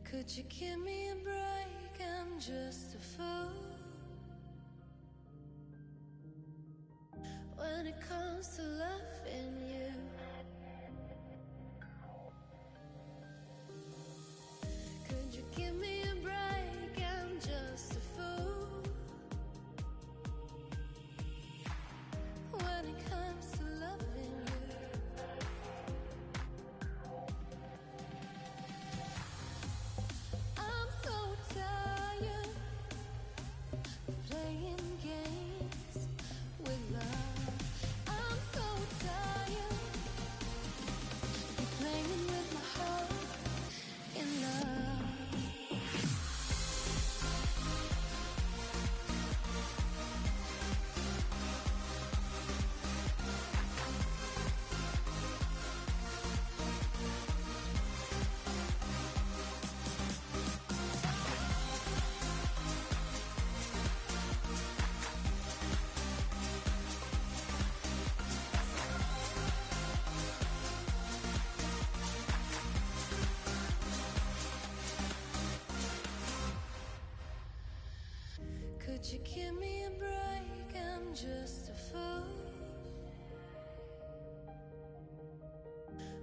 Could you give me a break? I'm just a fool when it comes to loving you. Could you give me a break? I'm just a fool when it comes to loving you. I'm so tired of playing games with love. I'm so tired of playing with my heart in love. Could you give me a break? I'm just a fool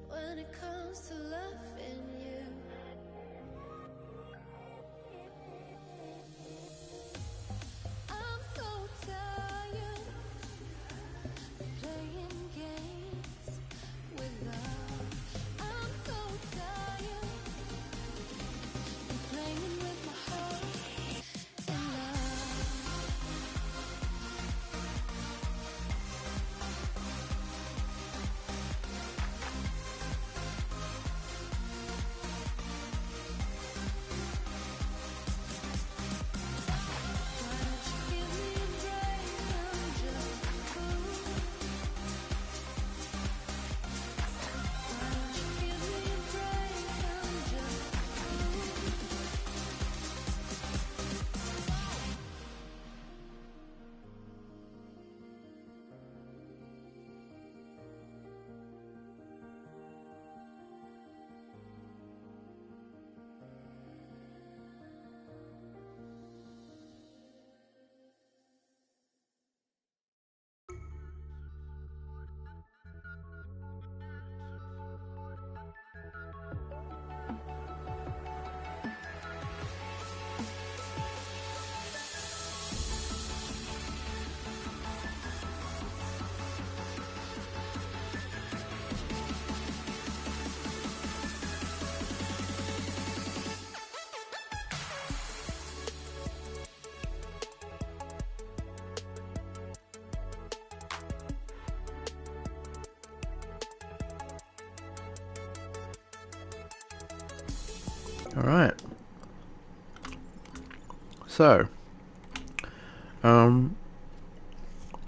when it comes to loving you. I'm so tired of playing games with love. I'm so tired of playing with my heart in love. Alright. So, I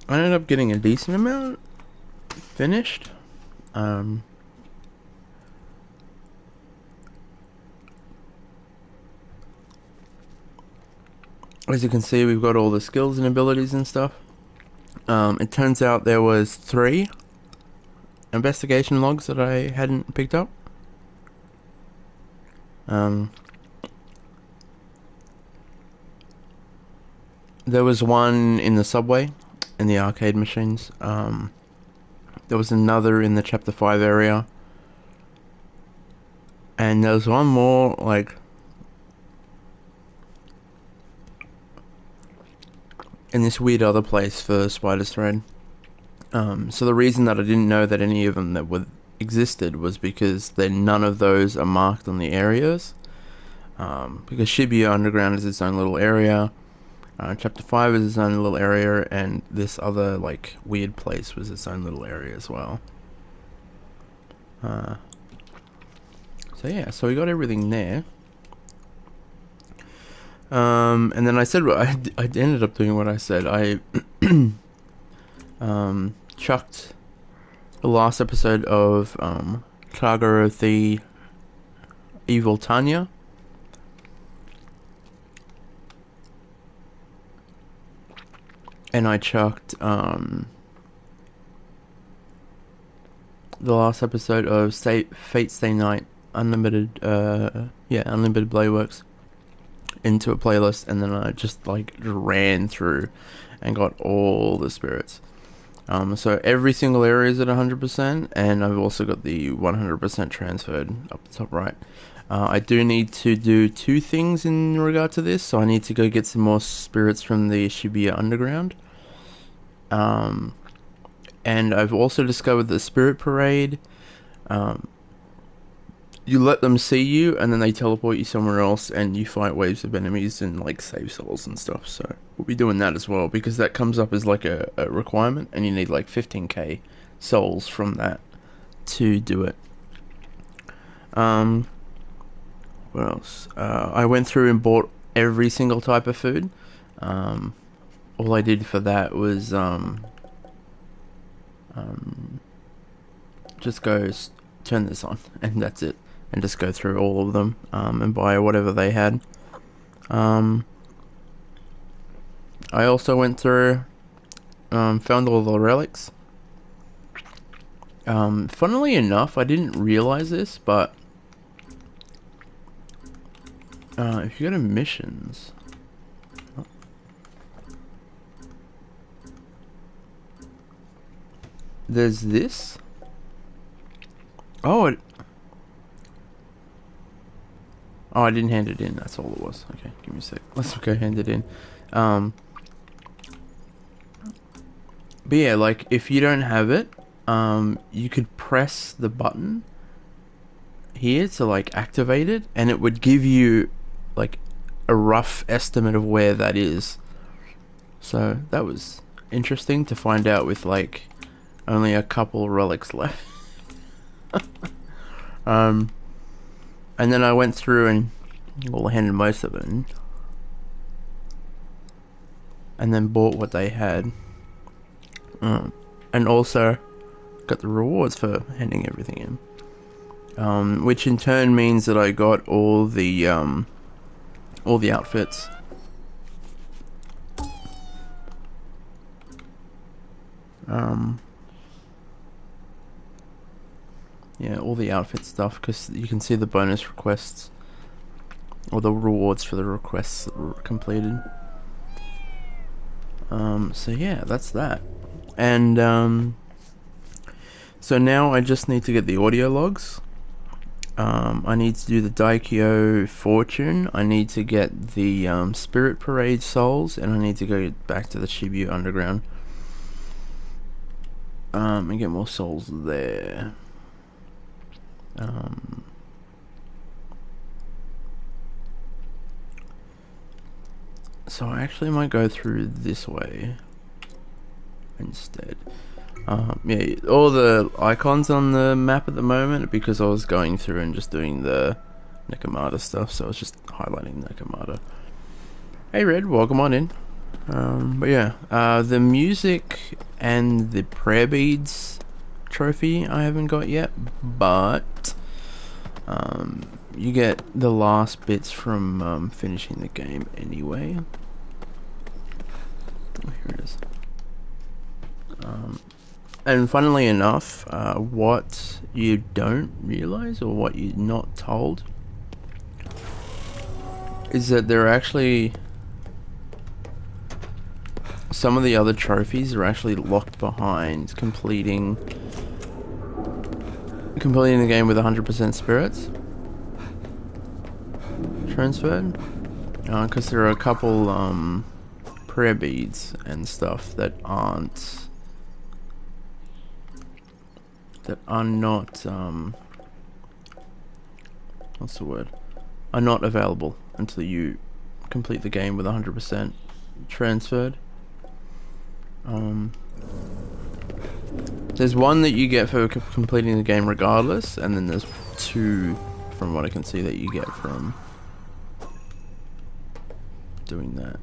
ended up getting a decent amount finished. As you can see, we've got all the skills and abilities and stuff. It turns out there was 3 investigation logs that I hadn't picked up. There was one in the subway, in the arcade machines. There was another in the Chapter 5 area. And there was one more, like, in this weird other place for Spider's Thread. So the reason that I didn't know that any of them that existed was because none of those are marked on the areas. Because Shibuya Underground is its own little area. Chapter 5 is its own little area, and this other, like, weird place was its own little area as well. So yeah, so we got everything there. And then I said, I ended up doing what I said. I chucked the last episode of Kagura the Evil Tanya. And I chucked the last episode of Fate Stay Night Unlimited Unlimited Blade Works into a playlist, and then I just like ran through and got all the spirits. So every single area is at 100%, and I've also got the 100% transferred up the top right. I do need to do 2 things in regard to this, so I need to go get some more spirits from the Shibuya Underground. And I've also discovered the Spirit Parade. You let them see you, and then they teleport you somewhere else, and you fight waves of enemies and like save souls and stuff. So we'll be doing that as well, because that comes up as like a requirement, and you need like 15k souls from that to do it. What else? I went through and bought every single type of food. All I did for that was just go turn this on, and that's it. And just go through all of them and buy whatever they had. I also went through, found all the relics. Funnily enough, I didn't realize this, but if you go to missions, there's this. Oh, I didn't hand it in. That's all it was. Okay, give me a sec. Let's go hand it in. But yeah, like if you don't have it, you could press the button here to like activate it, and it would give you like a rough estimate of where that is. So that was interesting to find out with like only a couple relics left. And then I went through and handed most of it in, and then bought what they had, and also got the rewards for handing everything in, which in turn means that I got all the outfits. Yeah, all the outfit stuff, because you can see the bonus requests, or the rewards for the requests that were completed. So yeah, that's that. And so now I just need to get the audio logs. I need to do the Daikyo Fortune, I need to get the Spirit Parade Souls, and I need to go back to the Shibuya Underground and get more souls there. So I actually might go through this way instead. Yeah, all the icons on the map at the moment, because I was going through and just doing the Nekomata stuff, so I was just highlighting Nekomata. Hey Red, welcome on in. But yeah, the music and the prayer beads trophy I haven't got yet, but you get the last bits from finishing the game anyway. Oh, here it is. And funnily enough, what you don't realize, or what you're not told, is that there are actually some of the other trophies are actually locked behind completing the game with 100% spirits transferred, because there are a couple prayer beads and stuff that are not what's the word? Are not available until you complete the game with 100% transferred. There's one that you get for completing the game regardless, and then there's two, from what I can see, that you get from doing that.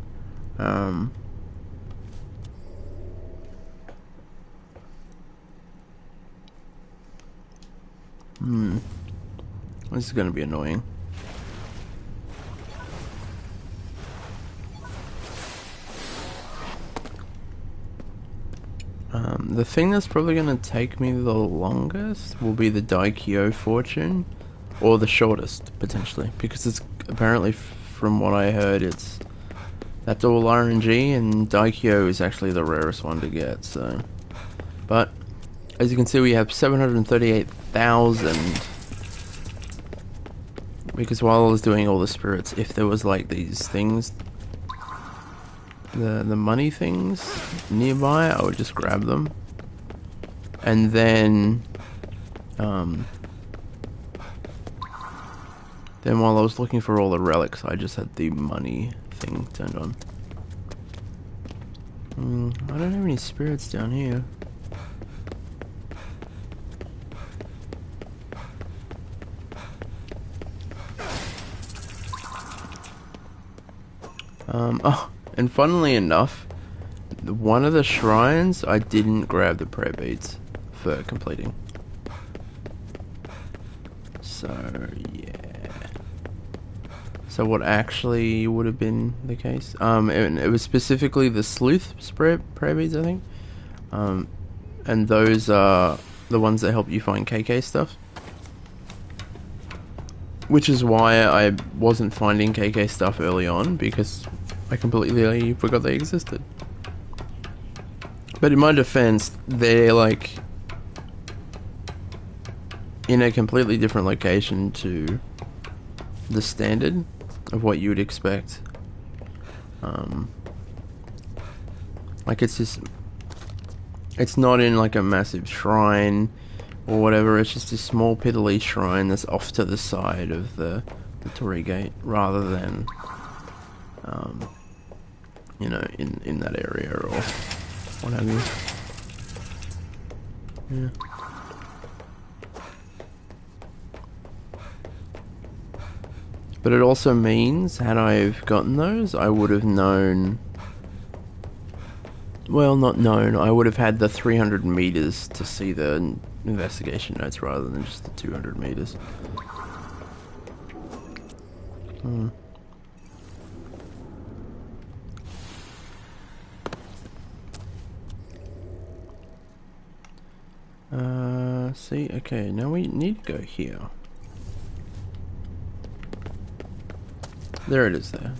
This is going to be annoying. The thing that's probably going to take me the longest will be the Daikyo Fortune, or the shortest, potentially, because it's apparently, from what I heard, that's all RNG, and Daikyo is actually the rarest one to get, so... But, as you can see, we have 738,000, because while I was doing all the spirits, if there was, like, these things, the money things nearby, I would just grab them. And then while I was looking for all the relics, I just had the money thing turned on. I don't have any spirits down here. Oh, and funnily enough, one of the shrines, I didn't grab the prayer beads for completing. So, yeah. So what actually would have been the case? It was specifically the sleuth prayer beads, I think. And those are the ones that help you find KK stuff. Which is why I wasn't finding KK stuff early on, because I completely forgot they existed. But in my defense, they're like in a completely different location to the standard of what you would expect. Like it's not in like a massive shrine or whatever, it's just a small piddly shrine that's off to the side of the Torii Gate, rather than you know, in that area or what have you. Yeah. But it also means, had I've gotten those, I would have known... Well, not known, I would have had the 300 meters to see the investigation notes rather than just the 200 meters. See, okay, now we need to go here. There it is there.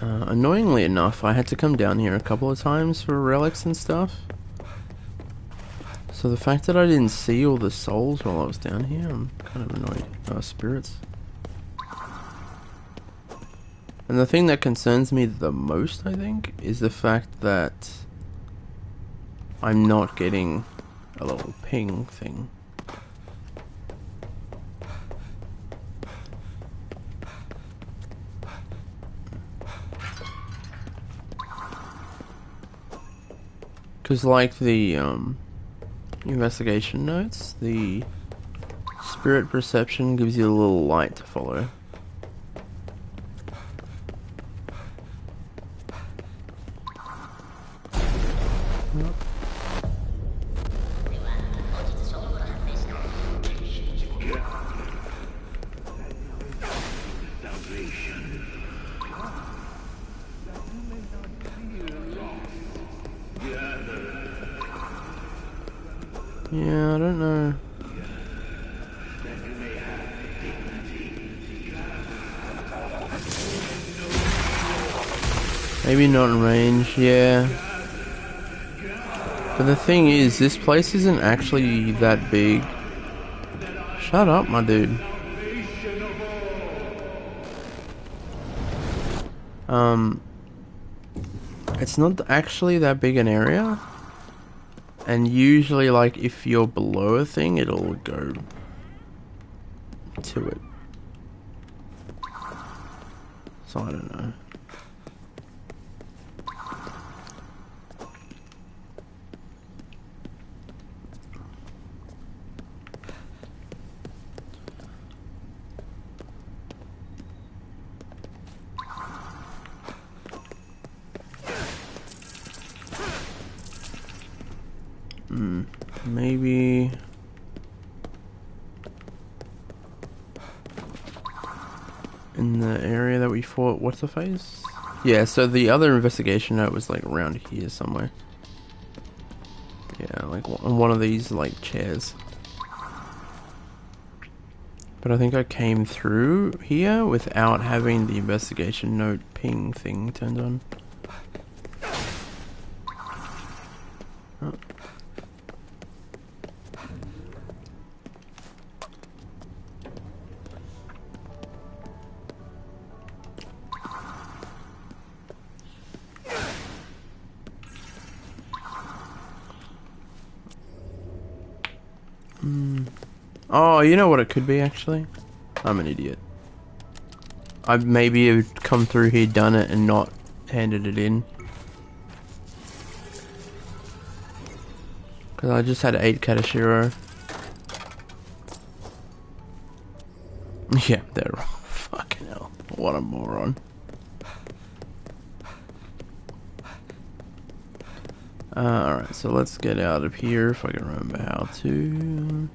Annoyingly enough, I had to come down here a couple of times for relics and stuff. So the fact that I didn't see all the souls while I was down here, I'm kind of annoyed. Spirits. And the thing that concerns me the most, I think, is the fact that I'm not getting a little ping thing. Because like the investigation notes. The spirit perception gives you a little light to follow. Yeah, I don't know. Maybe not in range, yeah. But the thing is, this place isn't actually that big. Shut up, my dude. It's not actually that big an area. And usually, like, if you're below a thing, it'll go to it. So I don't know. Maybe... in the area that we fought, what's the face? Yeah, so the other investigation note was like around here somewhere. Yeah, like on one of these like chairs. But I think I came through here without having the investigation note ping thing turned on. Oh. Oh, you know what it could be, actually? I'm an idiot. I maybe have come through here, done it, and not handed it in. Because I just had 8 Katashiro. Yeah, they're wrong. Fucking hell. What a moron. Alright, so let's get out of here if I can remember how to.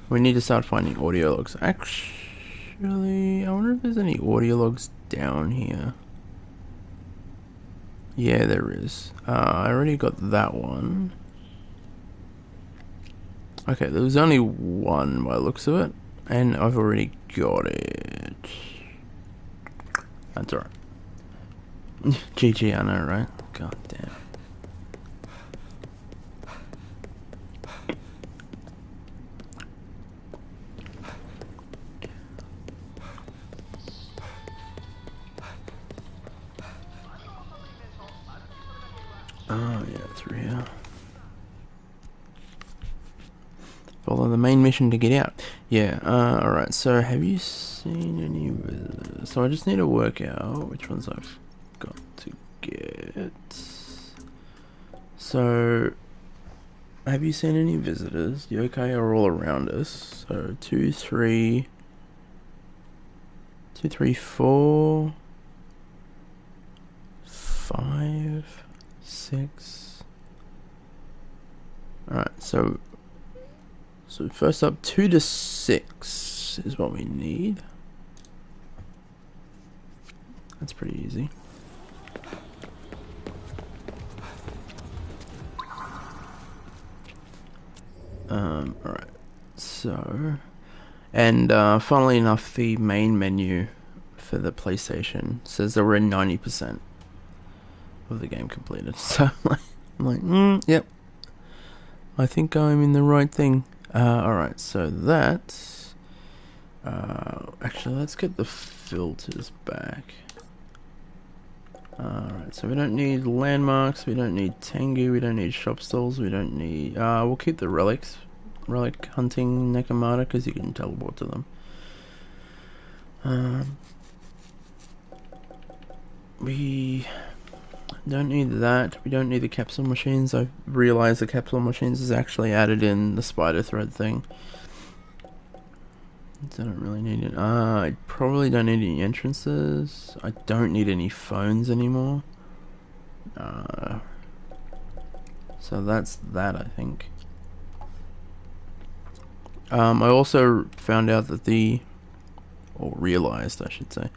We need to start finding audio logs. Actually, I wonder if there's any audio logs down here. Yeah, there is. I already got that one. Okay, there was only one by the looks of it, and I've already got it. That's alright. GG, I know, right? God damn. Oh, yeah, through here. Follow the main mission to get out. Yeah, alright, so have you seen any... So I just need to work out which ones I've got to get. So, have you seen any visitors? The yokai are all around us. So, 2, 3... 2, 3, 4... 5... 6... Alright, so first up, 2 to 6 is what we need. That's pretty easy. Alright, so... And, funnily enough, the main menu for the PlayStation says that we're at 90% of the game completed. So, I'm like, yep. I think I'm in the right thing. Alright, so that... actually, let's get the filters back. Alright, so we don't need landmarks, we don't need Tengu, we don't need shop stalls, we don't need... we'll keep the relics. Relic hunting Nekomata, because you can teleport to them. Don't need that. We don't need the capsule machines. I realized the capsule machines is actually added in the spider thread thing. So I don't really need it. I probably don't need any entrances. I don't need any phones anymore. So that's that, I think. I also found out that or realized, I should say,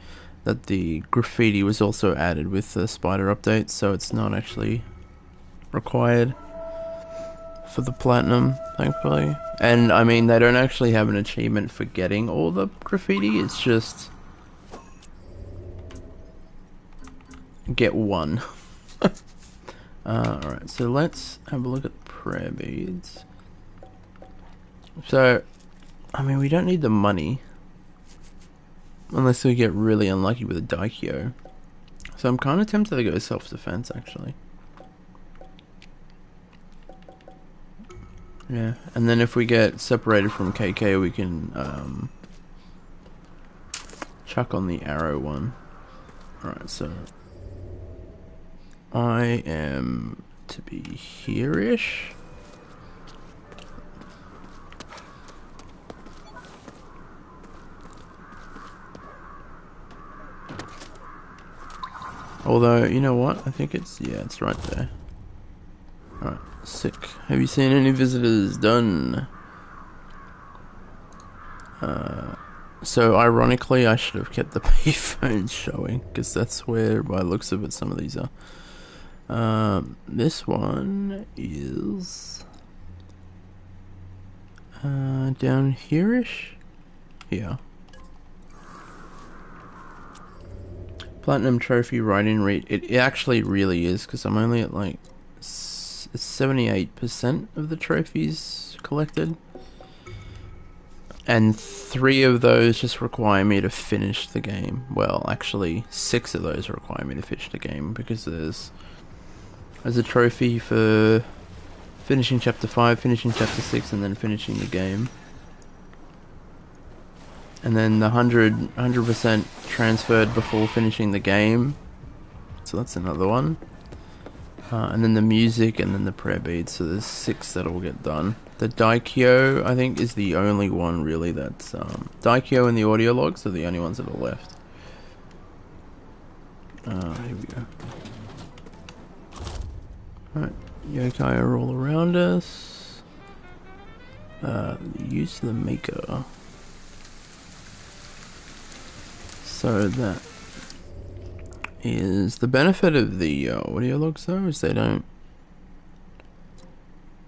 that the graffiti was also added with the spider update, so it's not actually required for the platinum, thankfully. And I mean, they don't actually have an achievement for getting all the graffiti, it's just get one. Alright, so let's have a look at prayer beads. So, I mean, we don't need the money unless we get really unlucky with a Daikyo. So I'm kind of tempted to go self-defense, actually. Yeah, and then if we get separated from KK, we can chuck on the arrow one. Alright, so I am to be here-ish. Although, you know what? I think it's right there. Alright, sick. Have you seen any visitors? Done. So ironically, I should have kept the payphones showing, because that's where, by the looks of it, some of these are. This one is down here-ish? Yeah. Platinum trophy write-in rate. It actually really is, because I'm only at like 78% of the trophies collected. And 3 of those just require me to finish the game. Well, actually, 6 of those require me to finish the game, because there's a trophy for finishing chapter 5, finishing chapter 6, and then finishing the game. And then the 100% transferred before finishing the game. So that's another one. And then the music, and then the prayer beads. So there's 6 that will get done. The Daikyo, I think, is the only one really that's... Daikyo and the audio logs are the only ones that are left. Here we go. Alright, yokai are all around us. Use the maker. So that is the benefit of the audio logs, though, is they don't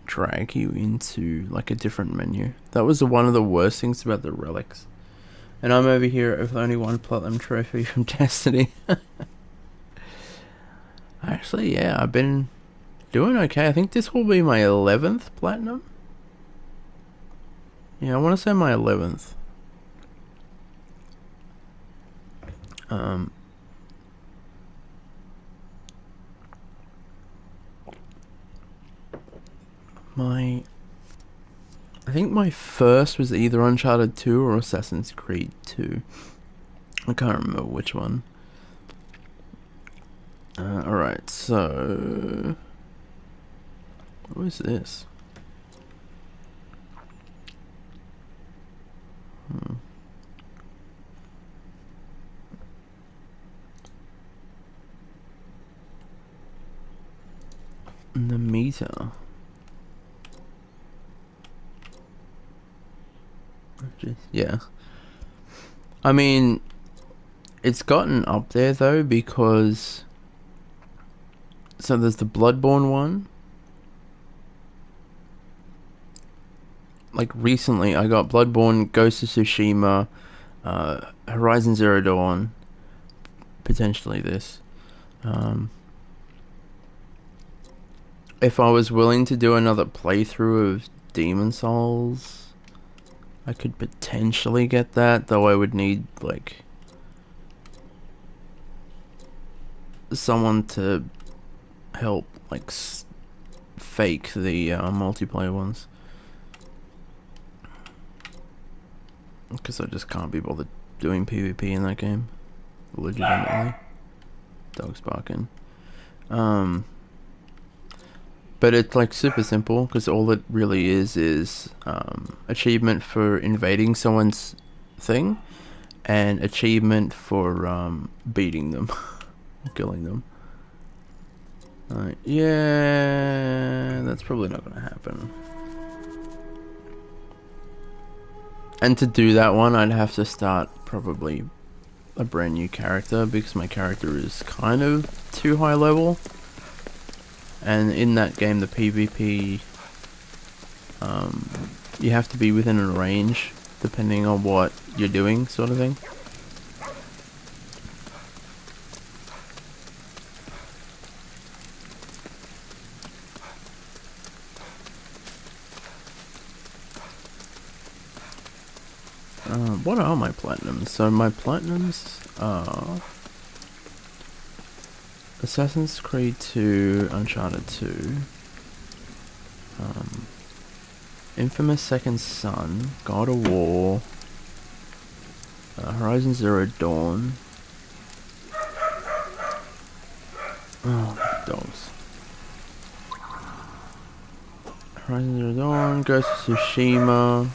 drag you into like a different menu. That was one of the worst things about the relics. And I'm over here with only 1 platinum trophy from Destiny. Actually, yeah, I've been doing okay. I think this will be my 11th platinum. Yeah, I want to say my 11th. I think my first was either Uncharted 2 or Assassin's Creed 2. I can't remember which one. Alright, so... what is this? The meter. Yeah. I mean, it's gotten up there though, because... so there's the Bloodborne one. Like recently, I got Bloodborne, Ghost of Tsushima, Horizon Zero Dawn, potentially this. If I was willing to do another playthrough of Demon Souls, I could potentially get that, though I would need, like, someone to help, like, fake the multiplayer ones. Because I just can't be bothered doing PvP in that game. Legitimately. Dog's barking. Um, but it's like super simple because all it really is achievement for invading someone's thing and achievement for beating them, killing them. Yeah, that's probably not gonna happen. And to do that one, I'd have to start probably a brand new character because my character is kind of too high level. And in that game, the PvP, you have to be within a range depending on what you're doing, sort of thing. What are my platinums? So my platinums are Assassin's Creed 2, Uncharted 2, Infamous Second Son, God of War, Horizon Zero Dawn. Oh, dogs. Horizon Zero Dawn, Ghost of Tsushima.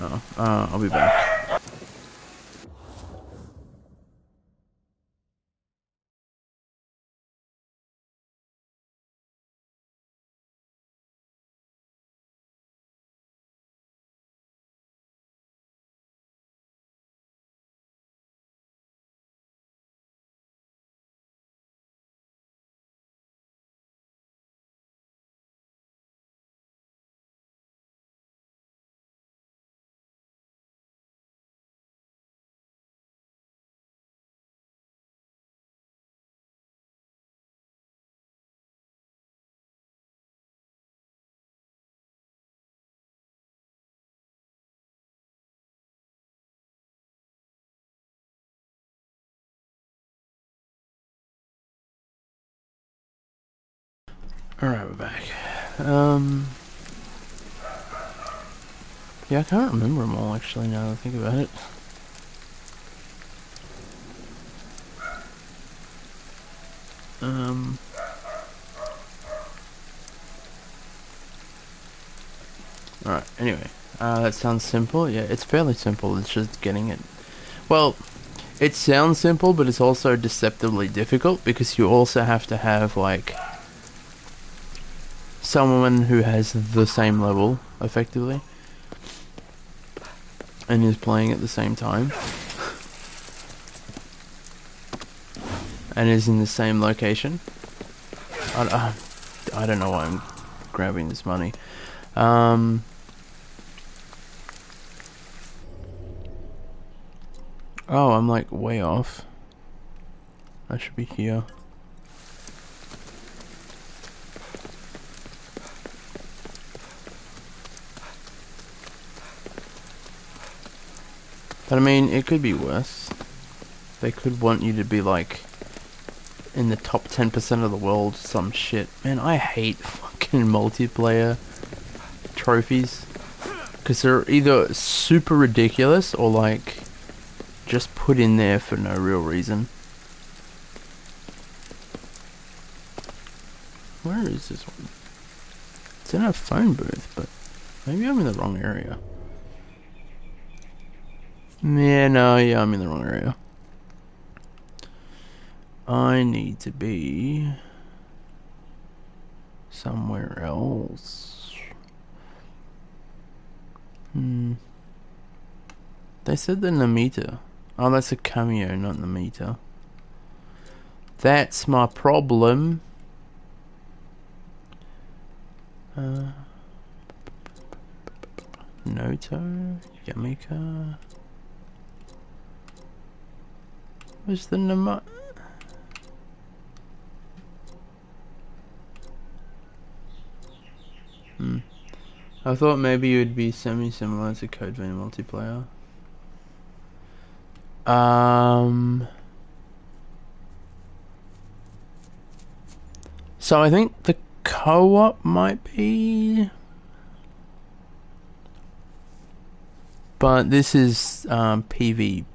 Oh, I'll be back. Alright, we're back. Yeah, I can't remember them all actually now that I think about it. Alright, anyway. That sounds simple. Yeah, it's fairly simple. It's just getting it. Well, it sounds simple, but it's also deceptively difficult because you also have to have, like, someone who has the same level, effectively, and is playing at the same time, and is in the same location. I don't know why I'm grabbing this money. Oh, I'm like way off. I should be here. But I mean, it could be worse. They could want you to be like in the top 10% of the world, some shit. Man, I hate fucking multiplayer trophies. Because they're either super ridiculous or like just put in there for no real reason. Where is this one? It's in a phone booth, but maybe I'm in the wrong area. Yeah, no, yeah, I'm in the wrong area. I need to be somewhere else. They said the Namita. Oh, that's a cameo, not Namita. That's my problem. Noto, Yamika. Where's the Namita? I thought maybe it would be semi-similar to Code Vein multiplayer. So I think the co-op might be, but this is PvP.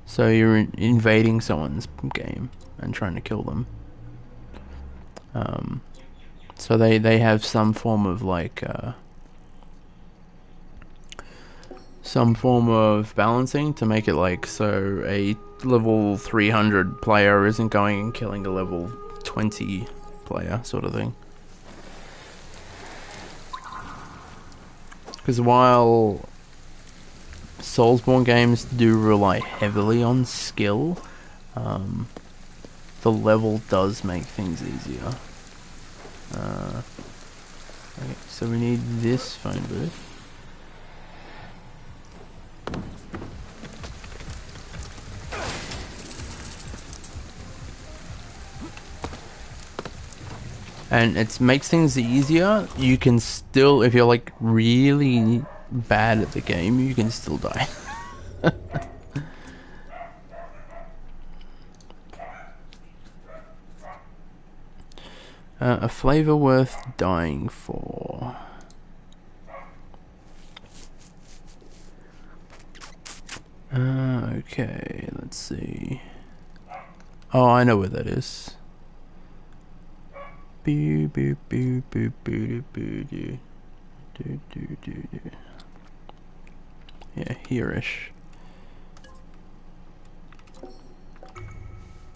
So you're invading someone's game and trying to kill them. So they have some form of like some form of balancing to make it like so a level 300 player isn't going and killing a level 20 player sort of thing. Because while Soulsborne games do rely heavily on skill, the level does make things easier. Okay, so we need this phone booth. And it makes things easier. You can still, if you're like really bad at the game, you can still die. A flavor worth dying for. Okay, let's see. Oh, I know where that is. Boo boo boo boo boo boo doo doo doo doo doo. Yeah, here-ish.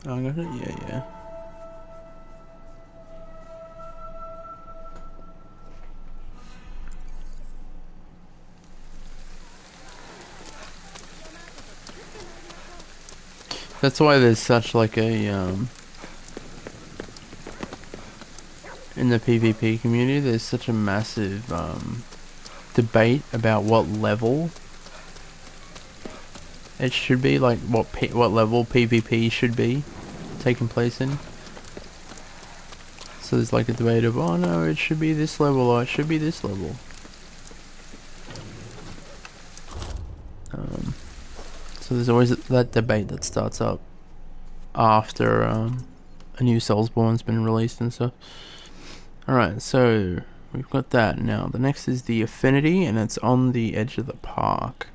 Oh, I got it? Yeah, yeah. That's why there's such like a in the PvP community there's such a massive debate about what level it should be, like what level PvP should be taking place in. So there's like a debate of, oh no, it should be this level or it should be this level. So there's always that debate that starts up after a new Soulsborne's been released and stuff. Alright, so we've got that. Now the next is the Affinity, and it's on the edge of the park.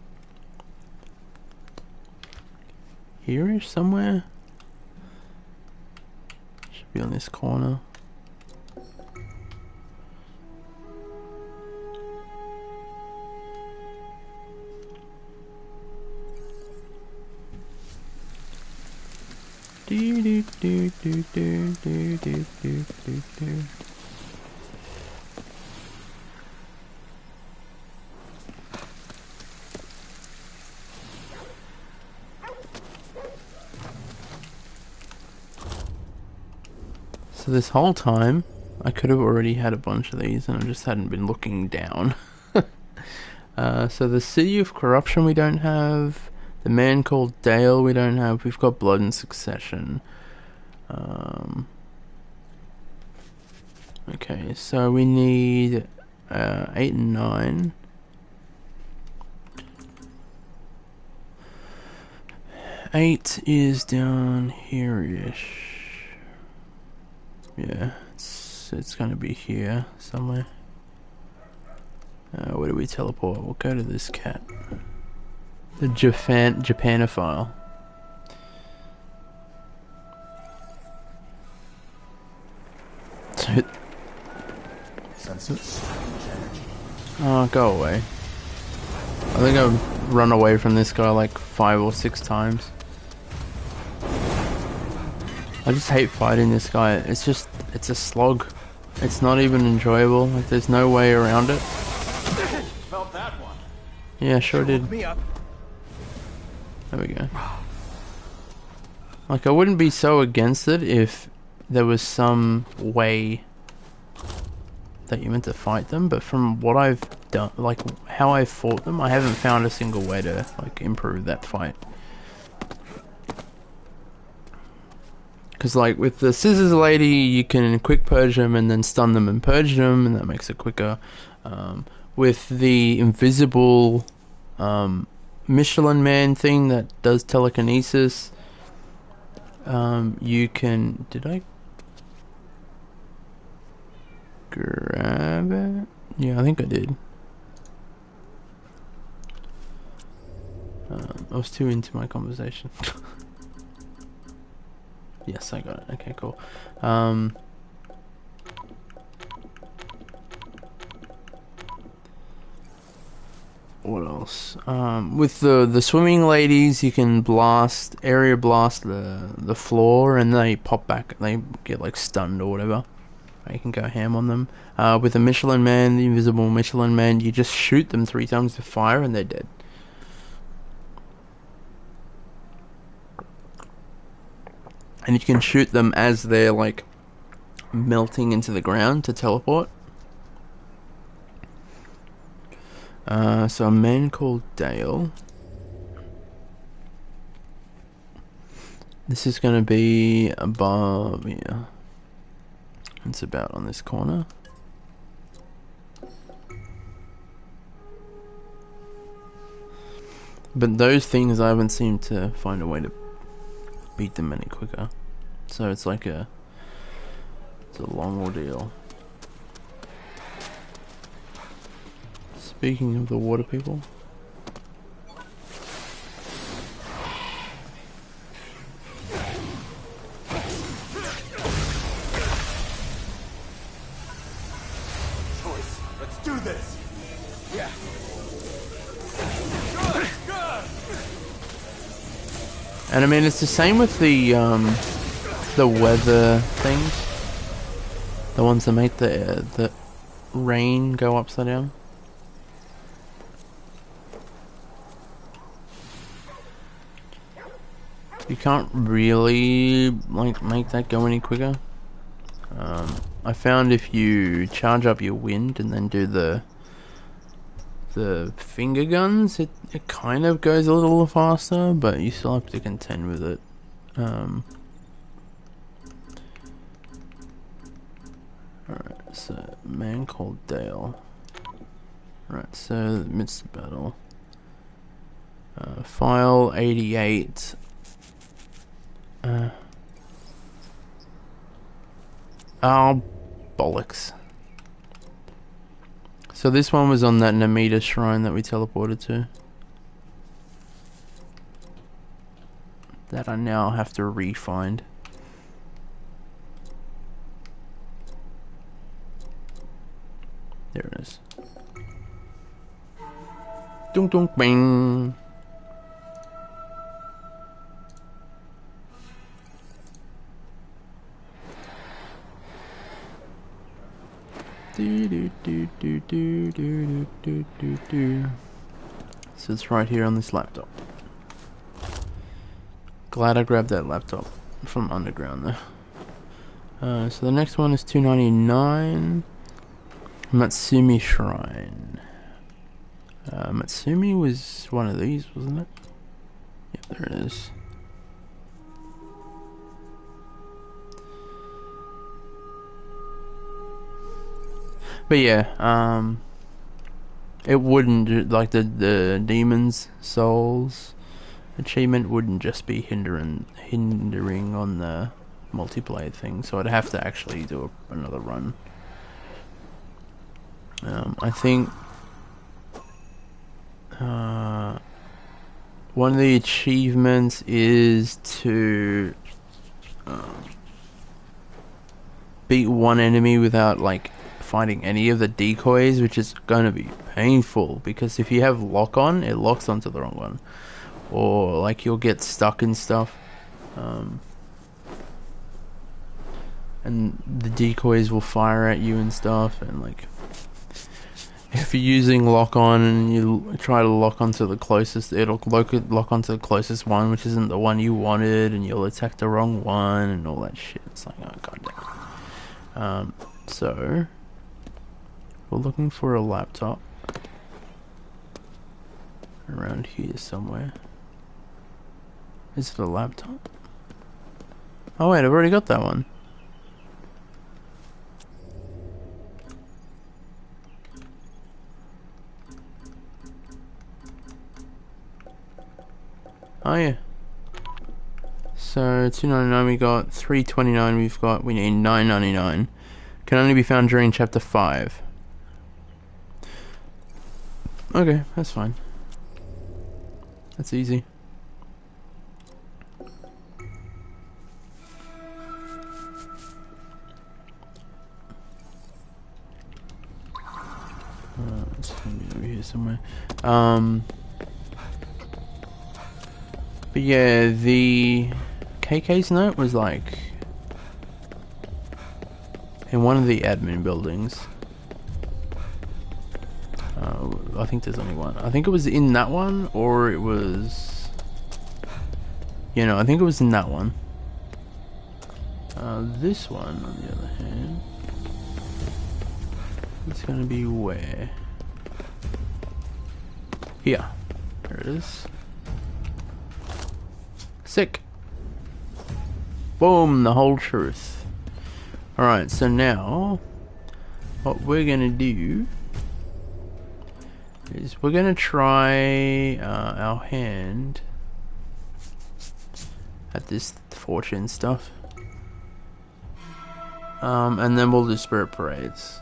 Here-ish somewhere? Should be on this corner. Do do do do do do do do do do. So this whole time, I could have already had a bunch of these, and I just hadn't been looking down. So the City of Corruption we don't have. The Man Called Dale we don't have. We've got Blood and Succession. Okay, so we need 8 and 9. 8 is down here-ish. Yeah, it's gonna be here somewhere. Where do we teleport? We'll go to this cat. The Japanophile. Oh, go away. I think I've run away from this guy like 5 or 6 times. I just hate fighting this guy. It's a slog. It's not even enjoyable. Like, there's no way around it. Felt that one. Yeah, sure did. Me up. There we go. Like, I wouldn't be so against it if there was some way that you meant to fight them, but from what I've done, like how I've fought them, I haven't found a single way to like improve that fight. Because like with the Scissors Lady, you can quick purge them and then stun them and purge them, and that makes it quicker. With the invisible Michelin Man thing that does telekinesis, you can... Did I grab it? Yeah, I think I did. I was too into my conversation. Yes, I got it. Okay, cool. What else? With the swimming ladies, you can area blast the floor, and they pop back. They get like stunned or whatever. You can go ham on them. With the Michelin Man, the invisible Michelin Man, you just shoot them 3 times with fire, and they're dead. And you can shoot them as they're like melting into the ground to teleport. So a man called Dale. This is going to be above here. It's about on this corner. But those things, I haven't seemed to find a way to beat them any quicker. So it's like it's a long ordeal. Speaking of the water people. Choice. Let's do this. Yeah. And I mean, it's the same with the weather things. The ones that make the rain go upside down. You can't really like make that go any quicker. I found if you charge up your wind and then do the finger guns, it kind of goes a little faster, but you still have to contend with it. Alright, so man called Dale. Right, so amidst the battle. File 88. Oh, bollocks. So this one was on that Namita shrine that we teleported to. That I now have to re-find. There it is. Dunk dunk bing. So it's right here on this laptop. Glad I grabbed that laptop from underground though. So the next one is 299. Matsumi Shrine. Matsumi was one of these, wasn't it? Yep, there it is. But yeah, it wouldn't, like the demon's souls achievement wouldn't just be hindering on the multiplayer thing, so I'd have to actually do another run. I think one of the achievements is to beat one enemy without like fighting any of the decoys, which is going to be painful because if you have lock on, it locks onto the wrong one, or like you'll get stuck and stuff, and the decoys will fire at you and stuff, and like if you're using lock on and you try to lock onto the closest, it'll lock onto the closest one, which isn't the one you wanted, and you'll attack the wrong one and all that shit. It's like, oh god damn. So we're looking for a laptop around here somewhere. Is it a laptop? Oh wait, I've already got that one. Oh yeah. So 299 we got, 329 we need 999. Can only be found during chapter 5. Okay, that's fine. That's easy. It's gonna be over here somewhere. But yeah, the KK's note was like in one of the admin buildings. I think there's only one. I think it was in that one, or it was... You know, I think it was in that one. This one, on the other hand, it's gonna be where? Here. There it is. Sick. Boom, the whole truth. Alright, so now, what we're gonna do is we're gonna try our hand at this fortune stuff. And then we'll do spirit parades.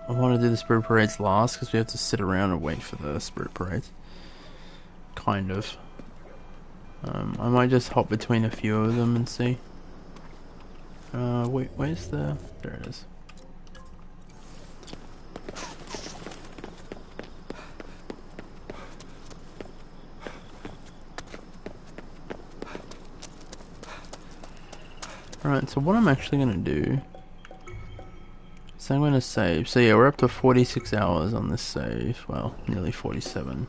I want to do the spirit parades last because we have to sit around and wait for the spirit parades. Kind of. I might just hop between a few of them and see. Wait, where's the... There it is. Alright, so what I'm actually going to do is I'm going to save. So yeah, we're up to 46 hours on this save. Well, nearly 47.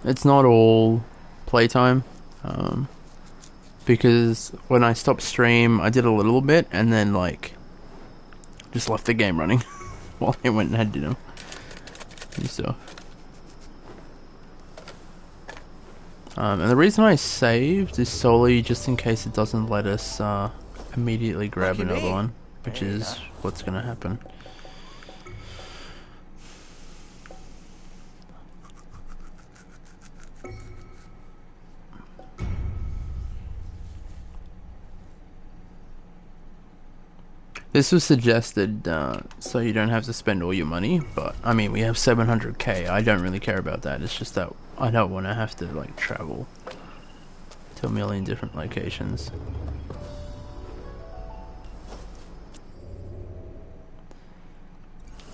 It's not all playtime. Because when I stopped stream, I did a little bit and then like just left the game running while I went and had dinner and stuff. And the reason I saved is solely just in case it doesn't let us immediately grab another one, which is what's gonna happen. This was suggested so you don't have to spend all your money, but I mean we have 700k. I don't really care about that. It's just that I don't want to have to like travel to a million different locations.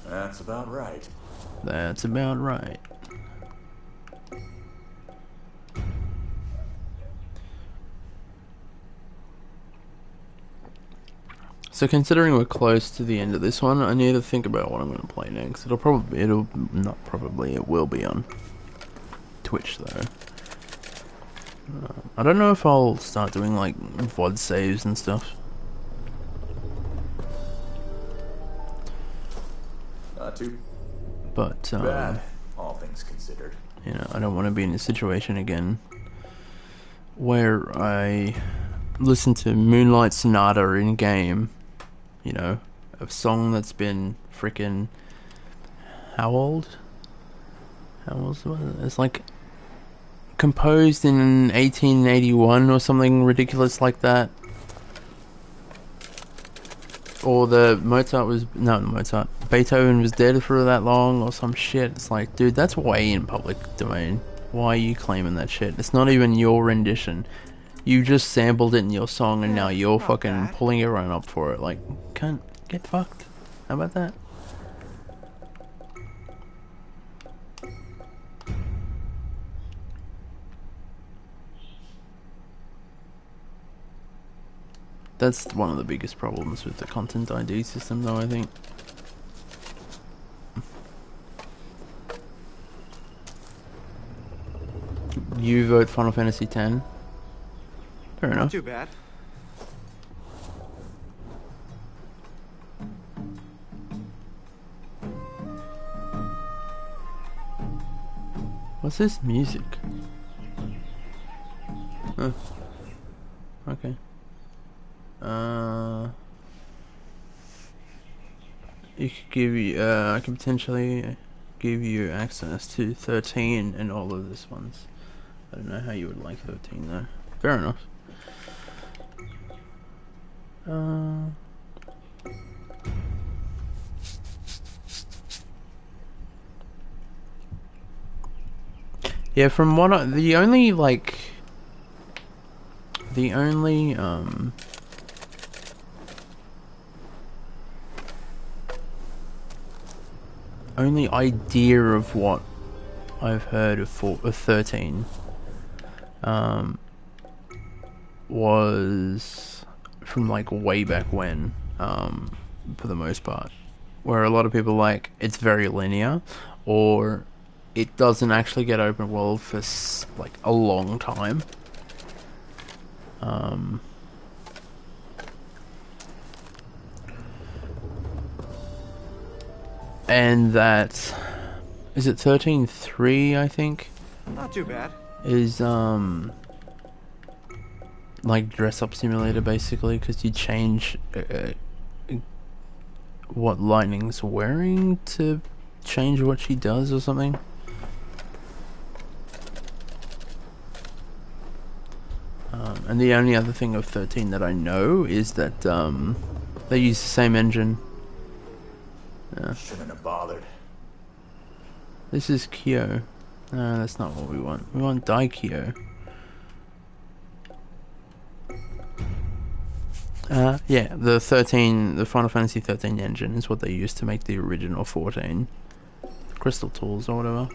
That's about right. That's about right. So considering we're close to the end of this one, I need to think about what I'm going to play next. It will be on Twitch though. I don't know if I'll start doing like VOD saves and stuff. Not too But bad, all things considered. you know, I don't want to be in a situation again where I listen to Moonlight Sonata in game. You know, a song that's been freaking how old? It's like composed in 1881 or something ridiculous like that. Or Beethoven was dead for that long or some shit. It's like, dude, that's way in public domain. Why are you claiming that shit? It's not even your rendition. You just sampled it in your song and now you're fucking pulling everyone up for it. Like, can't get fucked. How about that? That's one of the biggest problems with the content ID system though, I think. You vote Final Fantasy X? Fair enough. Not too bad. What's this music? Oh. Okay. You could give you, I could potentially give you access to 13 and all of this ones. I don't know how you would like 13 though. Fair enough. Yeah, from what the only only idea of what I've heard of 13 was from like way back when, for the most part, where a lot of people like it's very linear, or it doesn't actually get open world for like a long time. And that is it 13.3, I think, Not too bad. is like dress up simulator basically, because you change what Lightning's wearing to change what she does or something. And the only other thing of 13 that I know is that they use the same engine. Shouldn't have bothered. This is Kyo. No, that's not what we want. We want Daikyo. Yeah, the Final Fantasy 13 engine is what they used to make the original 14. Crystal Tools or whatever.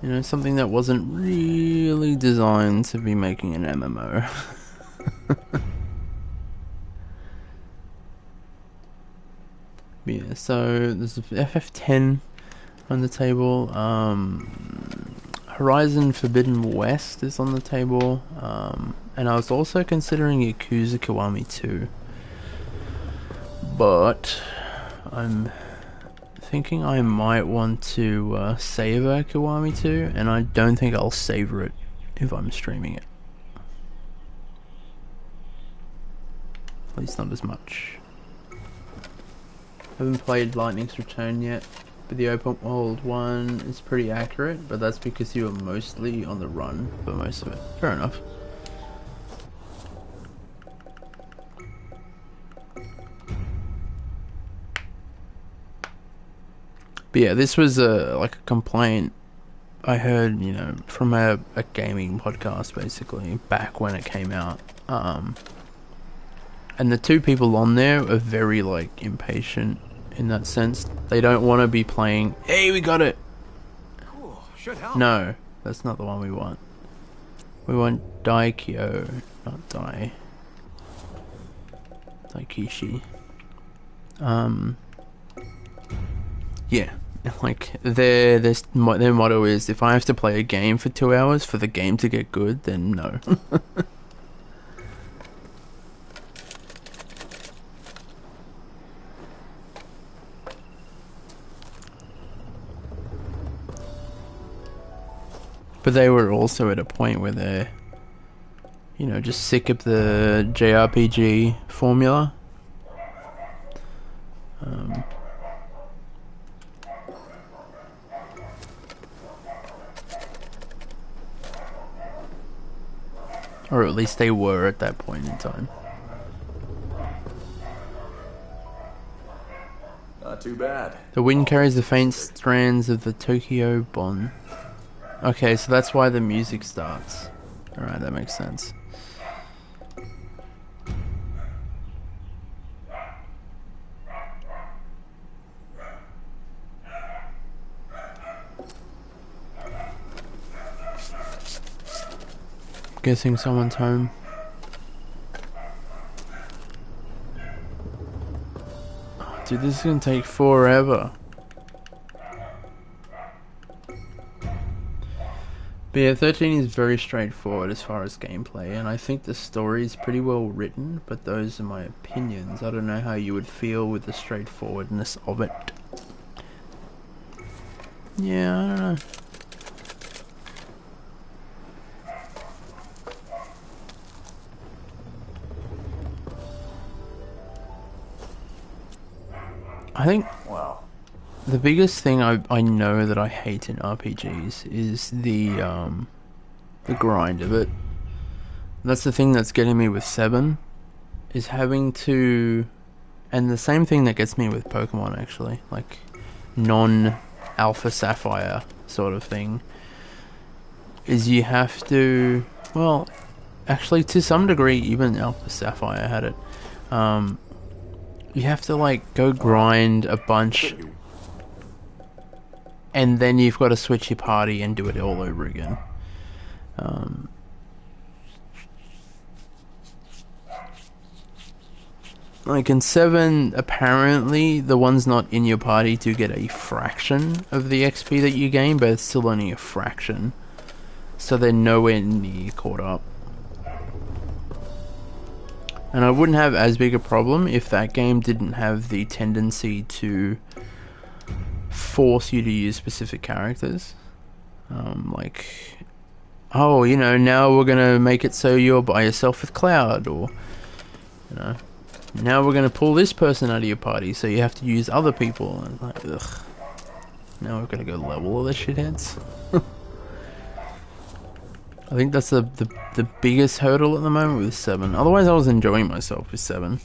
You know, something that wasn't really designed to be making an MMO. Yeah, so there's FF10 on the table. Horizon Forbidden West is on the table. And I was also considering Yakuza Kiwami 2. But I'm thinking I might want to savor Kiwami 2, and I don't think I'll savor it if I'm streaming it. At least not as much. Haven't played Lightning's Return yet, but the open world one is pretty accurate, but that's because you were mostly on the run for most of it. Fair enough. But yeah, this was like a complaint I heard, you know, from a gaming podcast basically back when it came out. And the two people on there are very like impatient in that sense. They don't want to be playing, hey, we got it. Cool. Should help. No, that's not the one we want. We want Daikyo, not Daikishi. Yeah, like their motto is, if I have to play a game for 2 hours for the game to get good, then no. But they were also at a point where they're, you know, just sick of the JRPG formula. Or at least they were at that point in time. Not too bad. The wind carries the faint strands of the Tokyo Bon. Okay, so that's why the music starts. Alright, that makes sense. Guessing someone's home. Oh, dude, this is gonna take forever. But yeah, 13 is very straightforward as far as gameplay, and I think the story is pretty well written, but those are my opinions. I don't know how you would feel with the straightforwardness of it. Yeah, I don't know. I think Well, the biggest thing I know that I hate in RPGs is the grind of it. That's the thing that's getting me with 7. is having to, and the same thing that gets me with Pokemon actually, like non-Alpha Sapphire sort of thing, is you have to, well, actually to some degree even Alpha Sapphire had it. You have to like go grind a bunch, and then you've got to switch your party and do it all over again. Like in 7, apparently the ones not in your party do get a fraction of the XP that you gain, but it's still only a fraction. So they're nowhere near caught up. And I wouldn't have as big a problem if that game didn't have the tendency to force you to use specific characters. Like, oh, you know, now we're gonna make it so you're by yourself with Cloud, or, you know, now we're gonna pull this person out of your party, so you have to use other people. And like, ugh. Now we're gonna go level all the shitheads. I think that's the biggest hurdle at the moment with 7. Otherwise, I was enjoying myself with 7.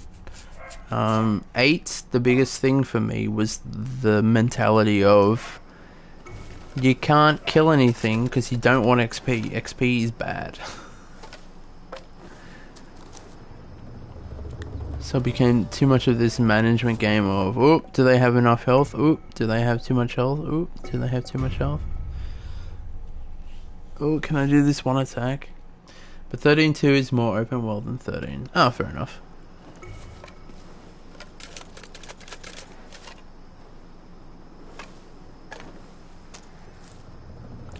8, the biggest thing for me was the mentality of you can't kill anything because you don't want XP. XP is bad. So it became too much of this management game of, oh, do they have enough health? Oh, do they have too much health? Oh, do they have too much health? Oh, can I do this one attack? But 13.2 is more open world than 13. Oh, fair enough.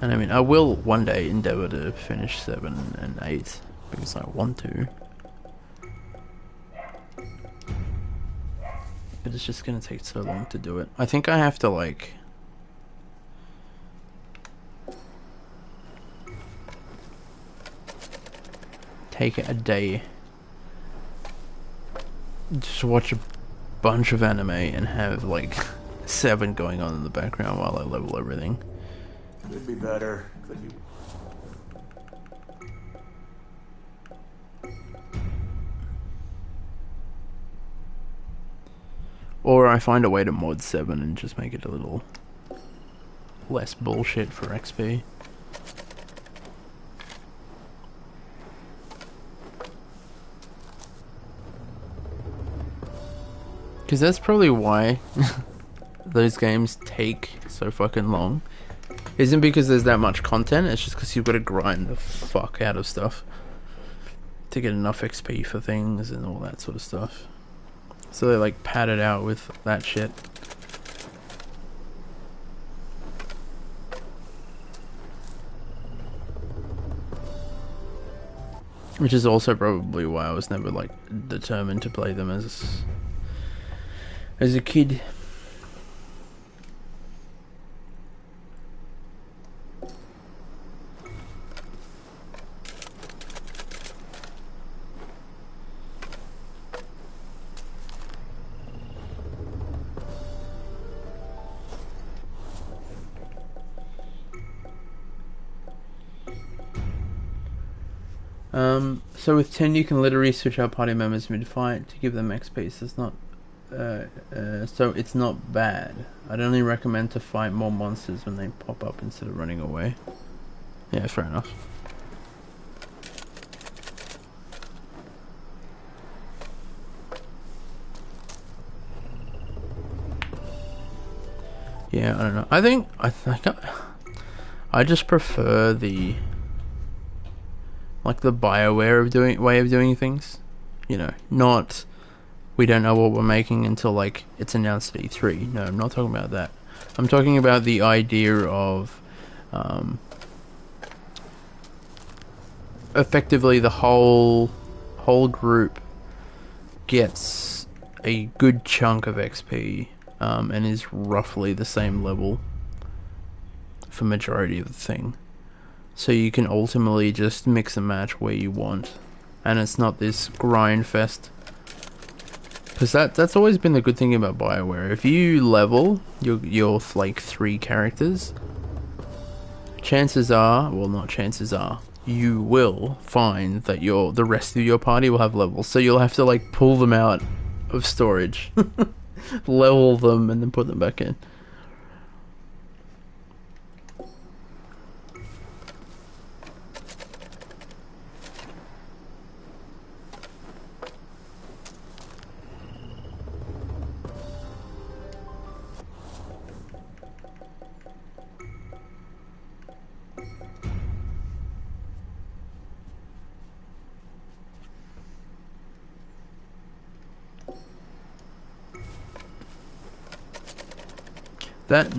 And I mean, I will one day endeavour to finish 7 and 8, because I want to. But it's just gonna take so long to do it. I think I have to, like, take a day, just watch a bunch of anime and have like 7 going on in the background while I level everything. Could be better. Could be. Or I find a way to mod 7 and just make it a little less bullshit for XP. Because that's probably why those games take so fucking long. Isn't because there's that much content, it's just because you've got to grind the fuck out of stuff to get enough XP for things and all that sort of stuff. So they like pad it out with that shit. Which is also probably why I was never like determined to play them as a kid. So with 10 you can literally switch out party members mid-fight to give them XP, so it's not so it's not bad. I'd only recommend to fight more monsters when they pop up instead of running away. Yeah, fair enough. Yeah, I don't know. I just prefer the like the BioWare way of doing things. You know, not we don't know what we're making until like it's announced at E3. No, I'm not talking about that. I'm talking about the idea of effectively the whole group gets a good chunk of XP and is roughly the same level for majority of the thing. So you can ultimately just mix and match where you want, and it's not this grind fest. Because that's always been the good thing about BioWare. If you level your like 3 characters, chances are, well, not chances are, you will find that the rest of your party will have levels. So you'll have to like pull them out of storage, level them, and then put them back in. That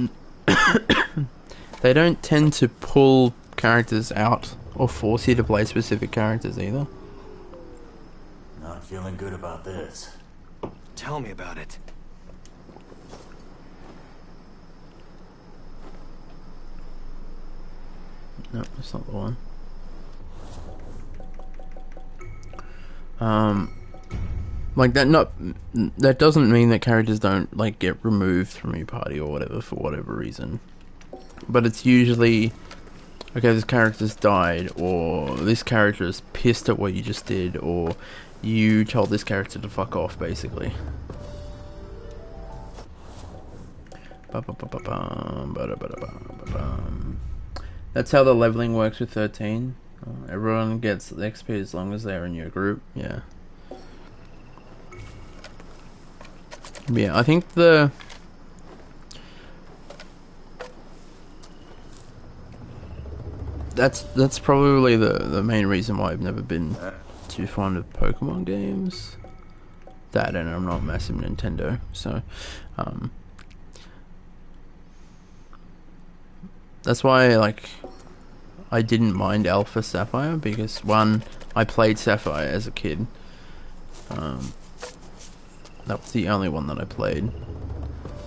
they don't tend to pull characters out or force you to play specific characters either. Not feeling good about this. Tell me about it. No, that's not the one. Like that doesn't mean that characters don't like get removed from your party or whatever for whatever reason. But it's usually, okay, this character's died, or this character is pissed at what you just did, or you told this character to fuck off, basically. That's how the leveling works with 13. Everyone gets XP as long as they're in your group, yeah. Yeah, I think that's probably the main reason why I've never been too fond of Pokemon games. That, and I'm not massive Nintendo, so that's why like I didn't mind Alpha Sapphire, because one, I played Sapphire as a kid. That was the only one that I played.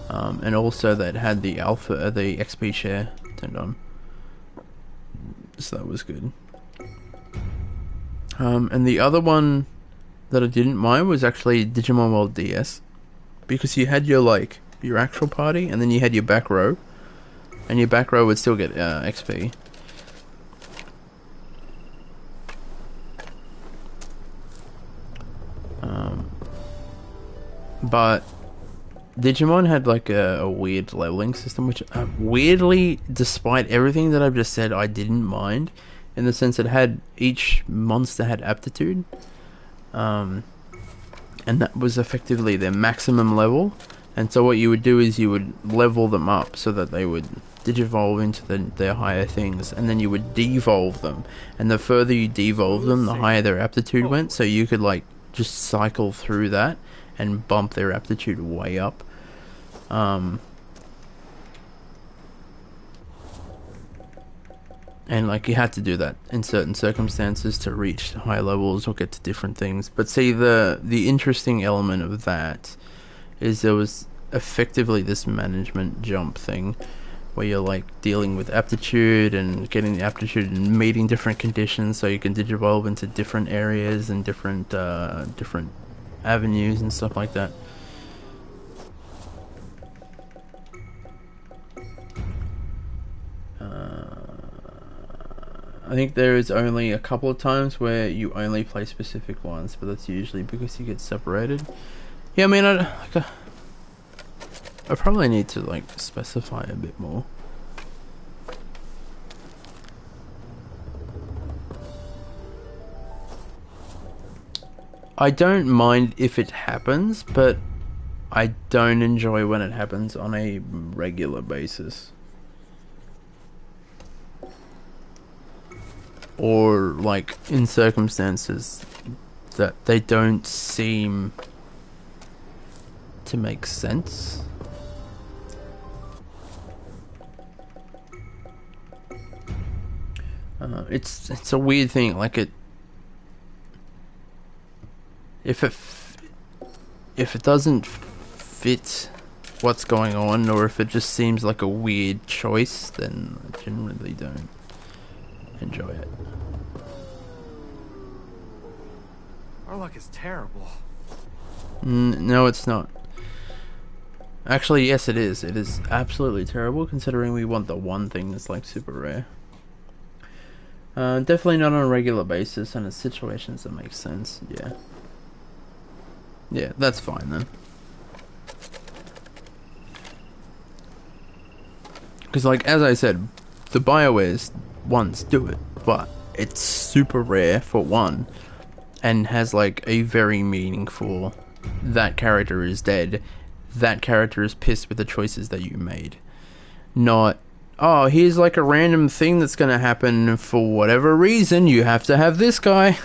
And also that had the the XP share turned on. So that was good. And the other one that I didn't mind was actually Digimon World DS. Because you had your actual party, and then you had your back row. And your back row would still get XP. But Digimon had like a weird leveling system, which weirdly, despite everything that I've just said, I didn't mind, in the sense that each monster had aptitude, and that was effectively their maximum level. And so what you would do is you would level them up so that they would digivolve into their higher things, and then you would devolve them, and the further you devolve them, the higher their aptitude went. So you could like just cycle through that and bump their aptitude way up. And like you had to do that in certain circumstances to reach high levels or get to different things. But see, the interesting element of that is there was effectively this management jump thing where you're like dealing with aptitude and getting the aptitude and meeting different conditions, so you can digivolve into different areas and different avenues and stuff like that. I think there is only a couple of times where you only play specific ones, but that's usually because you get separated. Yeah, I mean, I probably need to like specify a bit more. I don't mind if it happens, but I don't enjoy when it happens on a regular basis. Or like in circumstances that they don't seem to make sense. It's a weird thing. Like if it doesn't fit what's going on, or if it just seems like a weird choice, then I generally don't enjoy it. Our luck is terrible. No, it's not. Actually, yes, it is. It is absolutely terrible, considering we want the one thing that's like super rare. Definitely not on a regular basis, and in situations that make sense. Yeah. Yeah, that's fine then. Because, like, as I said, the BioWare's ones do it, but it's super rare for one, and has, like, a very meaningful, that character is dead, that character is pissed with the choices that you made. Not, oh, here's, like, a random thing that's gonna happen for whatever reason, you have to have this guy.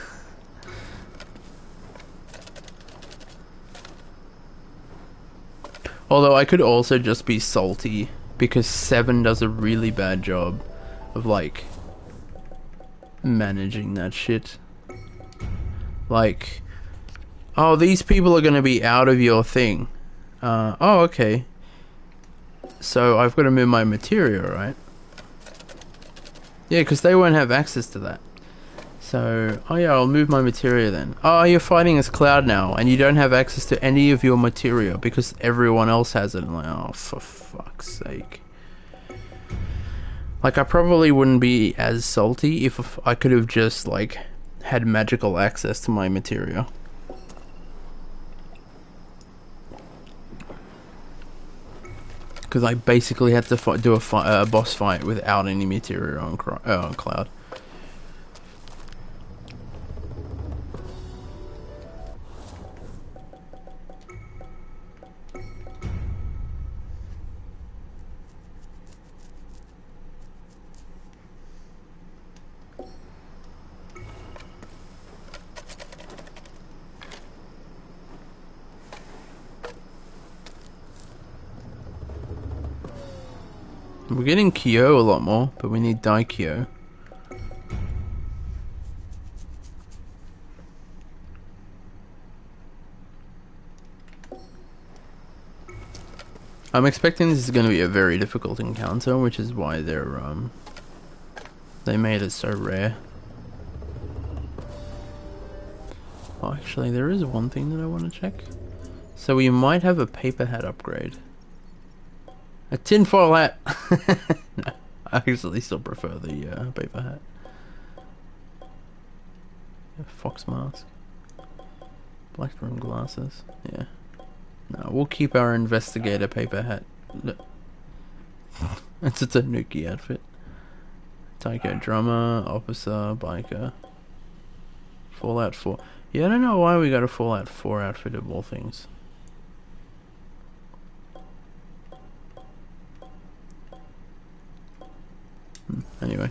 Although I could also just be salty because 7 does a really bad job of, like, managing that shit. Like, oh, these people are going to be out of your thing. Oh, okay. So I've got to move my material, right? Yeah, because they won't have access to that. So, oh yeah, I'll move my material then. Oh, you're fighting as Cloud now, and you don't have access to any of your material because everyone else has it. I'm like, oh, for fuck's sake. Like, I probably wouldn't be as salty if I could have just, like, had magical access to my material. Because I basically had to do a boss fight without any material on Cloud. We're getting Kyo a lot more, but we need Daikyo. I'm expecting this is going to be a very difficult encounter, which is why they made it so rare. Oh, actually, there is one thing that I want to check. So we might have a paper hat upgrade. A tinfoil hat! No, I actually still prefer the paper hat. Fox mask. Black rim glasses. Yeah. No, we'll keep our investigator paper hat. It's a Tanuki outfit. Taiko drummer, officer, biker. Fallout 4. Yeah, I don't know why we got a Fallout 4 outfit of all things. Anyway.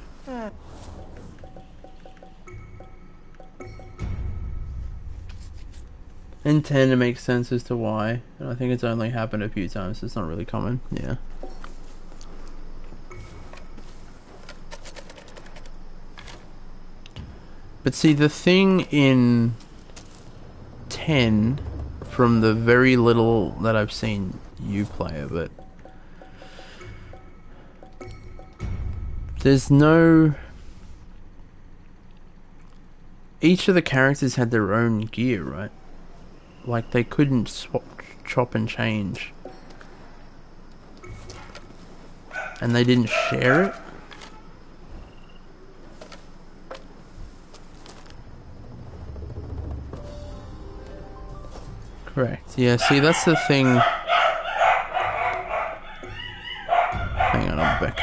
And 10, it makes sense as to why. And I think it's only happened a few times, so it's not really common. Yeah. But see, the thing in 10, from the very little that I've seen you play of it, there's no... Each of the characters had their own gear, right? Like, they couldn't swap, chop and change. And they didn't share it? Correct. Yeah, see, that's the thing. Hang on, I'm back.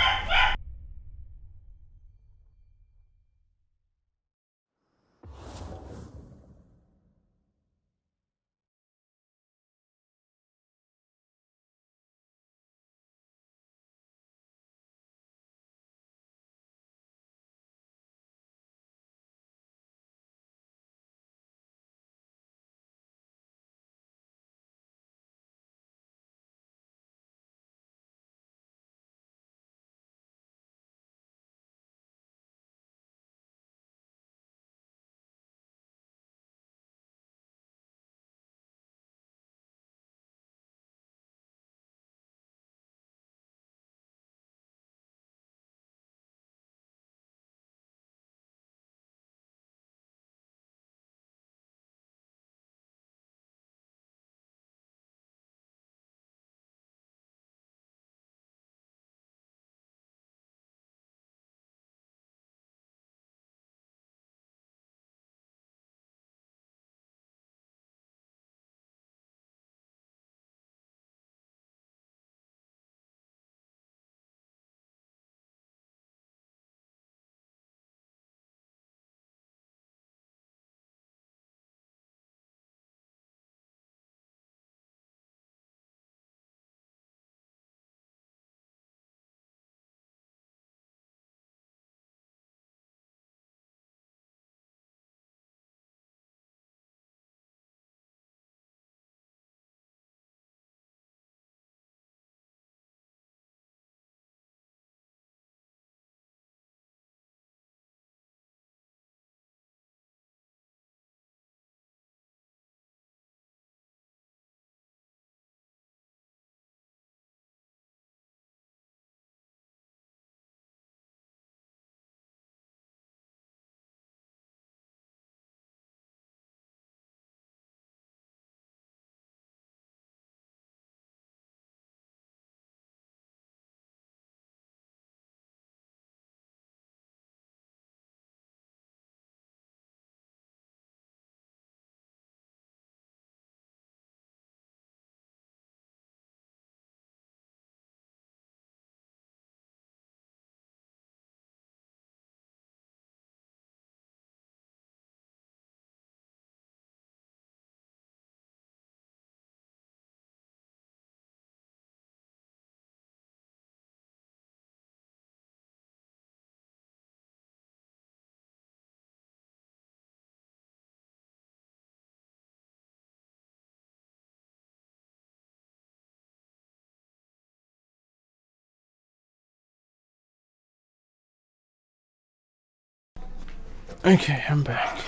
Okay, I'm back.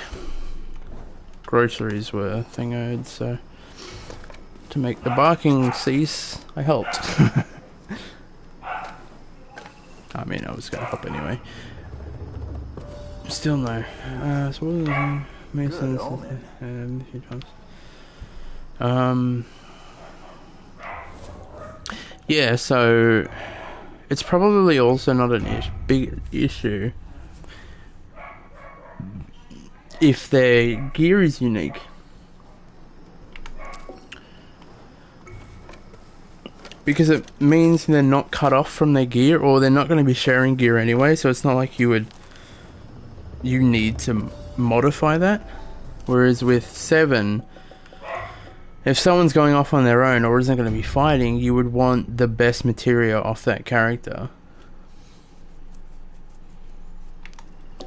Groceries were thingoed, so to make the barking cease, I helped. I mean, I was gonna help anyway. Still no. So what was it? Mason's a few times. Yeah, so it's probably also not an big issue if their gear is unique. Because it means they're not cut off from their gear, or they're not going to be sharing gear anyway, so it's not like you need to modify that. Whereas with 7, if someone's going off on their own or isn't going to be fighting, you would want the best material off that character.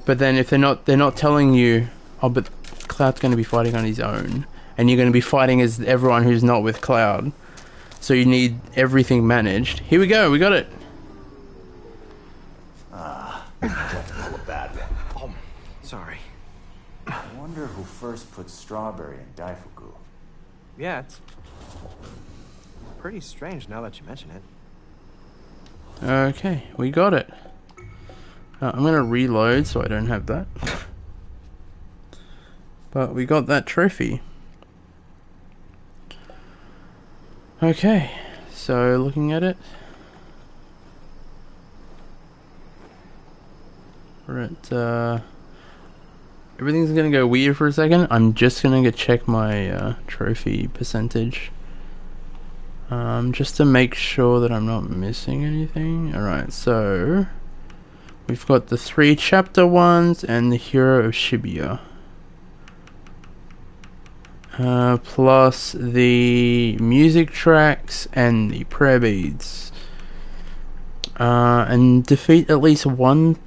But then if they're not telling you, oh, but Cloud's going to be fighting on his own, and you're going to be fighting as everyone who's not with Cloud, so you need everything managed. Here we go, we got it. Definitely a bad one. Oh, sorry. I wonder who first put strawberry in Daifuku. Yeah, it's pretty strange now that you mention it. Okay, we got it. I'm going to reload so I don't have that. But we got that trophy. Okay, so looking at it, we're at, everything's gonna go weird for a second. I'm just gonna go check my trophy percentage, just to make sure that I'm not missing anything. Alright, so we've got the 3 chapter ones and the Hero of Shibuya. Plus the music tracks and the prayer beads. And defeat at least one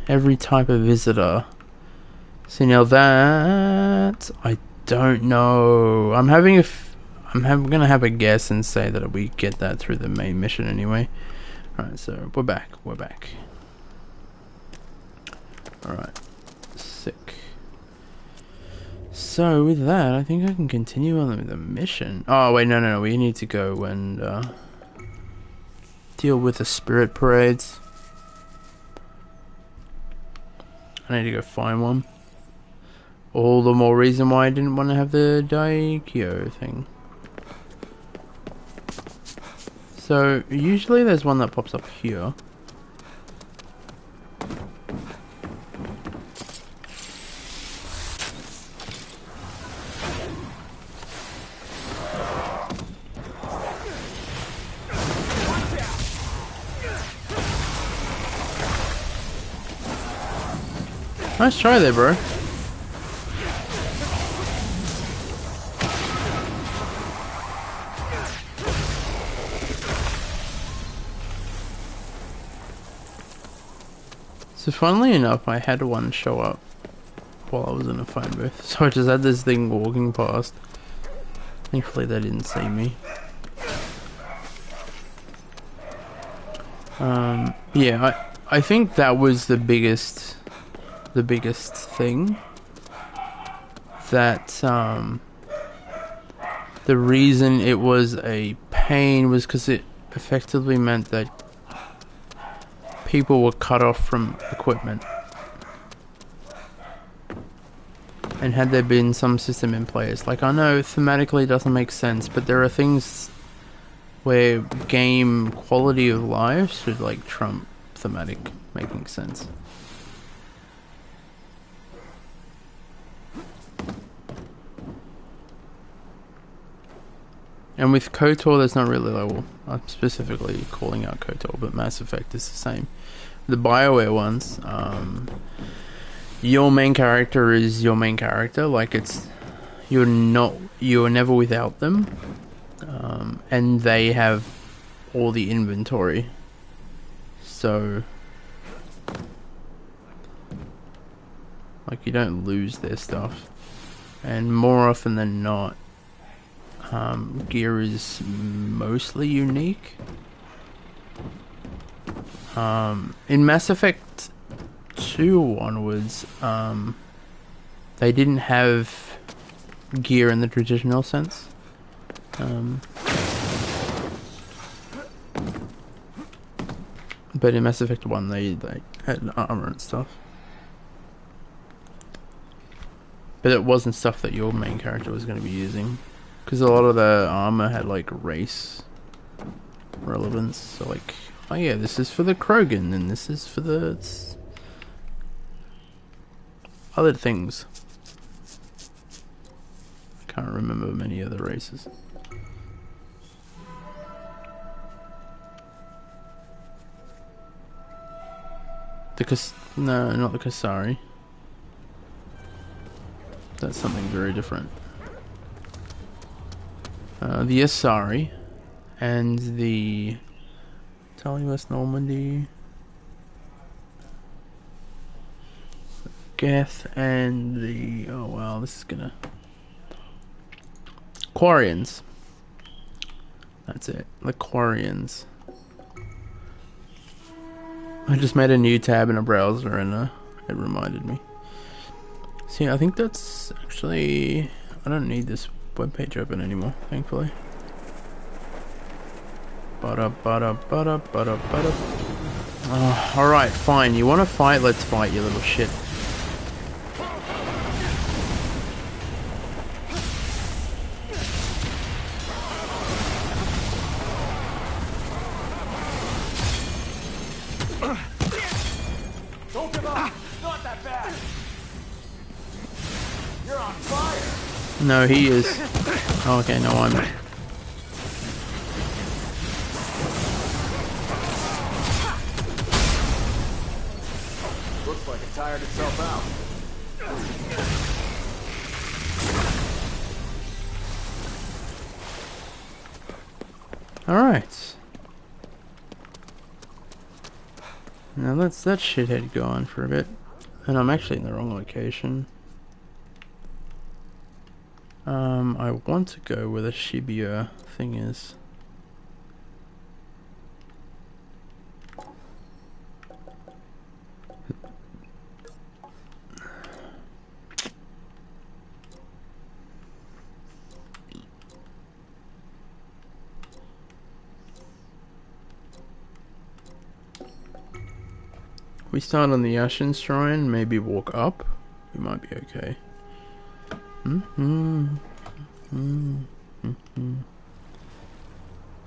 every type of visitor. See, now that I don't know. I'm gonna have a guess and say that we get that through the main mission anyway. Alright, so we're back. Alright, sick. So with that, I think I can continue on with the mission. Oh wait, no, we need to go and deal with the spirit parades. I need to go find one. All the more reason why I didn't want to have the Daikyo thing. So usually there's one that pops up here. Nice try there, bro. So funnily enough, I had one show up while I was in a phone booth. So I just had this thing walking past. Thankfully they didn't see me. Yeah, I think that was the biggest thing. That the reason it was a pain was because it effectively meant that people were cut off from equipment. And had there been some system in place, like I know thematically it doesn't make sense, but there are things where game quality of life should like trump thematic making sense. And with KOTOR, there's not really like, well, I'm specifically calling out KOTOR, but Mass Effect is the same. The BioWare ones, your main character is your main character. Like you're never without them, and they have all the inventory. So, like you don't lose their stuff, and more often than not. Gear is mostly unique. In Mass Effect 2 onwards, they didn't have gear in the traditional sense. But in Mass Effect 1 they had armor and stuff. But it wasn't stuff that your main character was going to be using. Because a lot of the armor had like race relevance. So like, oh yeah, this is for the Krogan and this is for the other things. I can't remember many other races. No, not the Kasari. That's something very different. The Asari and the Tally West Normandy, Geth, and the oh wow, this is gonna Quarians. That's it, the Quarians. I just made a new tab in a browser and it reminded me. See, I think that's actually... I don't need this webpage open anymore, thankfully. Oh, alright, fine. You want to fight? Let's fight, you little shit. Don't give up! It's not that bad! You're on fire! No, he is. Oh, okay, no, I'm... Looks like it tired itself out. Alright. Now let's that shithead go on for a bit. And I'm actually in the wrong location. I want to go where the Shibuya thing is. We start on the Ashen Shrine, maybe walk up. We might be okay.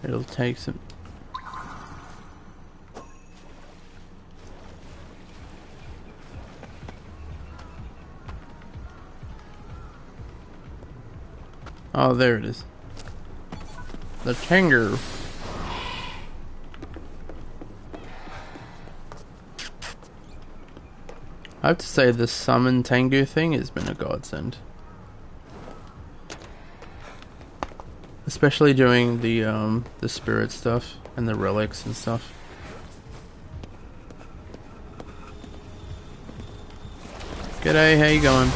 It'll take some... Oh, there it is. The Tengu. I have to say the summon Tengu thing has been a godsend. Especially doing the spirit stuff and the relics and stuff. G'day, how you going?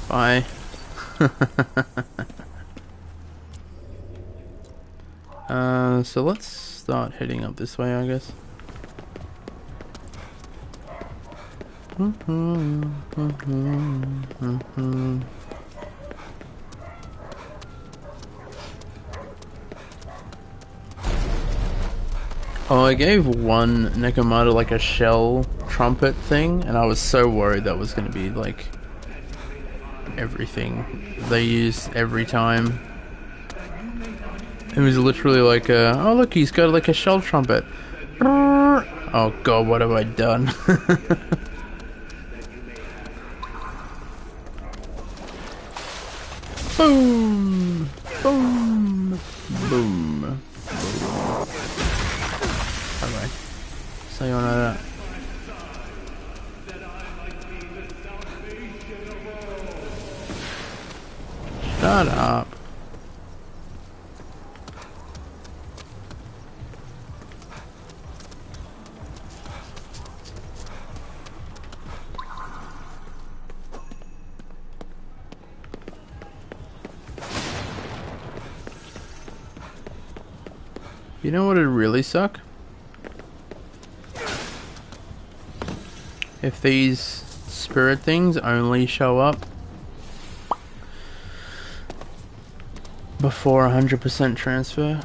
Bye. So let's start heading up this way, I guess. Oh, I gave one Nekomata like a shell trumpet thing, and I was so worried that was going to be like everything they use every time. It was literally like, oh look, he's got like a shell trumpet. Oh god, what have I done? Boom! Boom! Boom! Alright. Sayonara. Shut up. You know what would really suck? If these spirit things only show up before 100% transfer.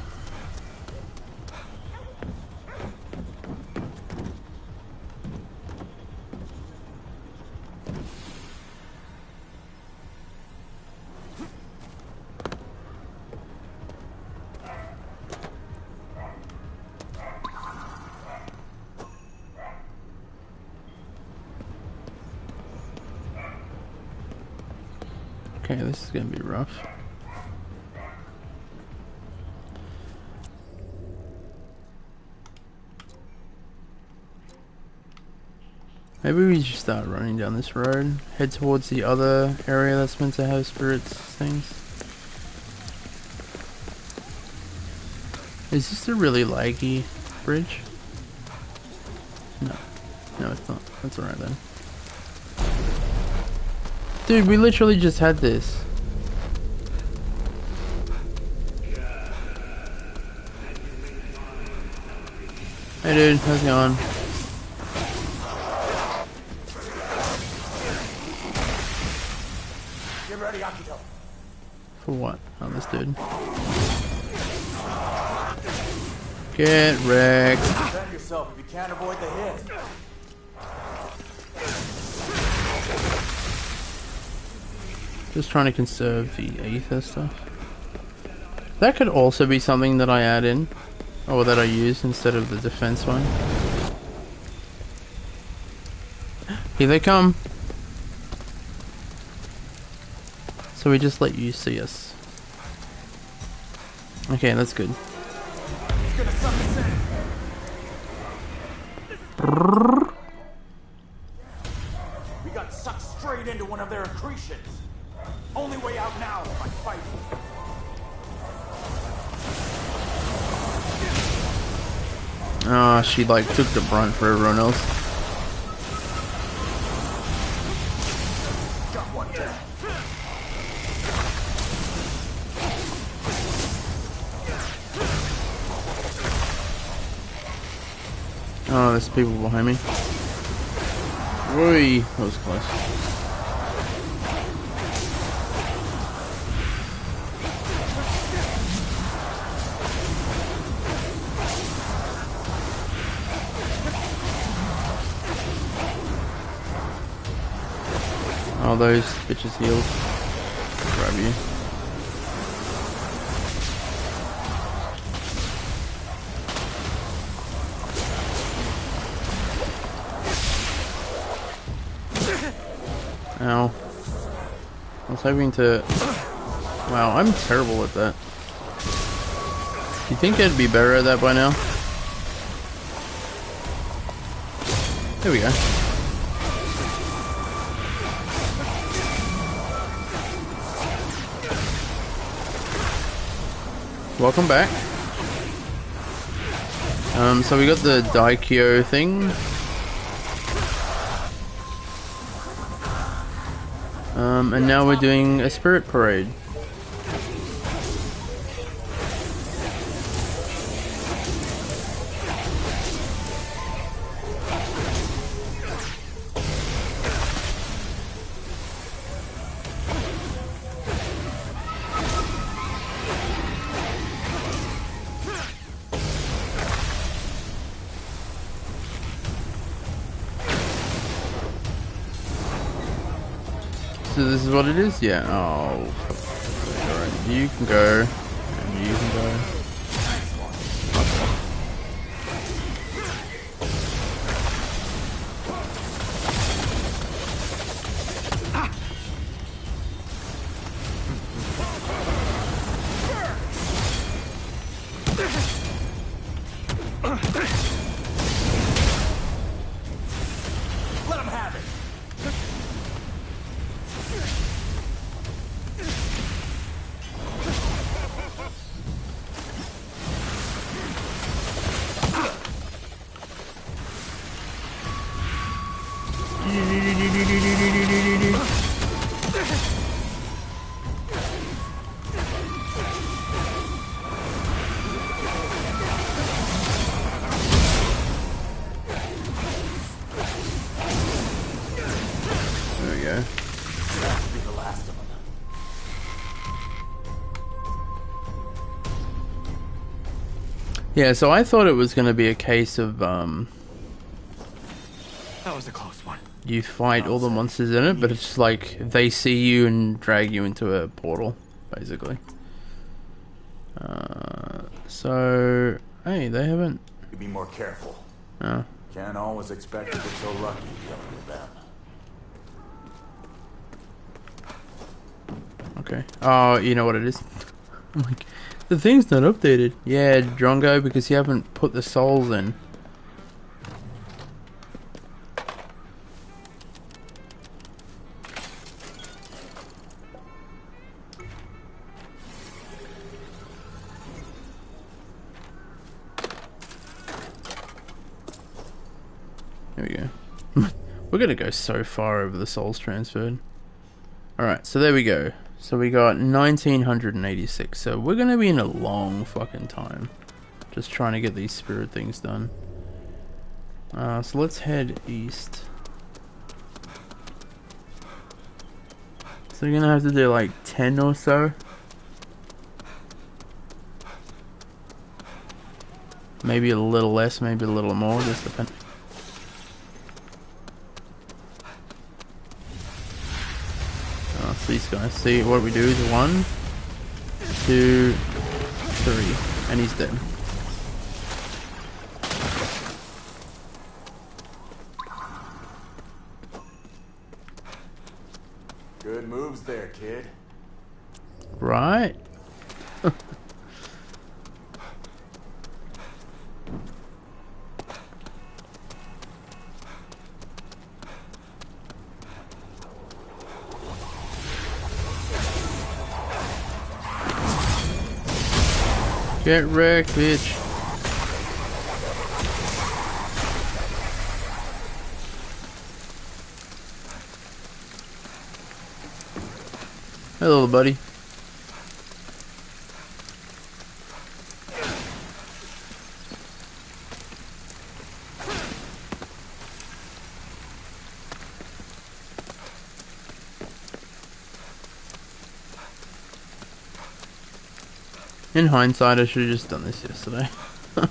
Okay, this is gonna be rough. Maybe we just start running down this road, head towards the other area that's meant to have spirits things. Is this a really laggy bridge? No. No, it's not. That's alright then. Dude, we literally just had this. Hey dude, how's it going? Get ready, Akito. For what? Oh, this dude. Get wrecked. Defend yourself if you can't avoid the hit. Just trying to conserve the ether stuff. That could also be something that I add in, or that I use instead of the defense one. Here they come. So we just let you see us. Okay, that's good. It's gonna suck us in. We got sucked straight into one of their accretions. Only way out now is by fighting. Ah, she like took the brunt for everyone else. Got one down. Oh, there's people behind me. Whee, that was close. Oh, those bitches healed. Grab you. Ow. I was hoping to... Wow, I'm terrible at that. You think I'd be better at that by now? There we go. Welcome back. So we got the Daikyo thing. And now we're doing a spirit parade. So this is what it is? Yeah. Oh. Alright, you can go. And you can go. Let him have it. Yeah, so I thought it was going to be a case of That was a close one. you fight all the monsters in it, but it's just like they see you and drag you into a portal, basically. So hey, they haven't. You be more careful. Oh, Can't always expect to get so lucky dealing with them. okay. Oh, you know what it is? I'm like, the thing's not updated. Yeah, Drongo, because you haven't put the souls in. There we go. We're gonna go so far over the souls transferred. Alright, so there we go. So we got 1986. So we're gonna be in a long fucking time. Just trying to get these spirit things done. So let's head east. So you're gonna have to do like 10 or so. Maybe a little less, maybe a little more, just depending. These guys. See, what we do is 1, 2, 3, and he's dead. Good moves there, kid. Right? Get wrecked, bitch. Hello, buddy. In hindsight, I should have just done this yesterday. But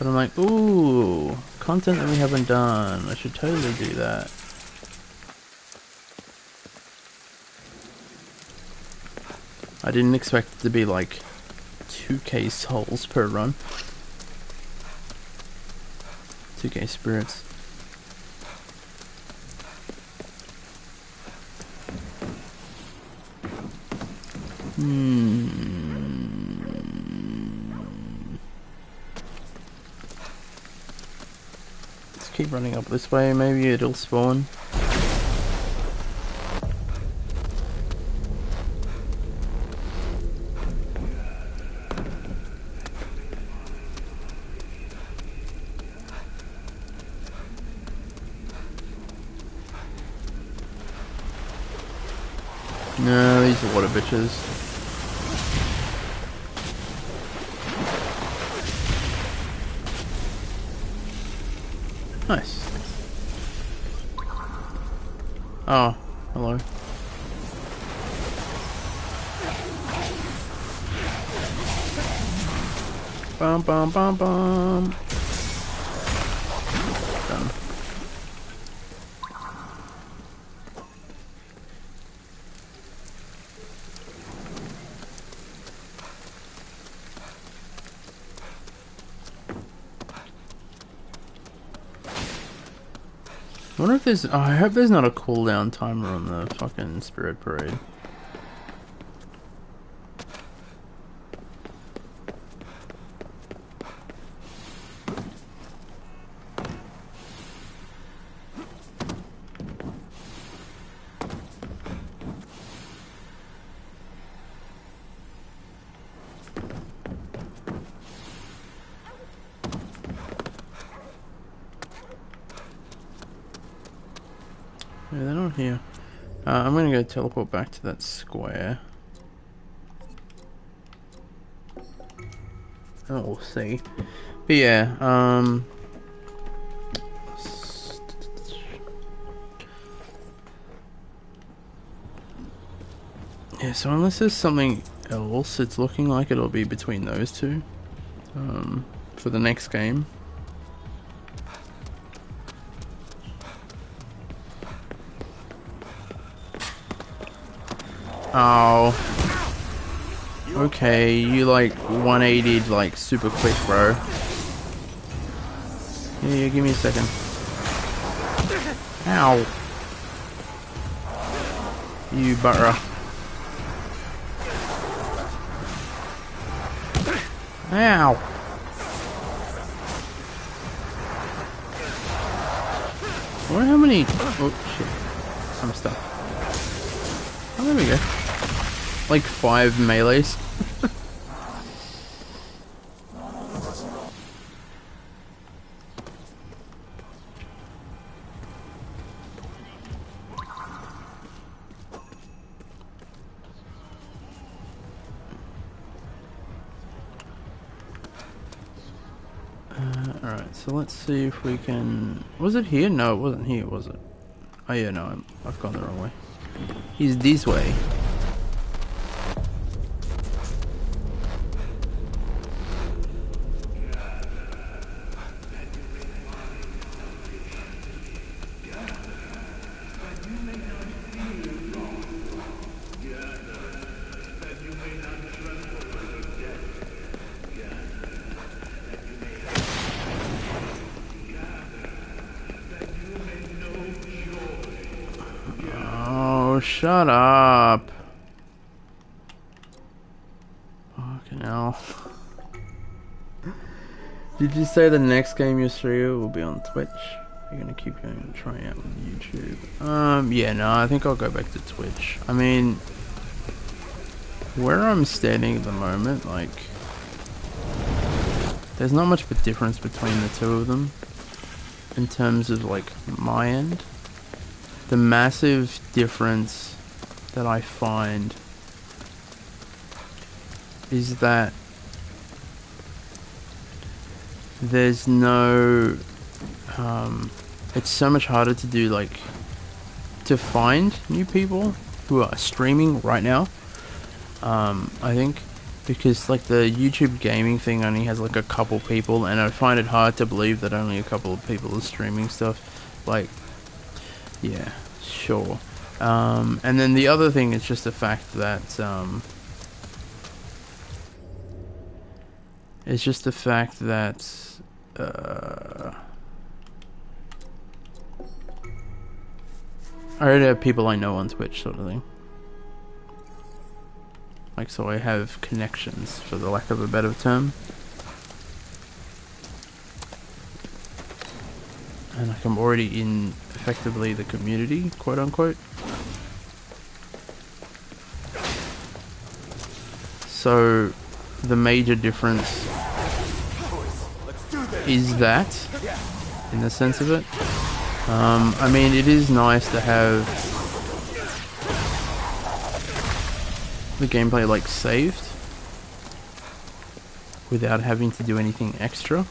I'm like, ooh, content that we haven't done. I should totally do that. I didn't expect it to be like 2k souls per run. 2k spirits. Let's keep running up this way, maybe it'll spawn. No, these are water bitches. Nice. Oh, hello. Bum bum bum bum. Done. I wonder if there's. Oh, I hope there's not a cooldown timer on the fucking Spirit Parade. Yeah, they're not here. I'm gonna go teleport back to that square. Oh, we'll see. But yeah, yeah, so unless there's something else. It's looking like it'll be between those two for the next game. Oh. Okay, you like 180'd like super quick, bro. Yeah, give me a second. Ow. You butter. Ow. I wonder how many... Oh, shit. I'm stuck. Oh, there we go. Like 5 melees. Alright, so let's see if we can... Was it here? No, it wasn't here, was it? Oh yeah, no, I've gone the wrong way. He's this way. Oh, shut up. Fucking hell. Did you say the next game you stream will be on Twitch? You're gonna keep going and trying out with YouTube? Yeah, no, I think I'll go back to Twitch. I mean, where I'm standing at the moment, like, there's not much of a difference between the two of them in terms of, like, my end. The massive difference that I find is that there's no it's so much harder to do, like, to find new people who are streaming right now. I think because, like, the YouTube gaming thing only has like a couple people, and I find it hard to believe that only a couple of people are streaming stuff. Like, yeah, sure. And then the other thing is just the fact that it's just the fact that I already have people I know on Twitch, sort of thing. Like, so I have connections, for the lack of a better term. And like, I'm already in, effectively, the community, quote unquote. So, the major difference is that, in the sense of it. I mean, it is nice to have the gameplay, like, saved without having to do anything extra.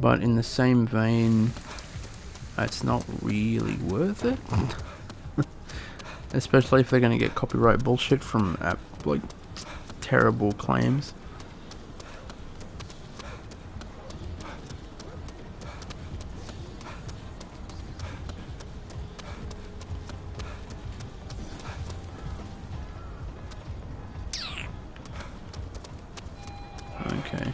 But in the same vein, it's not really worth it. Especially if they're going to get copyright bullshit from, like, terrible claims. Okay,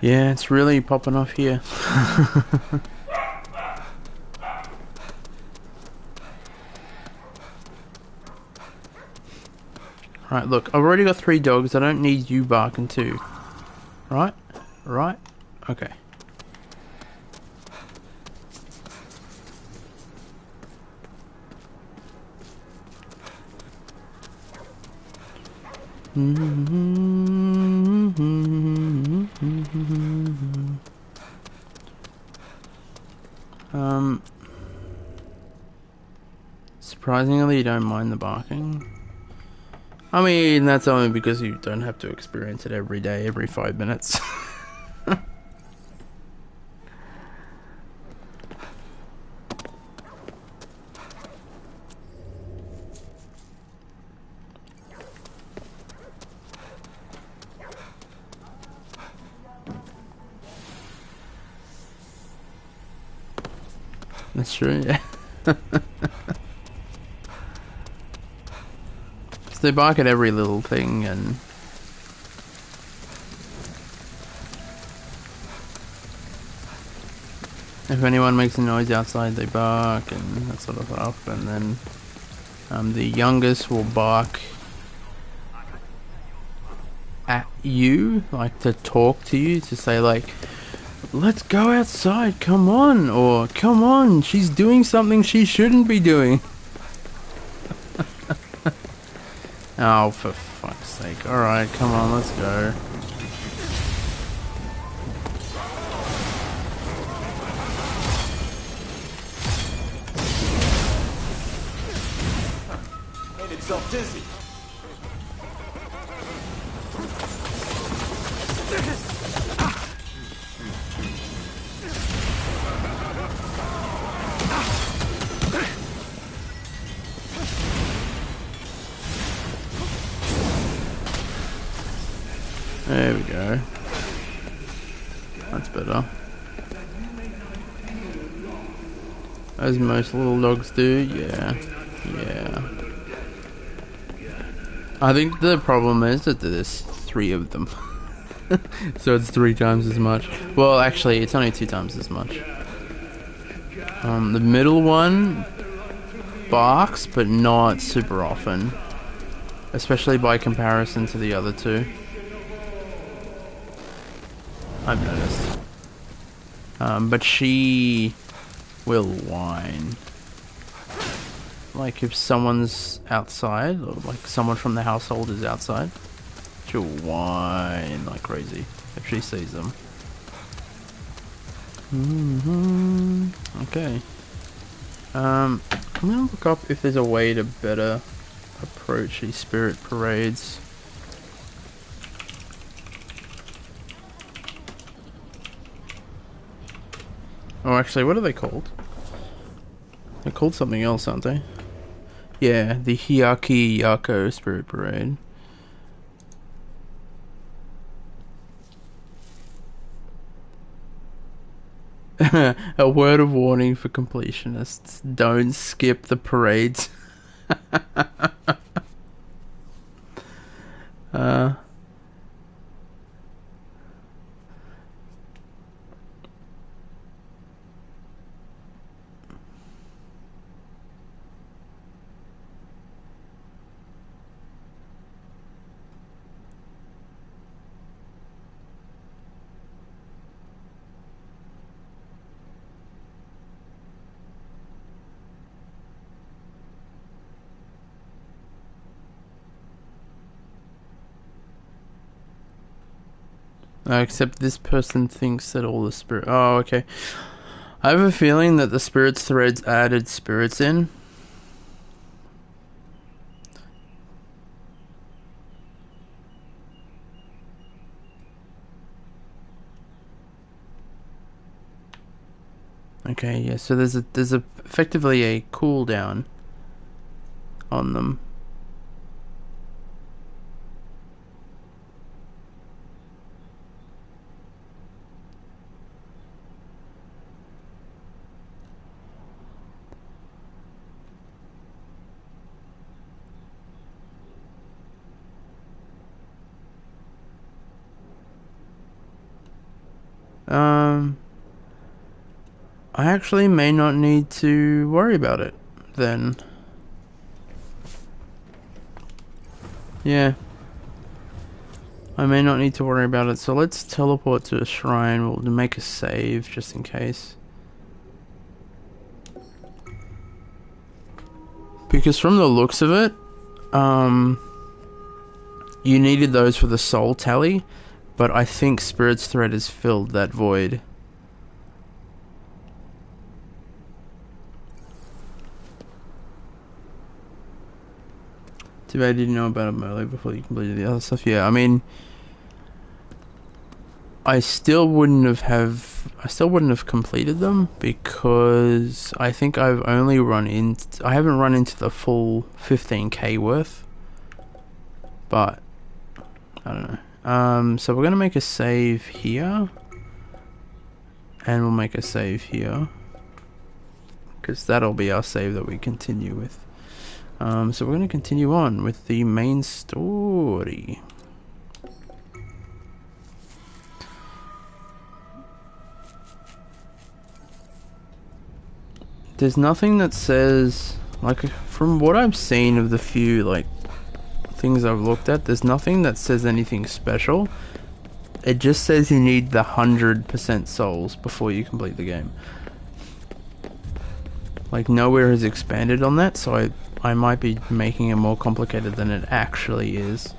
Yeah, it's really popping off here. Right, look, I've already got 3 dogs. I don't need you barking too. Right? Right? Okay. Surprisingly, you don't mind the barking. I mean, that's only because you don't have to experience it every day, every 5 minutes. That's true, yeah. So they bark at every little thing, and if anyone makes a noise outside, they bark and that sort of stuff. And then the youngest will bark at you, like to talk to you, to say like, let's go outside, come on, or come on, she's doing something she shouldn't be doing. Oh, for fuck's sake. Alright, come on, let's go. Made itself dizzy. There we go. That's better. As most little dogs do, yeah. Yeah. I think the problem is that there's 3 of them. So it's 3 times as much. Well, actually, it's only 2 times as much. The middle one barks, but not super often. Especially by comparison to the other 2. I've noticed. But she will whine. Like if someone's outside, or like someone from the household is outside, she'll whine like crazy if she sees them. Okay. I'm gonna look up if there's a way to better approach these spirit parades. Oh, actually, what are they called? They're called something else, aren't they? Yeah, the Hyaki Yako Spirit Parade. A word of warning for completionists. Don't skip the parades. Except this person thinks that all the spirit... Oh, okay. I have a feeling that the spirits threads added spirits in. Okay, yeah, so there's effectively a cooldown on them. I actually may not need to worry about it then. Yeah. I may not need to worry about it, so let's teleport to a shrine. We'll make a save just in case. Because from the looks of it, you needed those for the soul tally, but I think Spirit's Thread has filled that void. Too bad I didn't know about it earlier before you completed the other stuff. Yeah, I mean, I still wouldn't have completed them because I think I haven't run into the full 15k worth. But I don't know. So we're gonna make a save here, and we'll make a save here because that'll be our save that we continue with. So we're gonna continue on with the main story. There's nothing that says, like, from what I've seen of the few, like, things I've looked at, there's nothing that says anything special. It just says you need the 100% souls before you complete the game. Like, nowhere has expanded on that, so I might be making it more complicated than it actually is.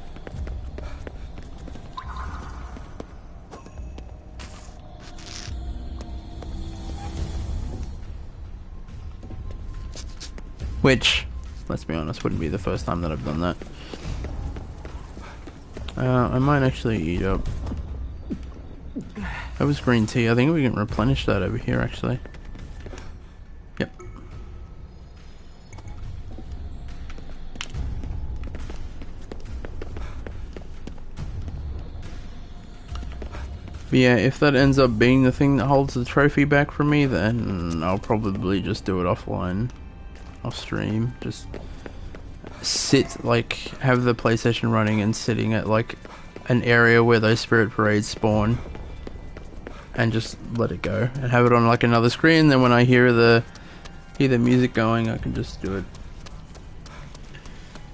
Which, let's be honest, wouldn't be the first time that I've done that. I might actually eat up. That was green tea. I think we can replenish that over here, actually. Yep. But yeah, if that ends up being the thing that holds the trophy back from me, then I'll probably just do it offline. Off stream. Just sit, like, have the PlayStation running and sitting at, like, an area where those spirit parades spawn. And just let it go. And have it on, like, another screen, then when I hear the music going, I can just do it.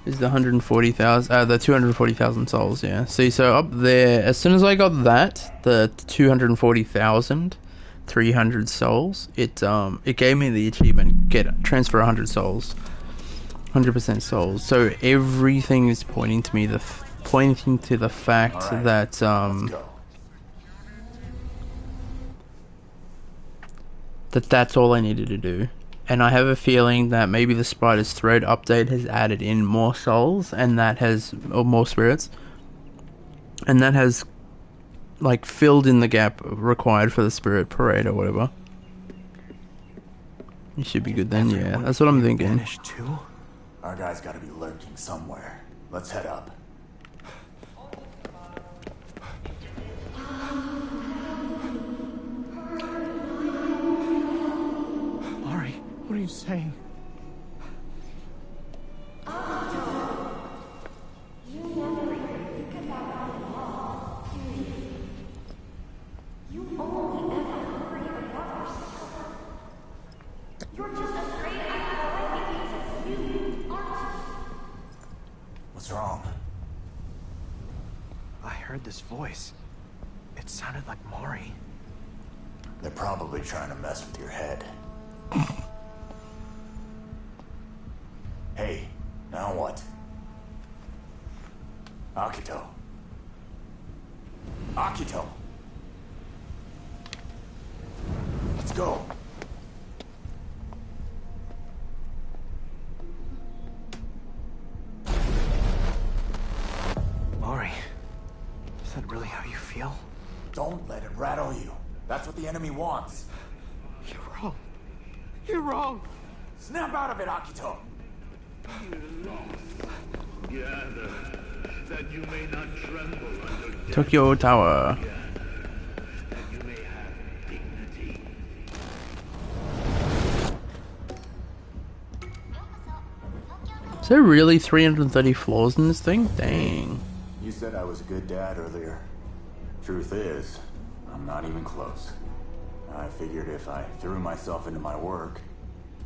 Is the 140,000, the 240,000 souls, yeah. See, so up there, as soon as I got that, the 240,300 souls, it gave me the achievement, transfer 100 souls. 100% souls. So everything is pointing to me, pointing to the fact that, that's all I needed to do. And I have a feeling that maybe the Spider's Thread update has added in more souls, and that has, or more spirits, and that has, like, filled in the gap required for the Spirit Parade or whatever. You should be good then, yeah. That's what I'm thinking. Too? Our guy's gotta be lurking somewhere. Let's head up. What are you saying? You never even think about that at all, do you? You only ever worry about yourself. You're just afraid I die because of you, aren't you? What's wrong? I heard this voice. It sounded like Maury. They're probably trying to mess with your head. Hey, now what? Akito. Akito! Let's go. Maury, is that really how you feel? Don't let it rattle you. That's what the enemy wants. You're wrong. You're wrong. Snap out of it, Akito! Gather, that you may not tremble under death, Tokyo Tower. that you may have dignity. Is there really 330 floors in this thing? Dang. You said I was a good dad earlier. Truth is, I'm Not even close. I figured if I threw myself into my work,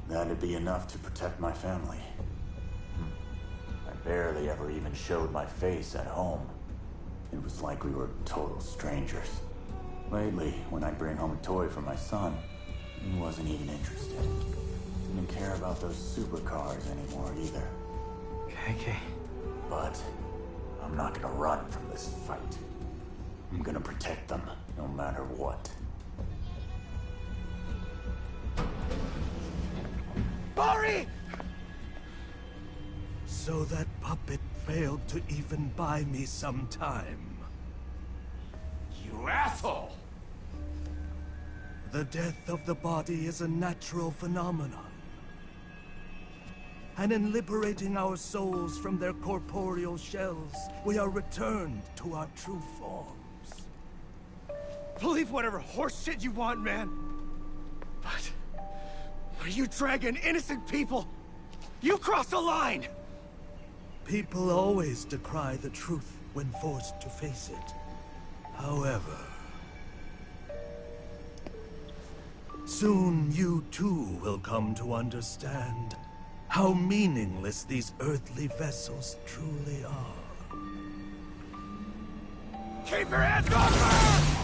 that'd be enough to protect my family. I barely ever even showed my face at home. It was like we were total strangers. Lately, when I'd bring home a toy for my son, he wasn't even interested. Didn't care about those supercars anymore either. Okay. But I'm not gonna run from this fight. I'm gonna protect them, no matter what. Bari! So that puppet failed to even buy me some time. You asshole! The death of the body is a natural phenomenon. And in liberating our souls from their corporeal shells, we are returned to our true forms. Believe whatever horse shit you want, man. But when you dragging innocent people, you cross a line! People always decry the truth when forced to face it. However, soon you too will come to understand how meaningless these earthly vessels truly are. Keep your hands off her!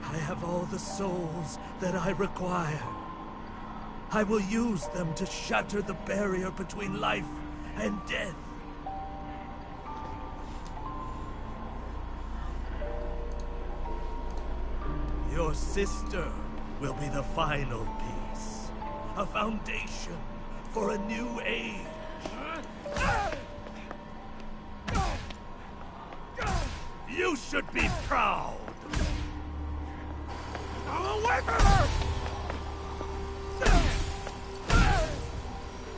I have all the souls that I require. I will use them to shatter the barrier between life and death. Your sister will be the final piece. A foundation for a new age. You should be proud. Go away from her!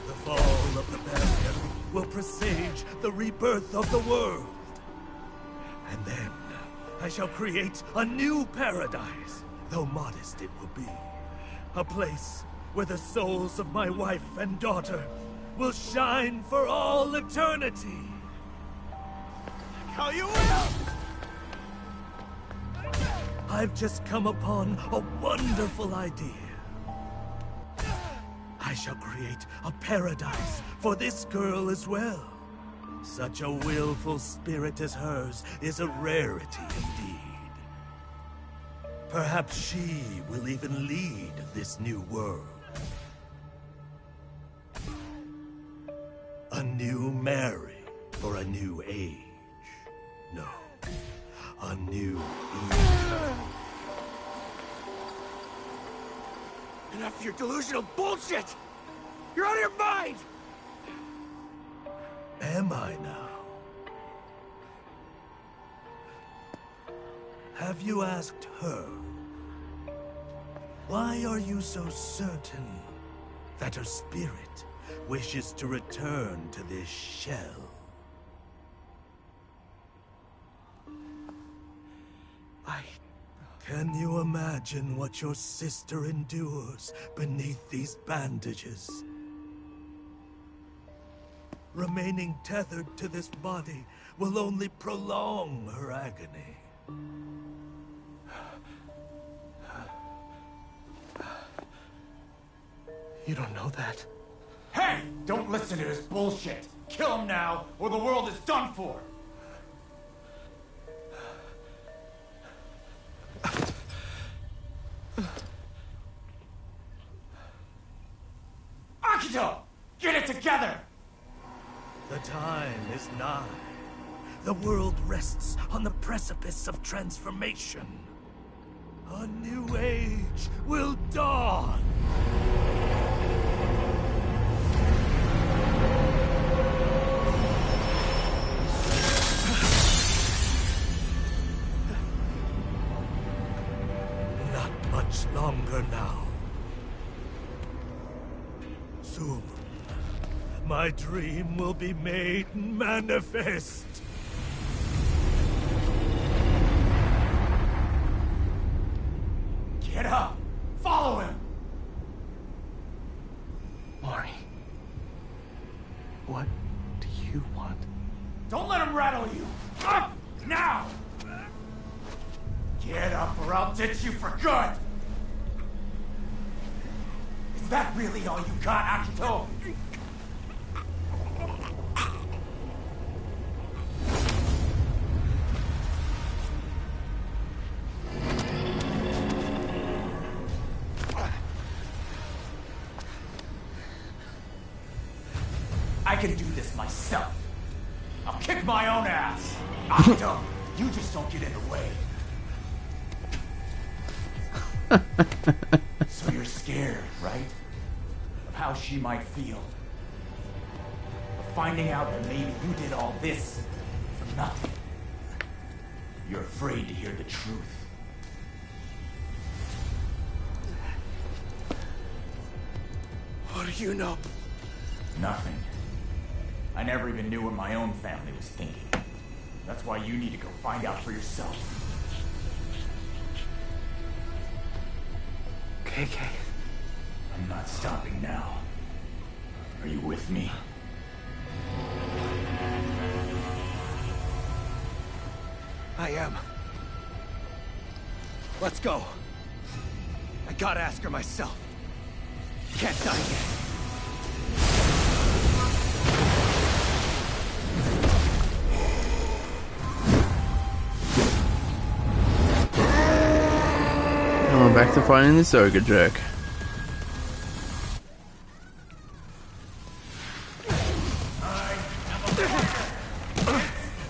The fall of the barrier will presage the rebirth of the world. And then I shall create a new paradise, though modest it will be. A place where the souls of my wife and daughter will shine for all eternity. How you will! I've just come upon a wonderful idea. I shall create a paradise for this girl as well. Such a willful spirit as hers is a rarity indeed. Perhaps she will even lead this new world. A new Mary for a new age. No, a new Eve. Enough of your delusional bullshit! You're out of your mind! Am I now? Have you asked her? Why are you so certain that her spirit wishes to return to this shell? Can you imagine what your sister endures beneath these bandages? Remaining tethered to this body will only prolong her agony. You don't know that. Hey! Don't listen to this bullshit! Kill him now, or the world is done for! Akito! Get it together! The time is nigh. The world rests on the precipice of transformation. A new age will dawn! Not much longer now. Soon, my dream will be made manifest. Get up! Follow him! Mari, what do you want? Don't let him rattle you! Up! Now! Get up or I'll ditch you for good! Is that really all you got, Akito? I can do this myself. I'll kick my own ass. Akito, you just don't get in the way. So you're scared, right? Of how she might feel. Of finding out that maybe you did all this for nothing. You're afraid to hear the truth. What do you know? Nothing. I never even knew what my own family was thinking. That's why you need to go find out for yourself. KK. I'm not stopping now. Are you with me? I am. Let's go. I gotta ask her myself. Can't die yet. And we're back to finding the Soga Jerk.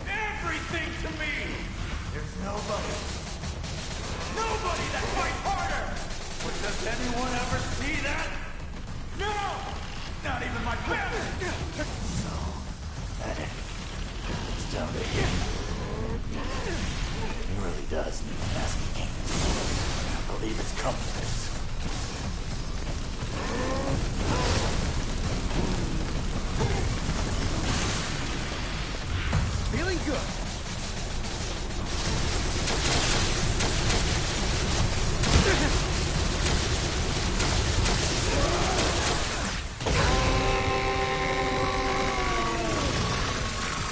Everything to me! There's nobody that fights harder! But does anyone ever see that? No! Not even my family! So, it's down to him. He really does need an asking king. I believe it's come to this. Feeling good.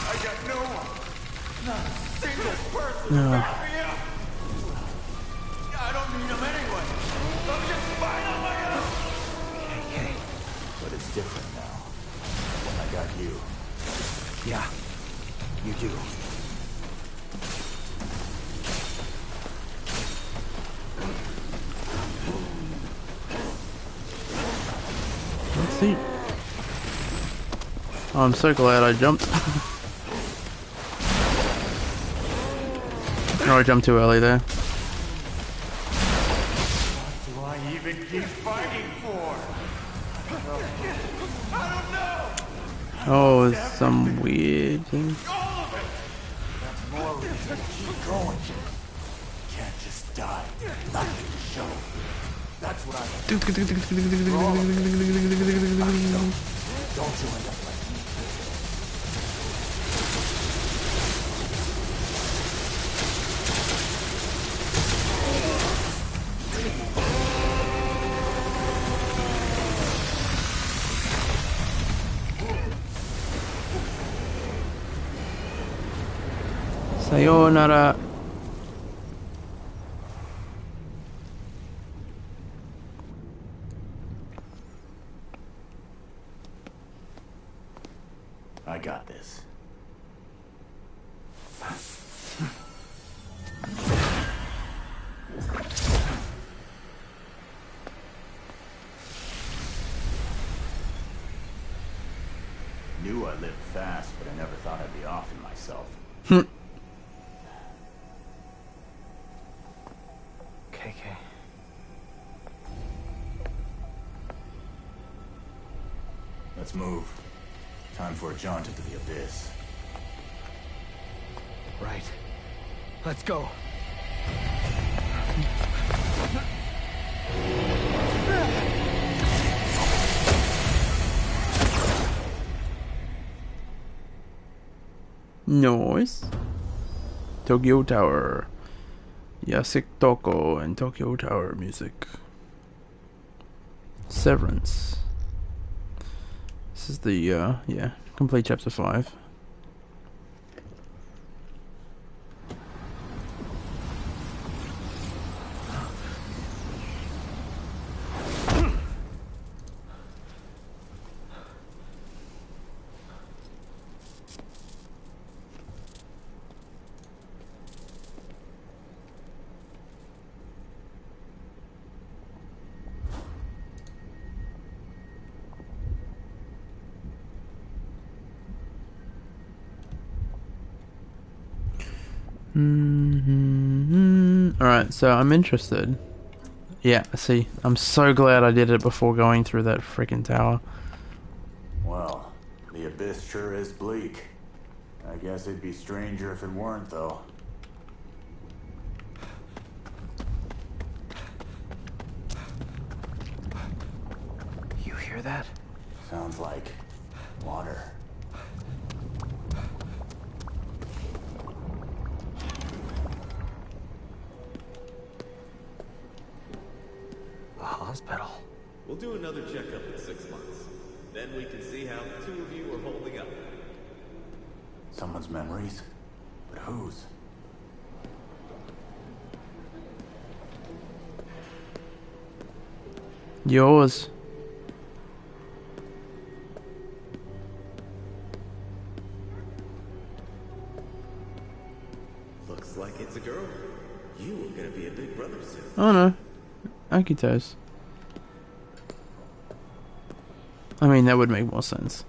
I got no one. Not a single person No. to back me up. I don't need them anyway. I'm just fine on my own. KK. But it's different now. I got you. Yeah. You do. Let's see. Oh, I'm so glad I jumped. No, I jumped too early there. What do I even keep fighting for? I don't know. Oh, it's some weird thing. All of it. That's more reason to keep going. Can't just die. Nothing to show. That's what I want. Don't you end up like me. Sayonara. I got this. Knew I lived fast, but I never thought I'd be offing myself. KK. Let's move. Time for a jaunt into the abyss. Right. Let's go. Nice. Tokyo Tower. Yasik Toko and Tokyo Tower music. Severance. This is the, yeah, complete chapter 5. Alright, so I'm interested. Yeah, see, I'm so glad I did it before going through that freaking tower. Well, the abyss sure is bleak. I guess it'd be stranger if it weren't, though. You hear that? Sounds like water. The hospital. We'll do another checkup in 6 months. Then we can see how the two of you are holding up. Someone's memories? But whose? Yours. Looks like it's a girl. You are gonna be a big brother soon. Oh no. Akito's. I mean, that would make more sense.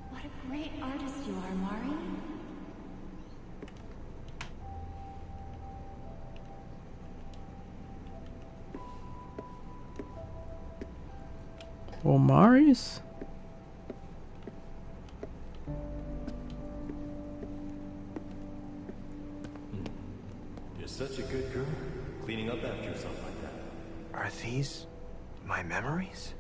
What a great artist you are, Mari. Or Mari's? You're such a good girl. Cleaning up after yourself like that. Are these my memories?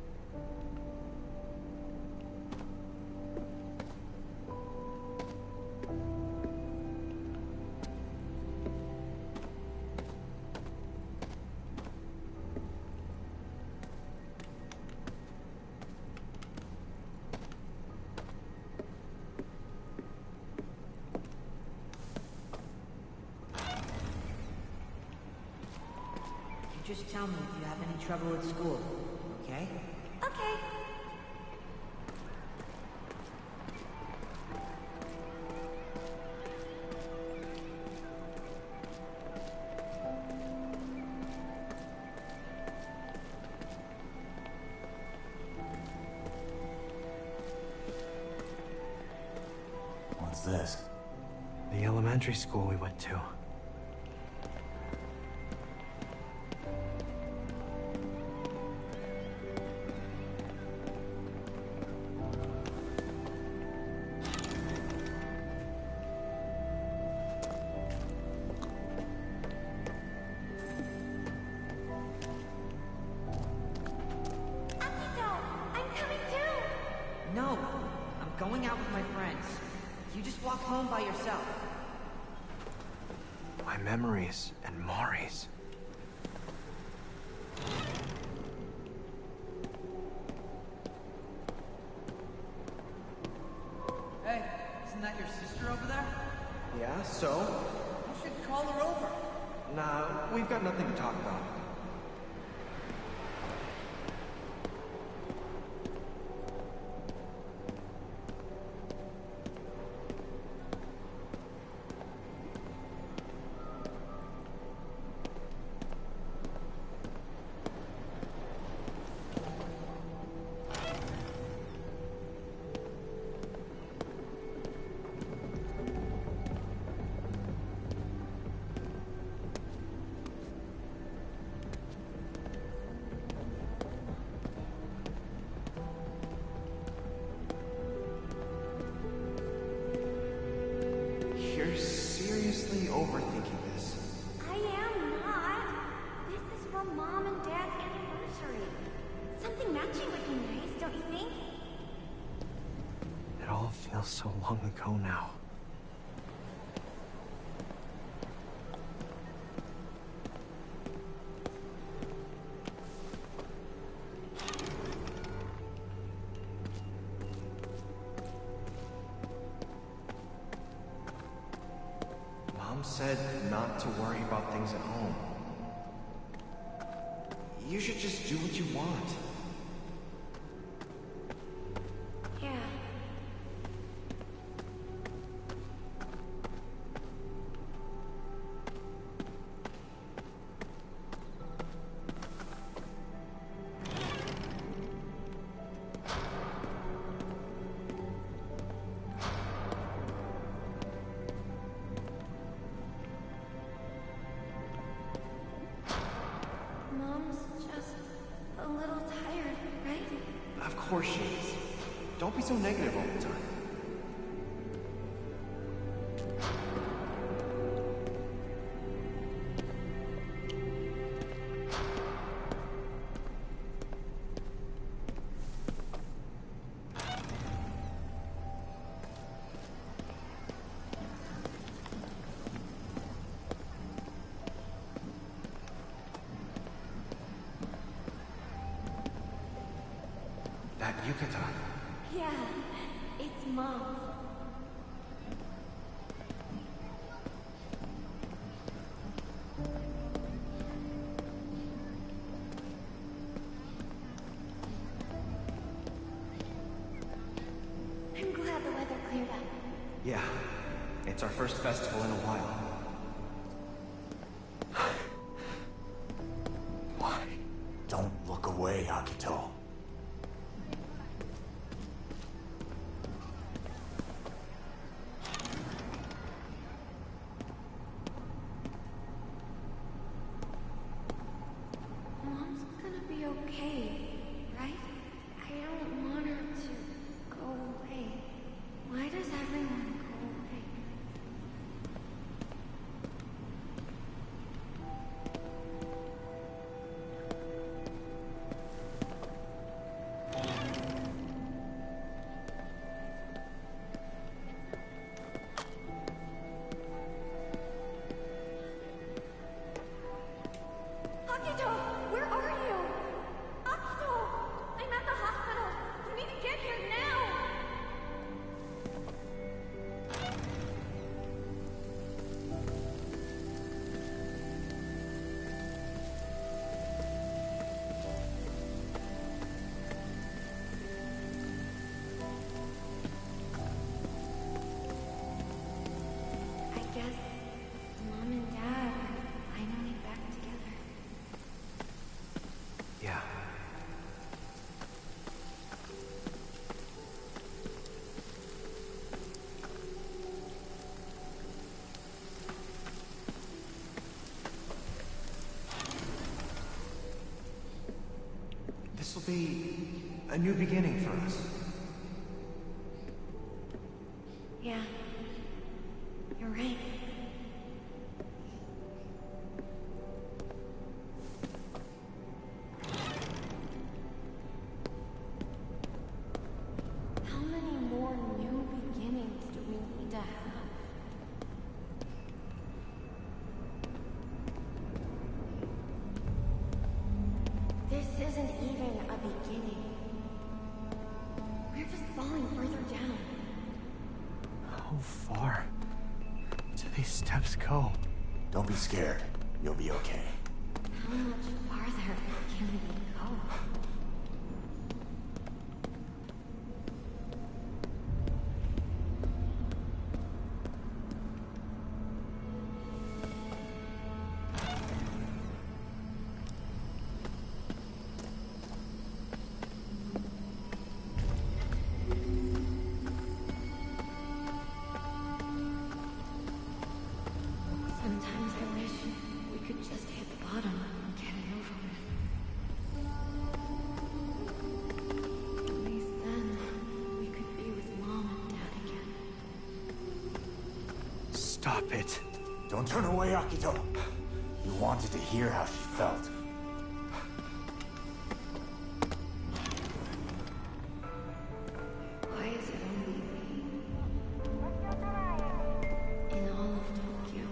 Just tell me if you have any trouble at school, okay? Okay. What's this? The elementary school we went to. Akito, I'm coming too. No, I'm going out with my friends. You just walk home by yourself. My memories and Mari's. Hey, isn't that your sister over there? Yeah, so? You should call her over. Nah, we've got nothing to talk about. You're seriously overthinking this. I am not. This is for Mom and Dad's anniversary. Something matching would be nice, don't you think? It all feels so long ago now. Mom said not to worry about things at home. You should just do what you want. Yeah. course she is. Don't be so negative all the time. That yukata. Yeah, it's Mom's. I'm glad the weather cleared up. Yeah, it's our first festival in a while. Why? Don't look away, Akito. Mom's gonna be okay, right? I don't want her to go away. Why does everyone go away? Akito, where are you? Akito, I'm at the hospital. You need to get here now. I guess Mom and Dad are finally back together. Yeah. This will be a new beginning for us. Yeah, you're right. How many more new beginnings do we need to have? This isn't even a beginning. We're just falling further down. How far do these steps go? Don't be scared. You'll be okay. How much farther can we go? Sometimes I wish we could just hit the bottom and get it over with. At least then, we could be with Mom and Dad again. Stop it. Don't turn away, Akito. You wanted to hear how she felt. Why is it only me? In all of Tokyo.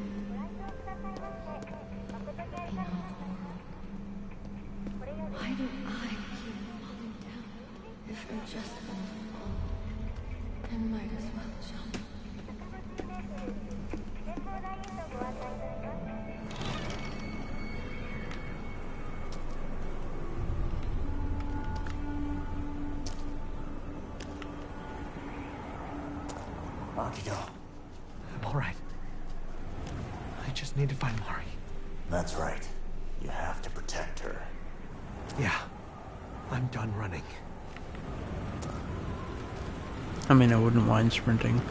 In all the world. Why do I keep falling down? If I'm just gonna fall, I might as well jump. Akito. I'm all right. I just need to find Mari. That's right. You have to protect her. Yeah. I'm done running. I mean, I wouldn't mind sprinting.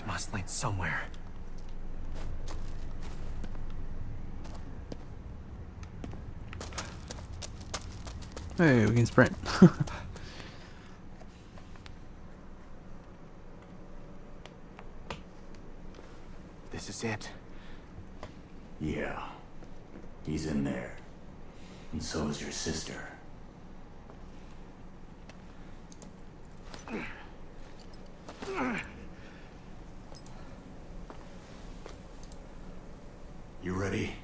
Must lead somewhere. Hey, we can sprint. This is it. Yeah. He's in there. And so is your sister. You ready?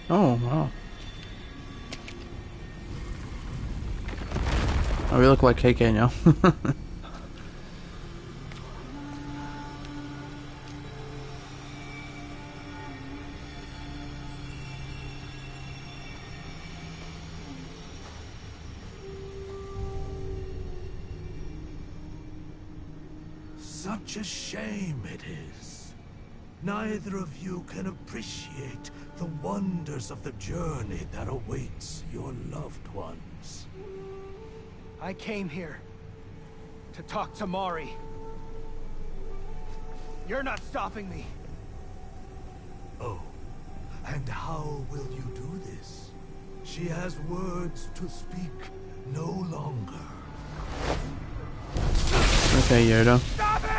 Oh, wow. Oh, we look like KK now. Such a shame it is. Neither of you can appreciate the wonders of the journey that awaits your loved ones. I came here to talk to Mari. You're not stopping me. Oh, and how will you do this? She has words to speak no longer. Okay, Yoda. Stop it!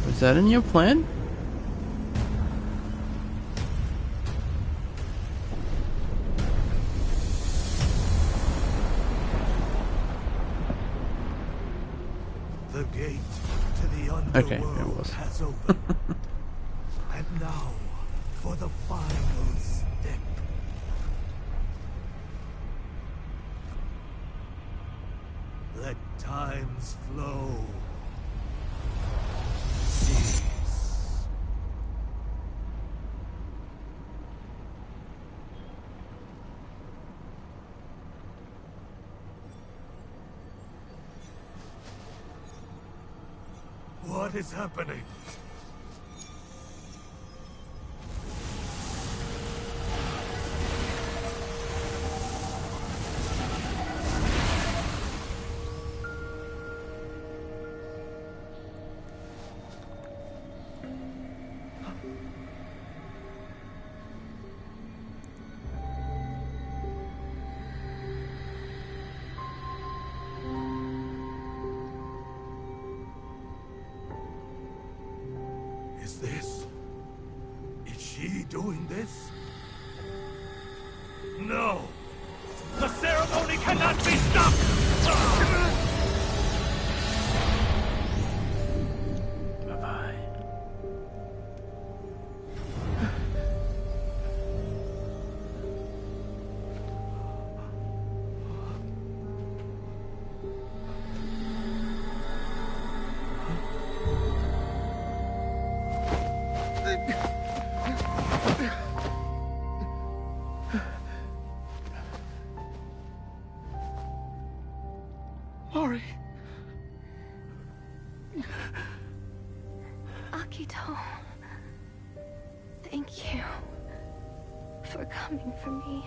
Was that in your plan? The gate to the underworld Okay, it was. has opened. And now, for the final step. Let times flow. Cease. What is happening? Is this? Is she doing this? No! The ceremony cannot be stopped! Bye-bye. Mari. Akito. Thank you. for coming for me.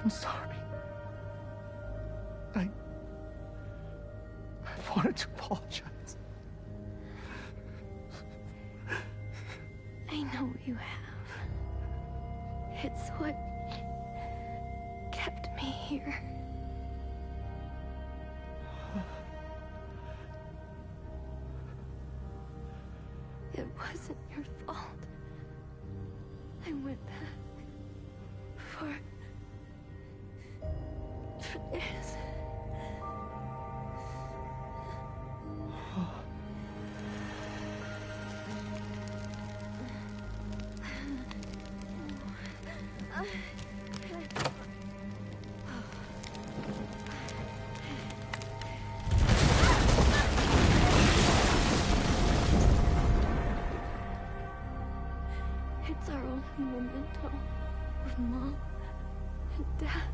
I'm sorry. I wanted to apologize. I know you have. It's what kept me here. It wasn't your fault. I went back for this. It's our only memento of Mom and Dad.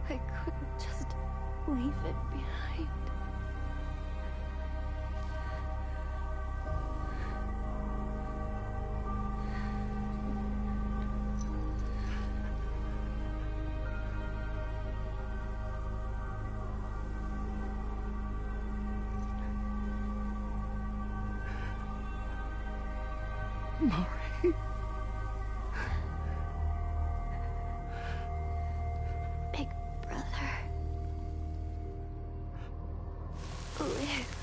I couldn't just leave it behind. Mari. Big brother. Live.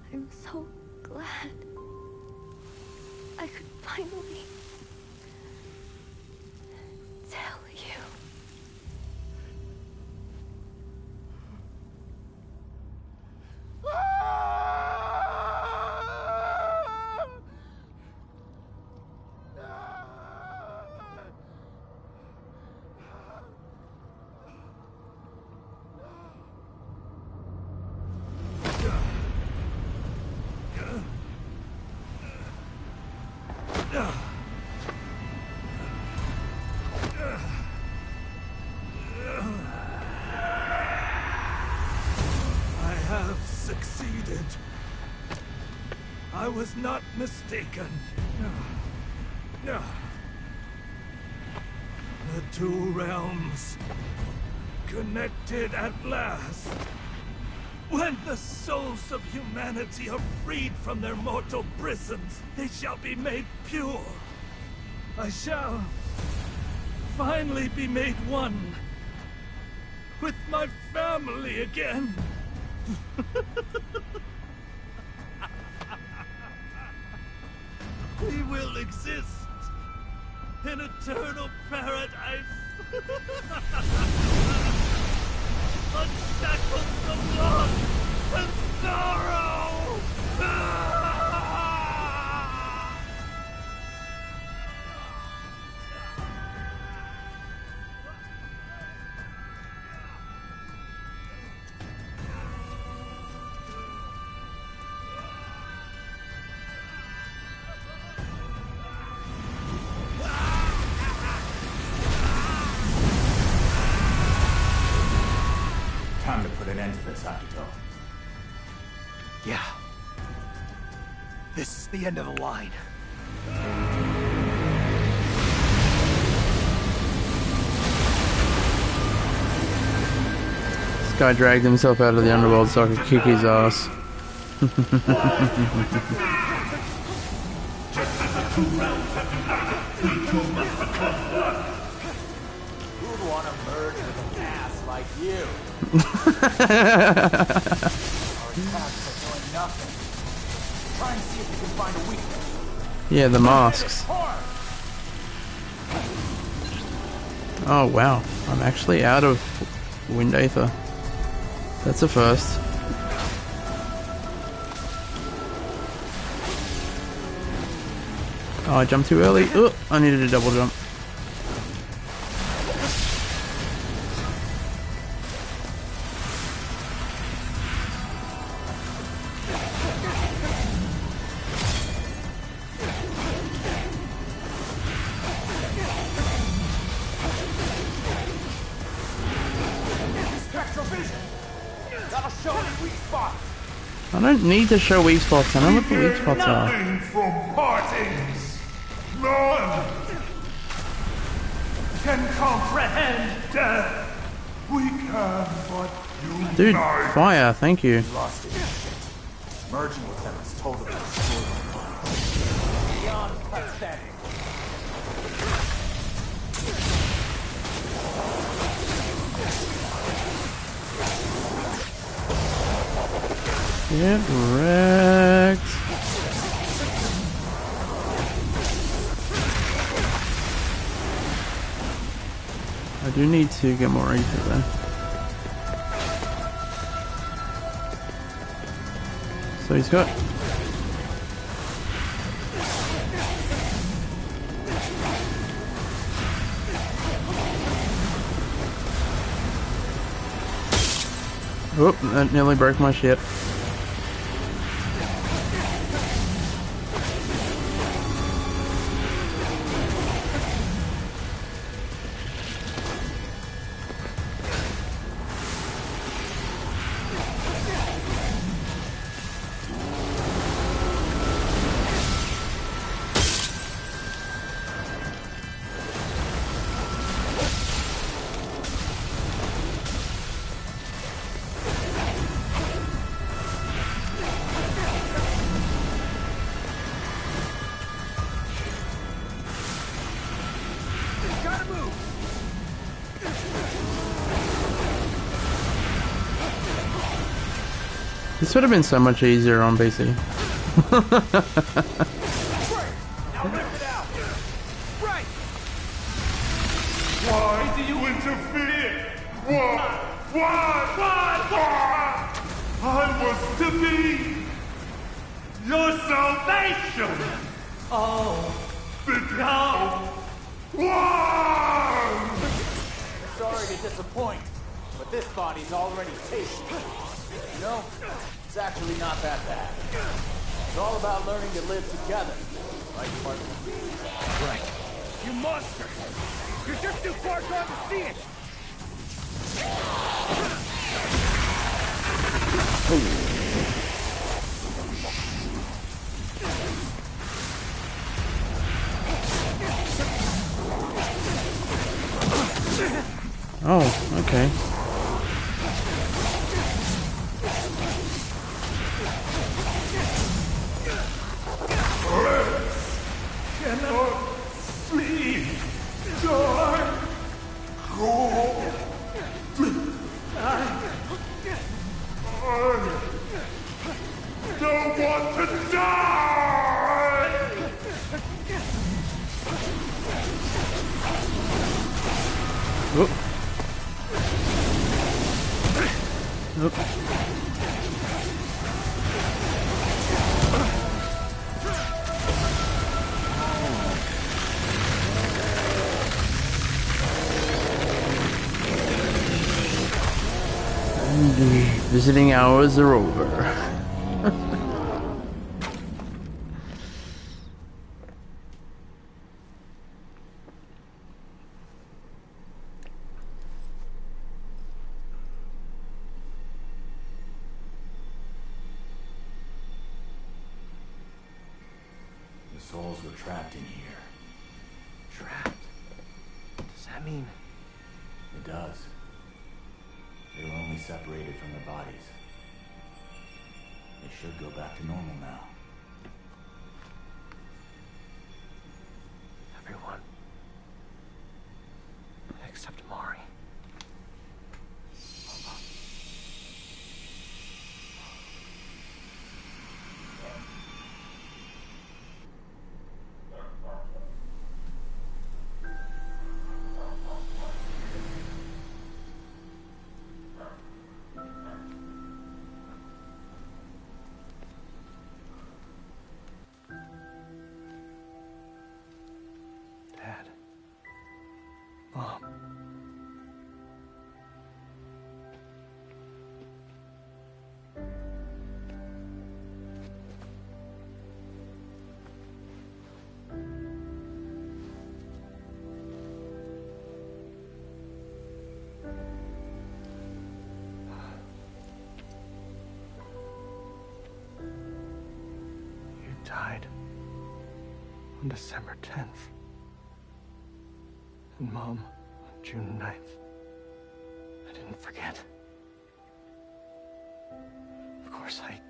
I'm so glad I could finally tell you. I have succeeded. I was not mistaken. The two realms connected at last. When the souls of humanity are freed from their mortal prisons, they shall be made pure. I shall finally be made one with my family again. We will exist in eternal paradise. Unshackled from loss and sorrow! Time to put an end to this, Akito. Yeah. This is the end of the line. This guy dragged himself out of the underworld so I could kick his ass. Who would want to merge with an ass like you? Our attacks are doing nothing. Try and see if you can find a weakness. Yeah, the masks. Oh wow, I'm actually out of Wind Aether. That's a first. Oh, I jumped too early. Oh, I needed a double jump. I don't need to show weak spots. I know what the weak spots are. Nothing from partings. None Can comprehend death. we can but Dude, unite. fire, thank you. Lost it. Merging with them is totally destroyed. Beyond pathetic. Get wrecked. I do need to get more ether then. So he's got... Oop, that nearly broke my ship. This would have been so much easier on BC. Why do you interfere? Why? I was to be your salvation. Oh, Become one. Sorry to disappoint, but this body's already tasty. You know, it's actually not that bad. It's all about learning to live together. Right, partner? Right. You monster! You're just too far gone to see it! Oh, okay. Don't want to die! Oop. Oop. And the visiting hours are over. The souls were trapped in here. Trapped? Does that mean... It does. They were only separated from their bodies. They should go back to normal now. Everyone. Except Mari. died on December 10th. And Mom on June 9th. I didn't forget. Of course, I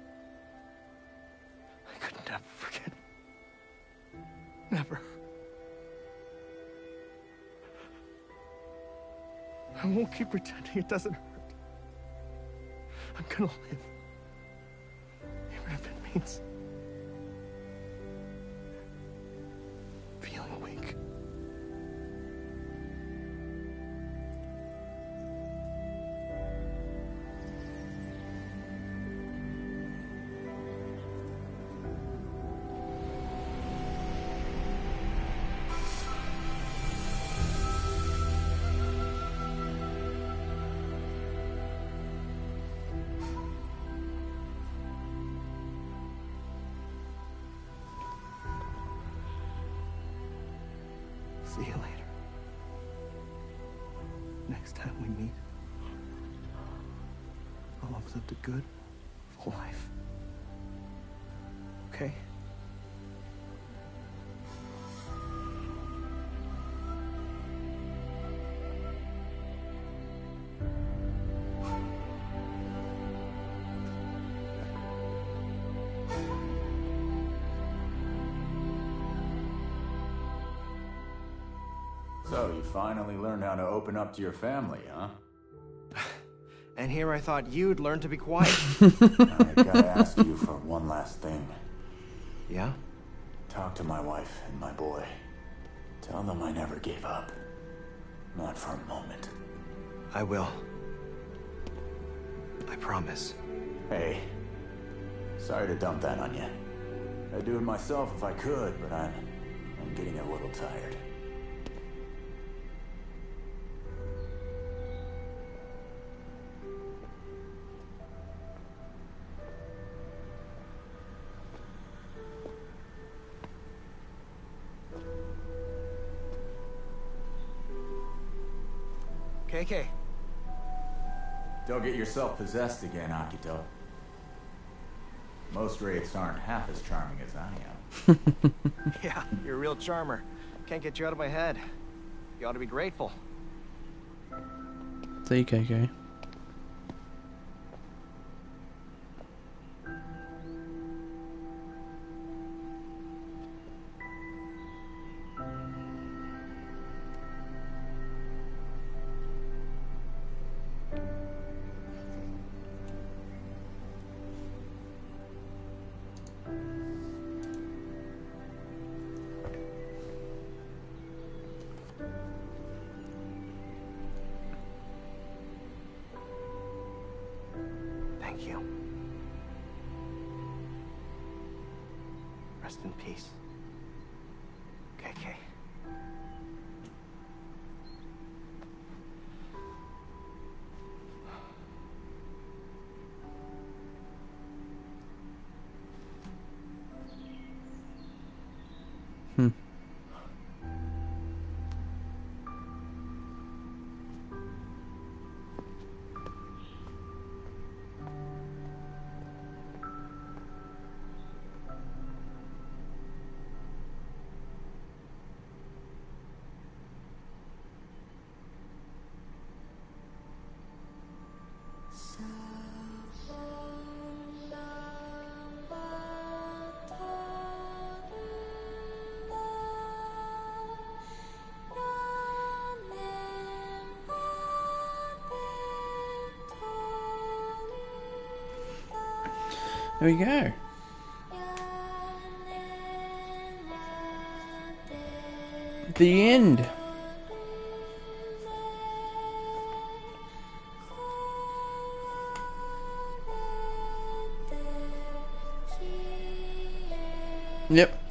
could never forget. Never. I won't keep pretending it doesn't hurt. I'm gonna live. Even if it means feeling weak. See you later. Next time we meet, I'll have lived a good, full life. Okay? So, you finally learned how to open up to your family, huh? And here I thought you'd learn to be quiet. I gotta ask you for one last thing. Yeah? Talk to my wife and my boy. Tell them I never gave up. Not for a moment. I will. I promise. Hey, sorry to dump that on you. I'd do it myself if I could, but I'm getting a little tired. KK. Don't get yourself possessed again, Akito. Most wraiths aren't half as charming as I am. Yeah, you're a real charmer. Can't get you out of my head. You ought to be grateful. See, KK. Thank you. Rest in peace. KK. Hmm. There we go. The end. Yep.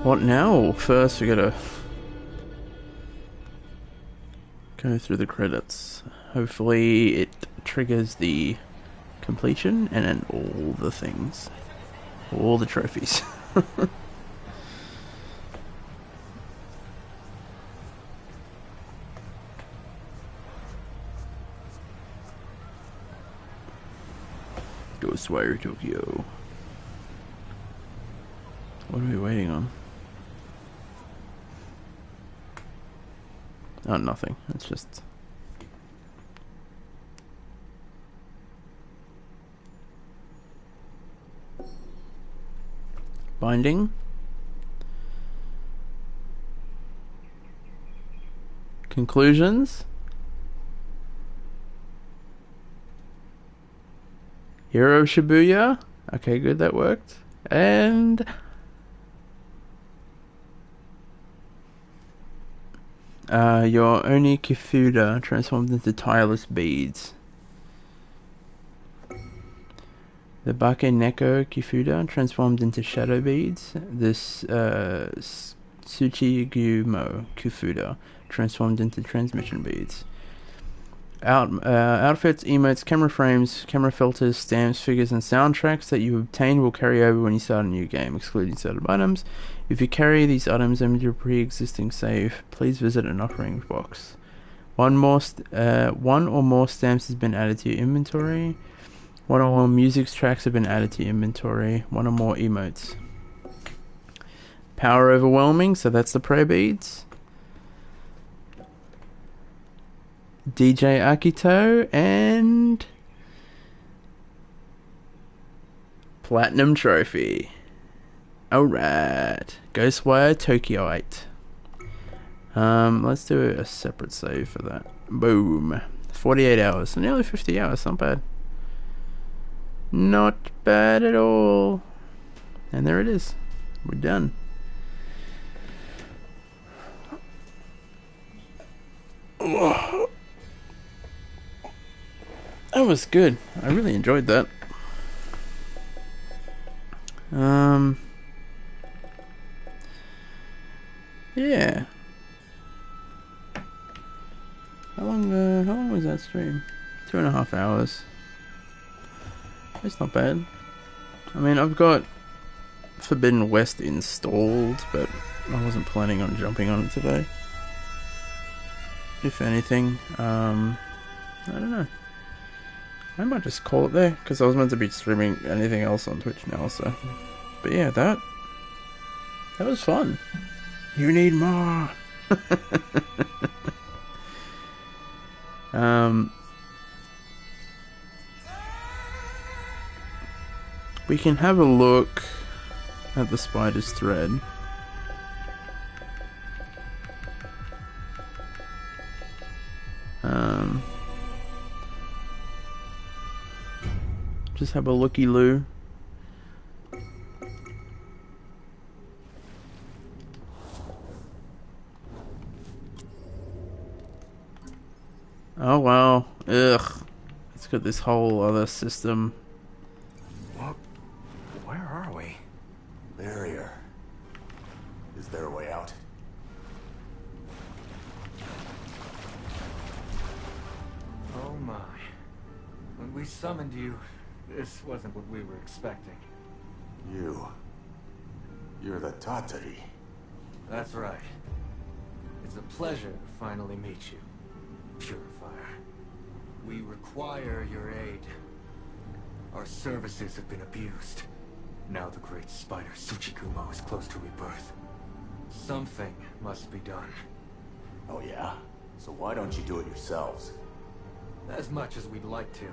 What now? First, we gotta go through the credits. Hopefully, it triggers the completion and then all the things. All the trophies. Ghostwire Tokyo. What are we waiting on? Oh, nothing. It's just... binding. Conclusions. Hero of Shibuya. Okay, good, that worked. And... your Oni Kifuda transformed into tireless beads. The Bake Neko Kifuda transformed into shadow beads. This Tsuchigumo Kifuda transformed into transmission beads. Outfits, emotes, camera frames, camera filters, stamps, figures, and soundtracks that you obtain will carry over when you start a new game, excluding certain items. If you carry these items into your pre-existing save, please visit an offering box. One or more stamps has been added to your inventory. One or more music tracks have been added to your inventory. One or more emotes. Power overwhelming, so that's the prayer beads. DJ Akito and Platinum Trophy. Alright. Ghostwire Tokyoite. Let's do a separate save for that. Boom. 48 hours. So nearly 50 hours. Not bad. Not bad at all. And there it is. We're done. Oh. That was good. I really enjoyed that. Yeah. How long was that stream? 2.5 hours. It's not bad. I mean, I've got Forbidden West installed, but I wasn't planning on jumping on it today. If anything, I don't know. I might just call it there, because I was meant to be streaming anything else on Twitch now, so... But yeah, that was fun. You need more! We can have a look at the spider's thread. Just have a looky-loo. Oh wow. Ugh. It's got this whole other system. What? Where are we? Barrier. Is there a way out? Oh my. When we summoned you, this wasn't what we were expecting. You're the Tatari. That's right. It's a pleasure to finally meet you, Purifier. We require your aid. Our services have been abused. Now the great spider Tsuchigumo is close to rebirth. Something must be done. Oh yeah? So why don't you do it yourselves? As much as we'd like to,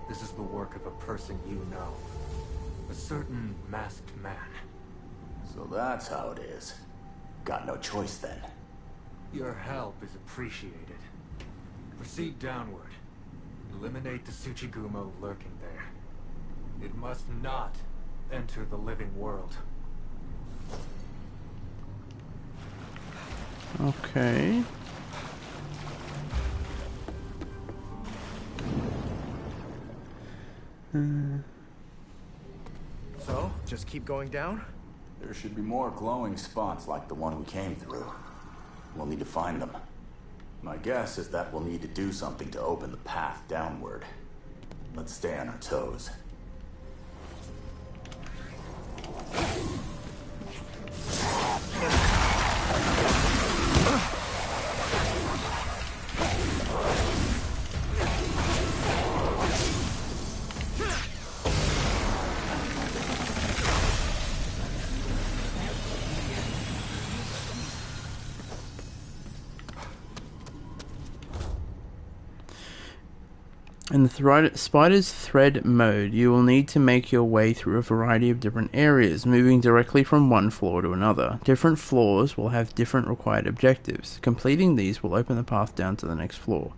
this is the work of a person you know. A certain masked man. So that's how it is. Got no choice then. Your help is appreciated. Proceed downward. Eliminate the Tsuchigumo lurking there. It must not enter the living world. Okay. So, just keep going down? There should be more glowing spots like the one we came through. We'll need to find them. My guess is that we'll need to do something to open the path downward. Let's stay on our toes. In the Spider's Thread mode, you will need to make your way through a variety of different areas, moving directly from one floor to another. Different floors will have different required objectives. Completing these will open the path down to the next floor.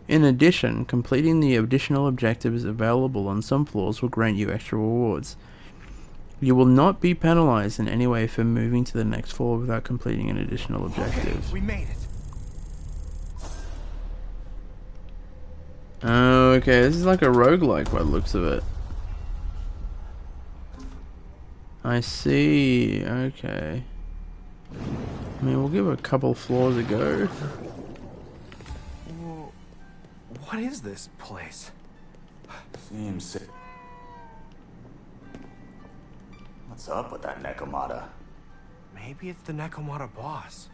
In addition, completing the additional objectives available on some floors will grant you extra rewards. You will not be penalized in any way for moving to the next floor without completing an additional objective. Okay, we made it. Okay, this is like a roguelike by the looks of it. I see, okay. I mean, we'll give a couple floors a go. What is this place? Seems... What's up with that Nekomata? Maybe it's the Nekomata boss.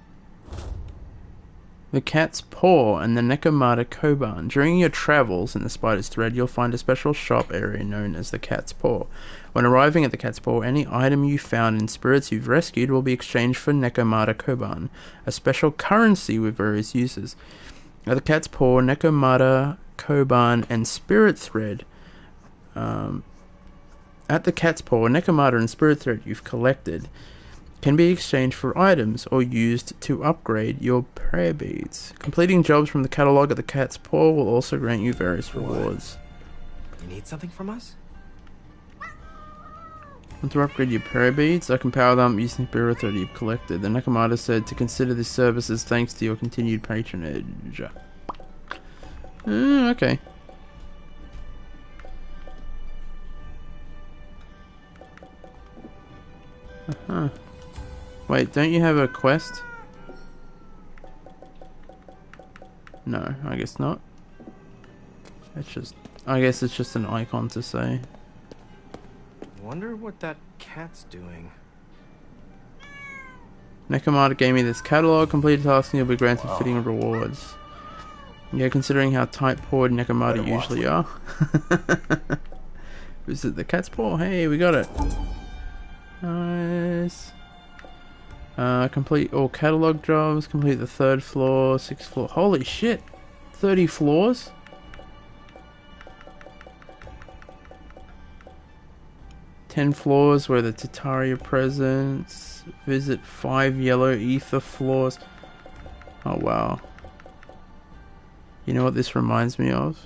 The Cat's Paw and the Nekomata Koban. During your travels in the Spider's Thread, you'll find a special shop area known as the Cat's Paw. When arriving at the Cat's Paw, any item you found in spirits you've rescued will be exchanged for Nekomata Koban, a special currency with various uses. At the Cat's Paw, Nekomata Koban and Spirit Thread. At the Cat's Paw, Nekomata and Spirit Thread you've collected can be exchanged for items or used to upgrade your prayer beads. Completing jobs from the catalog at the Cat's Paw will also grant you various rewards. You need something from us? Want to upgrade your prayer beads? I can power them up using Spirit Thread you've collected. The Nekomata said to consider this service as thanks to your continued patronage. Okay. Uh-huh. Wait, don't you have a quest? No, I guess not. It's just... I guess it's just an icon to say. Wonder what that cat's doing. Nekomata gave me this catalog. Complete a task and you'll be granted fitting rewards. Yeah, considering how tight-pawed Nekomata usually are. Visit the Cat's Paw. Hey, we got it. Nice. Complete all catalog jobs. Complete the 3rd floor, 6th floor. Holy shit! 30 floors? Ten floors where the Tataria presents. Visit 5 yellow ether floors. Oh wow. You know what this reminds me of?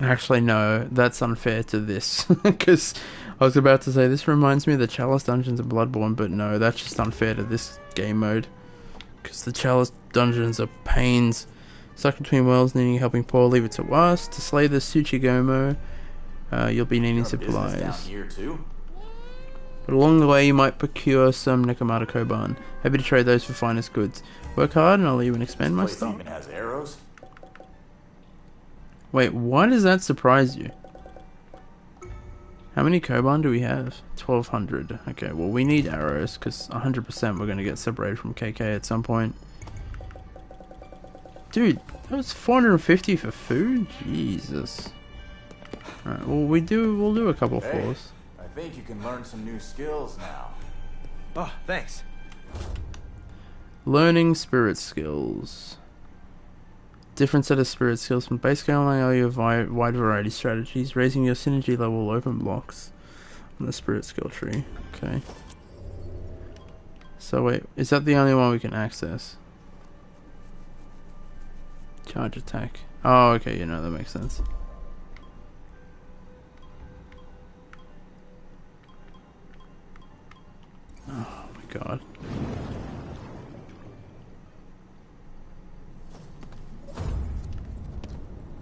Actually no, that's unfair to this. Because I was about to say this reminds me of the Chalice Dungeons and Bloodborne, but no, that's just unfair to this game mode. Because the Chalice Dungeons are pains. Stuck between worlds, needing helping poor, leave it to us. To slay the Tsuchigomo, you'll be needing supplies. Down here too? But along the way you might procure some Nekomata Koban. Happy to trade those for finest goods. Work hard and I'll even expand my This place stock. even has arrows? Wait, why does that surprise you? How many Koban do we have? 1200. Okay, well we need arrows because 100% we're going to get separated from KK at some point. Dude, that was 450 for food? Jesus. Alright, well we'll do a couple floors. I think you can learn some new skills now. Oh, thanks. Learning spirit skills. Different set of spirit skills from base scale allow you a wide variety of strategies. Raising your synergy level will open blocks on the spirit skill tree. Okay. So wait, is that the only one we can access? Charge attack. Oh, okay, you know, that makes sense. Oh my god.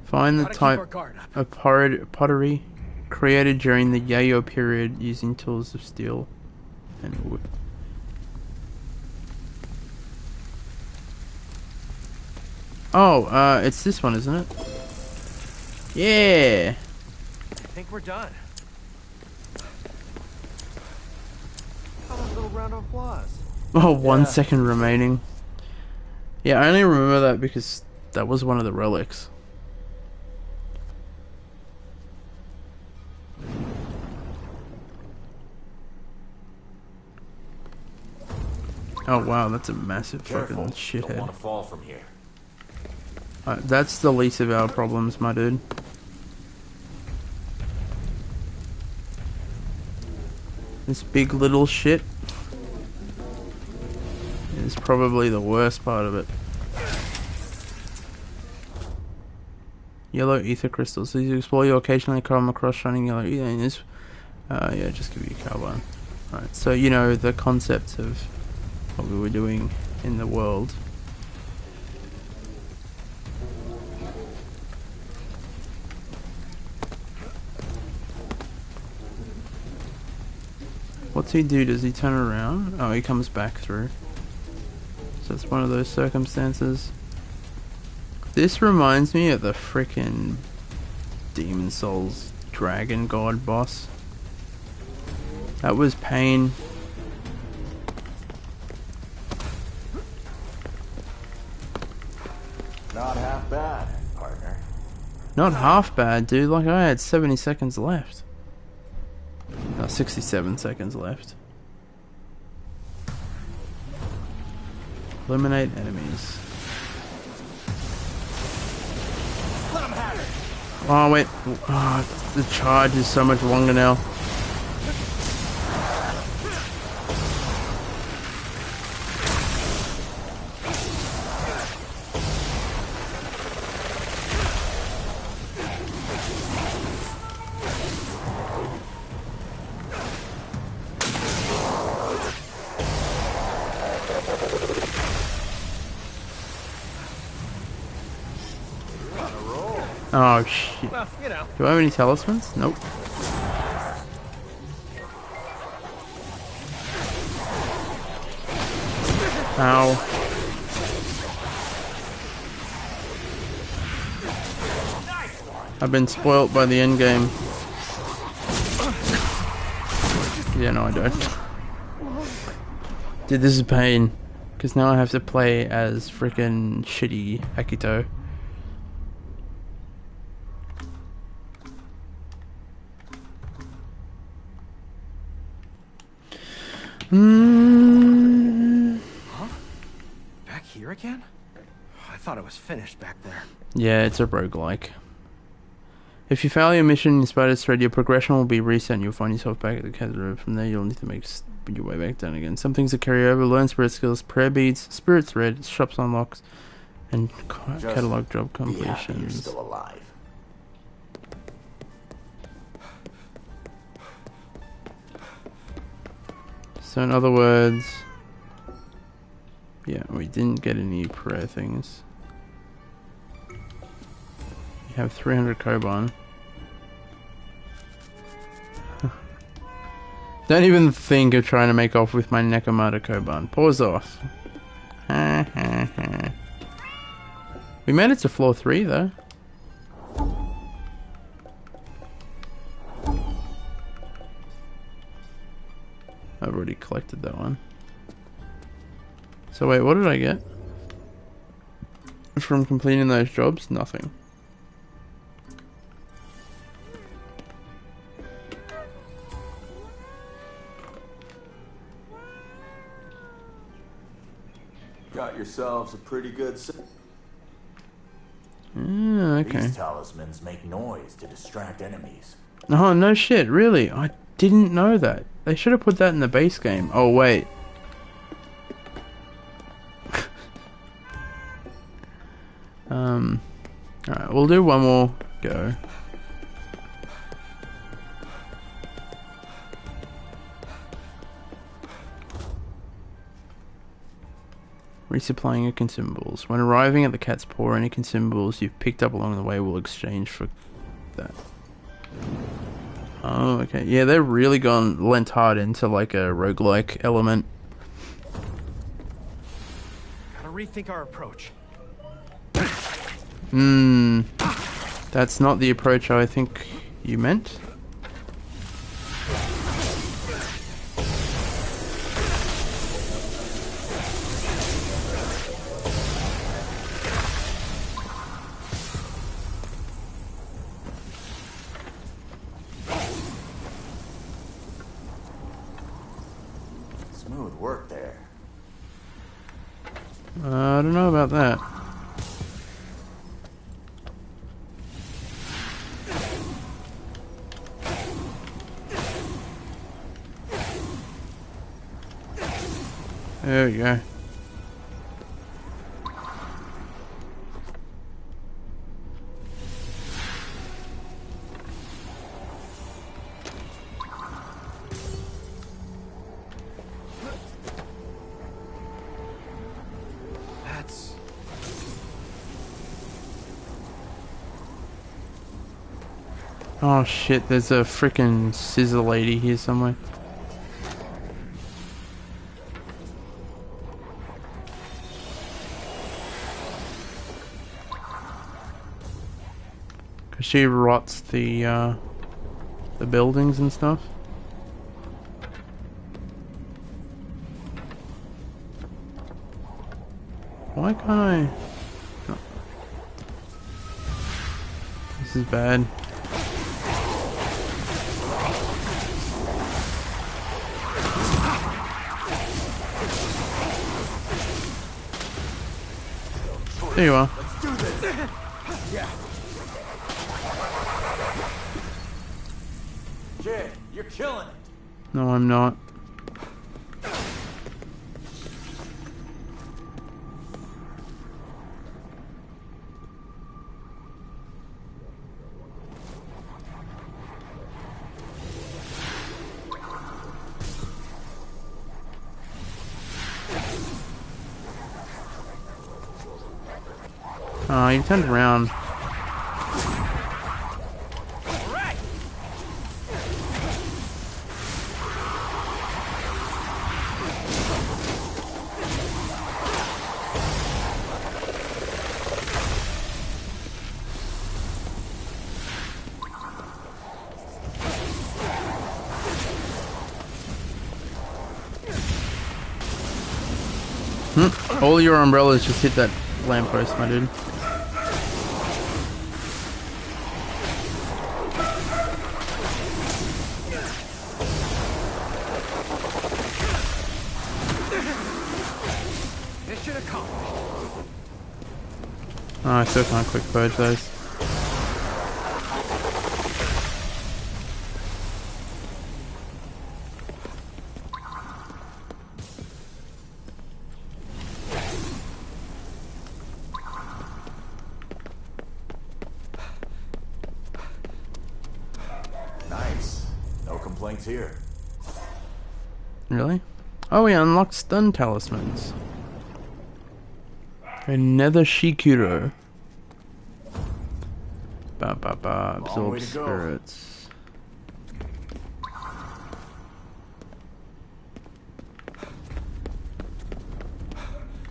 Find the type of pottery created during the Yayoi period using tools of steel. and wood. Oh, it's this one, isn't it? Yeah. I think we're done. How about a little round of applause? Oh, 1 second remaining. Yeah, I only remember that because that was one of the relics. Oh wow, that's a massive Careful. fucking Don't shithead. want to fall from here. That's the least of our problems, my dude. This big little shit is probably the worst part of it. Yellow ether crystals. These you explore, you occasionally come across shining yellow ether in this. Yeah, just give you a carbine. Alright, so you know the concept of what we were doing in the world. What's he do? Does he turn around? Oh, he comes back through. So it's one of those circumstances. This reminds me of the frickin' Demon Souls Dragon God boss. That was pain. Not half bad, partner. Not half bad, dude. Like, I had 70 seconds left. No, 67 seconds left. Eliminate enemies. Let him have it. Oh, wait. Oh, the charge is so much longer now. Oh shit. Well, you know. Do I have any talismans? Nope. Ow. I've been spoilt by the end game. Yeah, no I don't. Dude, this is pain. Because now I have to play as freaking shitty Akito. Huh? Back here again? I thought it was finished back there. Yeah, it's a roguelike. If you fail your mission in Spider's Thread, your progression will be reset and you'll find yourself back at the Cat Road. From there, you'll need to make your way back down again. Some things that carry over: learn spirit skills, prayer beads, spirit thread, shops unlocks, and catalog job Be happy you're completions. still alive. So in other words, yeah, we didn't get any prayer things. You have 300 Koban. Don't even think of trying to make off with my Nekomata Koban. Pause off. We made it to floor 3 though. I've already collected that one. So wait, what did I get? From completing those jobs? Nothing. Got yourselves a pretty good set. Okay. These talismans make noise to distract enemies. Oh, no shit, really? I didn't know that. They should have put that in the base game. Oh, wait. Alright, we'll do one more go. Resupplying your consumables. When arriving at the cat's paw, any consumables you've picked up along the way will exchange for that. Oh, okay. Yeah, they're really lent hard into like a roguelike element. Gotta rethink our approach. That's not the approach I think you meant. Smooth work there. I don't know about that. There we go. That's... Oh shit, there's a frickin' scissor lady here somewhere. Cause she rots the buildings and stuff. Why can't I? No. This is bad. There you are. Let's do this. Yeah. Kid, you're killing it. No, I'm not. Oh, you turned around. All your umbrellas just hit that lamppost, my dude. Mission accomplished. Oh, I still can't quick purge those. Nice. No complaints here. Really? Oh, we unlocked stun talismans. Another Shikuro. Ba ba ba. Long Absorb way to go. spirits.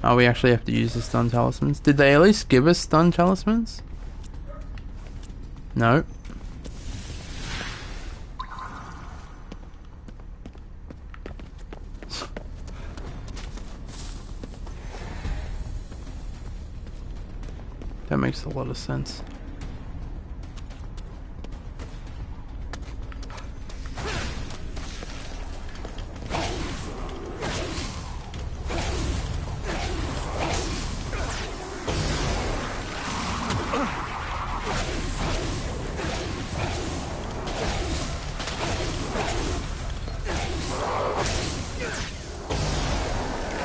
Oh, we actually have to use the stun talismans. Did they at least give us stun talismans? No. That makes a lot of sense.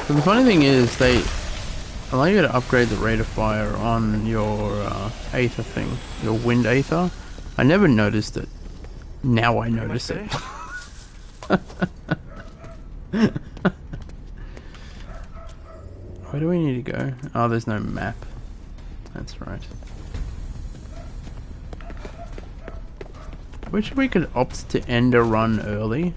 So the funny thing is, they allow you to upgrade the rate of fire on your Aether thing, your Wind Aether. I never noticed it. Now I notice it. Where do we need to go? Oh, there's no map. That's right. Wish we could opt to end a run early.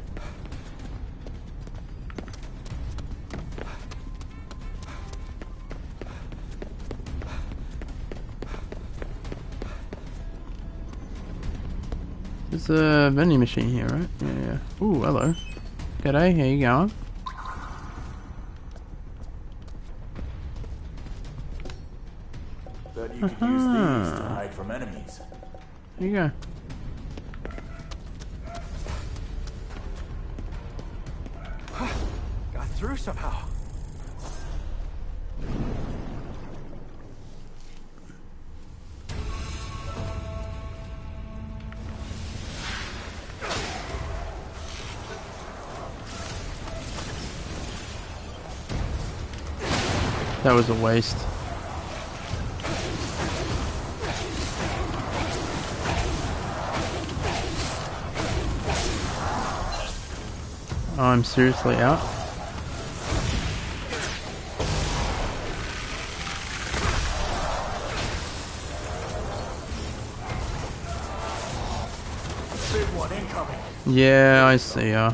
There's a vending machine here, right? Yeah. Ooh, hello. G'day, how you going? Bet you could use these to hide from enemies. Here you go. Got through somehow. That was a waste. I'm seriously out. Big one incoming. Yeah, I see ya.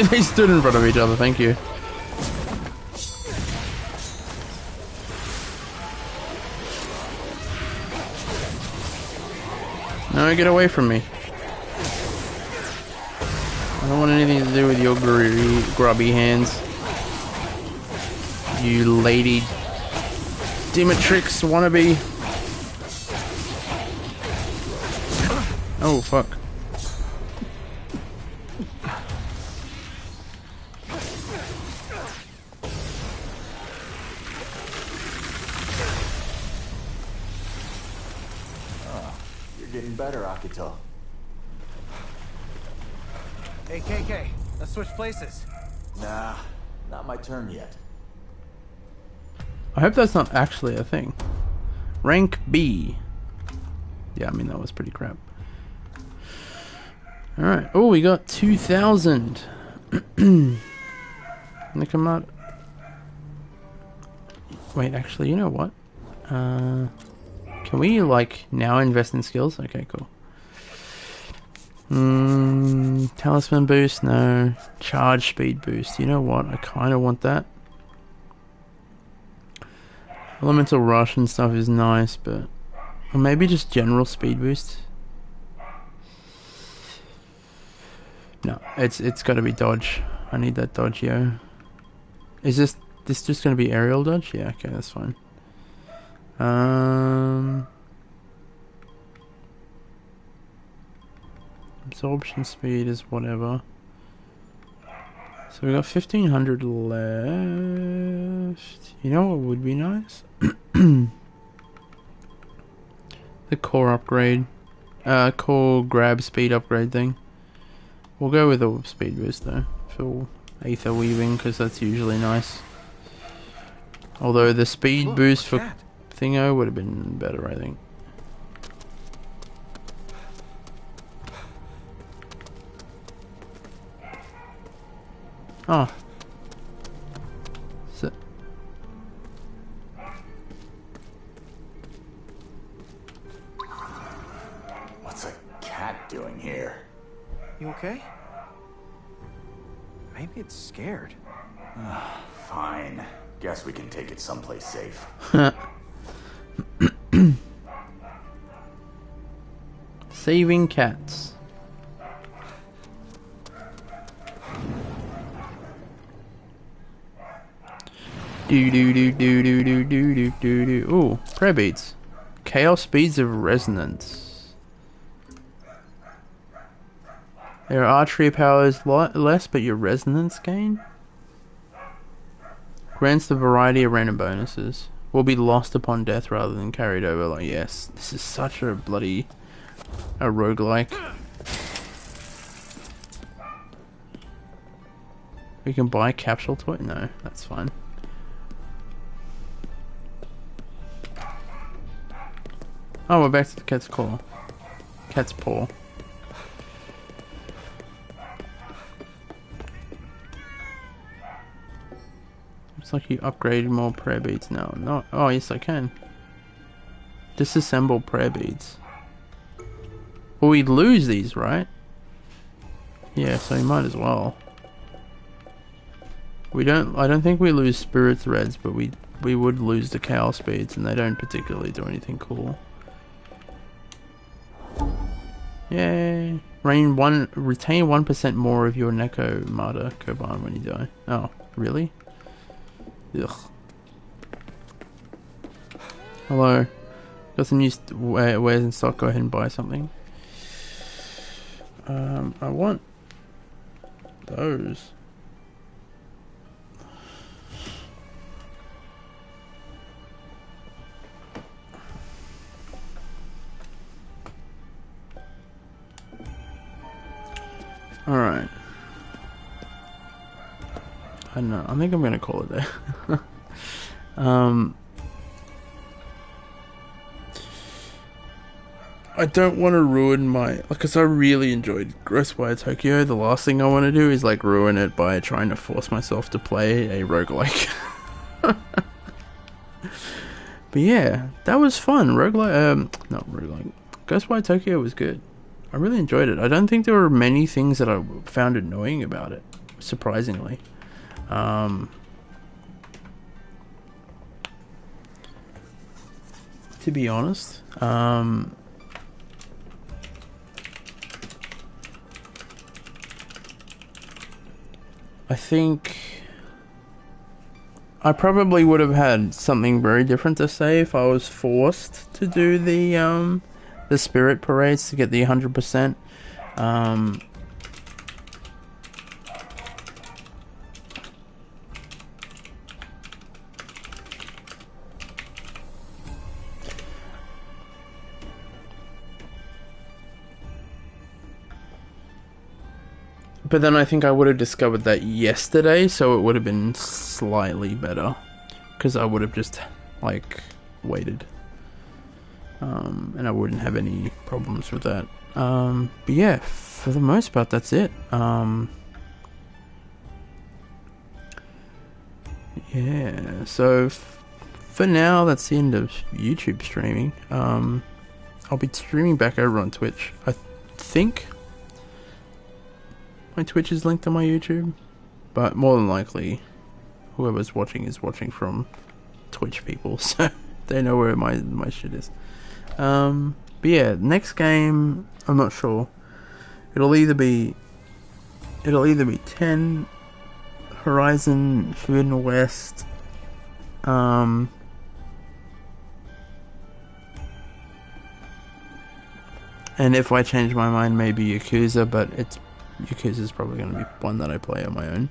They stood in front of each other, thank you. No, get away from me. I don't want anything to do with your grubby hands. You lady Demetrix wannabe. Oh, fuck. Getting better, Akito. Hey, KK, let's switch places. Nah, not my turn yet. I hope that's not actually a thing. Rank B. Yeah, I mean, that was pretty crap. Alright. Oh, we got 2,000. Nikamat. Wait, actually, you know what? Can we, like, now invest in skills? Okay, cool. Talisman boost? No. Charge speed boost. You know what? I kind of want that. Elemental rush and stuff is nice, but... Or maybe just general speed boost? No, it's got to be dodge. I need that dodge, yo. Is this just going to be aerial dodge? Yeah, okay, that's fine. Absorption speed is whatever. So we got 1,500 left. You know what would be nice? The core upgrade. Core grab speed upgrade thing. We'll go with a speed boost though. For Aether Weaving, because that's usually nice. Although the speed boost for Thingo would have been better, I think. Oh. So What's a cat doing here? You okay? Maybe it's scared. Fine. Guess we can take it someplace safe. Saving cats. Ooh, prayer beads. Chaos beads of resonance. Their archery power is less, but your resonance gain grants the variety of random bonuses. Will be lost upon death rather than carried over. Like, yes, this is such a bloody roguelike. We can buy capsule toy? No, that's fine. Oh, we're back to the cat's claw. Cat's paw. Looks like you upgraded more prayer beads now. No, oh yes I can. Disassemble prayer beads. Well, we lose these, right? Yeah, so we might as well. I don't think we lose spirit threads, but we would lose the chaos beads, and they don't particularly do anything cool. Yay! Retain 1% more of your Neko Martyr Koban when you die. Oh, really? Ugh. Hello. Got some new wares in stock. Go ahead and buy something. I want those. Alright. I don't know. I think I'm gonna call it there. I don't want to ruin my... Because I really enjoyed Ghostwire Tokyo. The last thing I want to do is like ruin it by trying to force myself to play a roguelike. But yeah, that was fun. Not roguelike. Ghostwire Tokyo was good. I really enjoyed it. I don't think there were many things that I found annoying about it, surprisingly. To be honest. I think I probably would have had something very different to say if I was forced to do the spirit parades to get the 100%. But then I think I would have discovered that yesterday, so it would have been slightly better. Because I would have just, like, waited. And I wouldn't have any problems with that. But yeah, for the most part, that's it. Yeah, so for now, that's the end of YouTube streaming. I'll be streaming back over on Twitch. I think my Twitch is linked to my YouTube, but more than likely, whoever's watching is watching from Twitch people, so they know where my shit is. But yeah, next game, I'm not sure. It'll either be 10, Horizon Forbidden West, and if I change my mind, maybe Yakuza, but Yakuza's probably going to be one that I play on my own.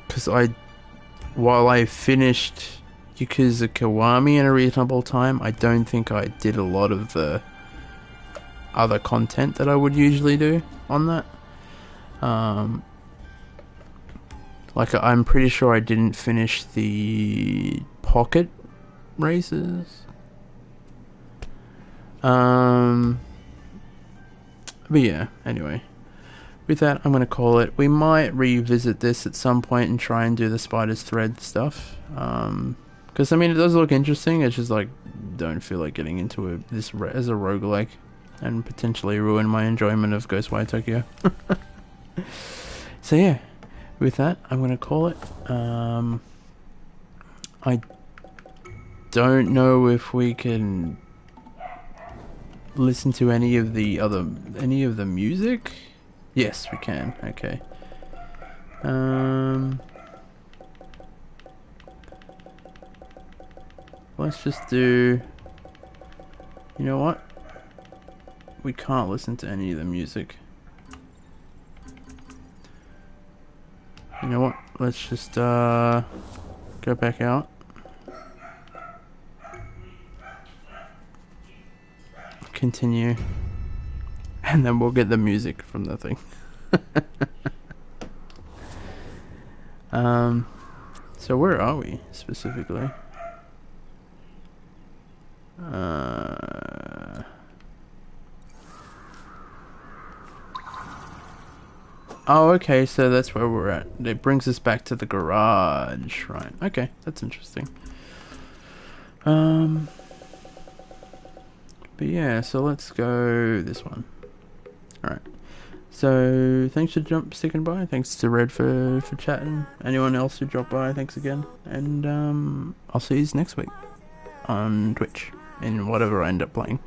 Because while I finished Yakuza Kiwami in a reasonable time, I don't think I did a lot of the other content that I would usually do on that. Like, I'm pretty sure I didn't finish the pocket races. But yeah, anyway. With that, I'm going to call it. We might revisit this at some point and try and do the Spider's Thread stuff. Because, I mean, it does look interesting. It's just, like, don't feel like getting into this as a roguelike and potentially ruin my enjoyment of Ghostwire Tokyo. So, yeah. With that, I'm going to call it. I don't know if we can listen to any of the music. Yes, we can. Okay. Let's just do... You know what? We can't listen to any of the music. You know what? Let's just go back out. Continue. And then we'll get the music from the thing. So where are we specifically? Oh, okay, so that's where we're at. It brings us back to the garage, right? Okay, that's interesting. But yeah, so let's go this one. Alright. So, thanks for sticking by. Thanks to Red for chatting. Anyone else who dropped by, thanks again. And, I'll see you next week on Twitch, in whatever I end up playing.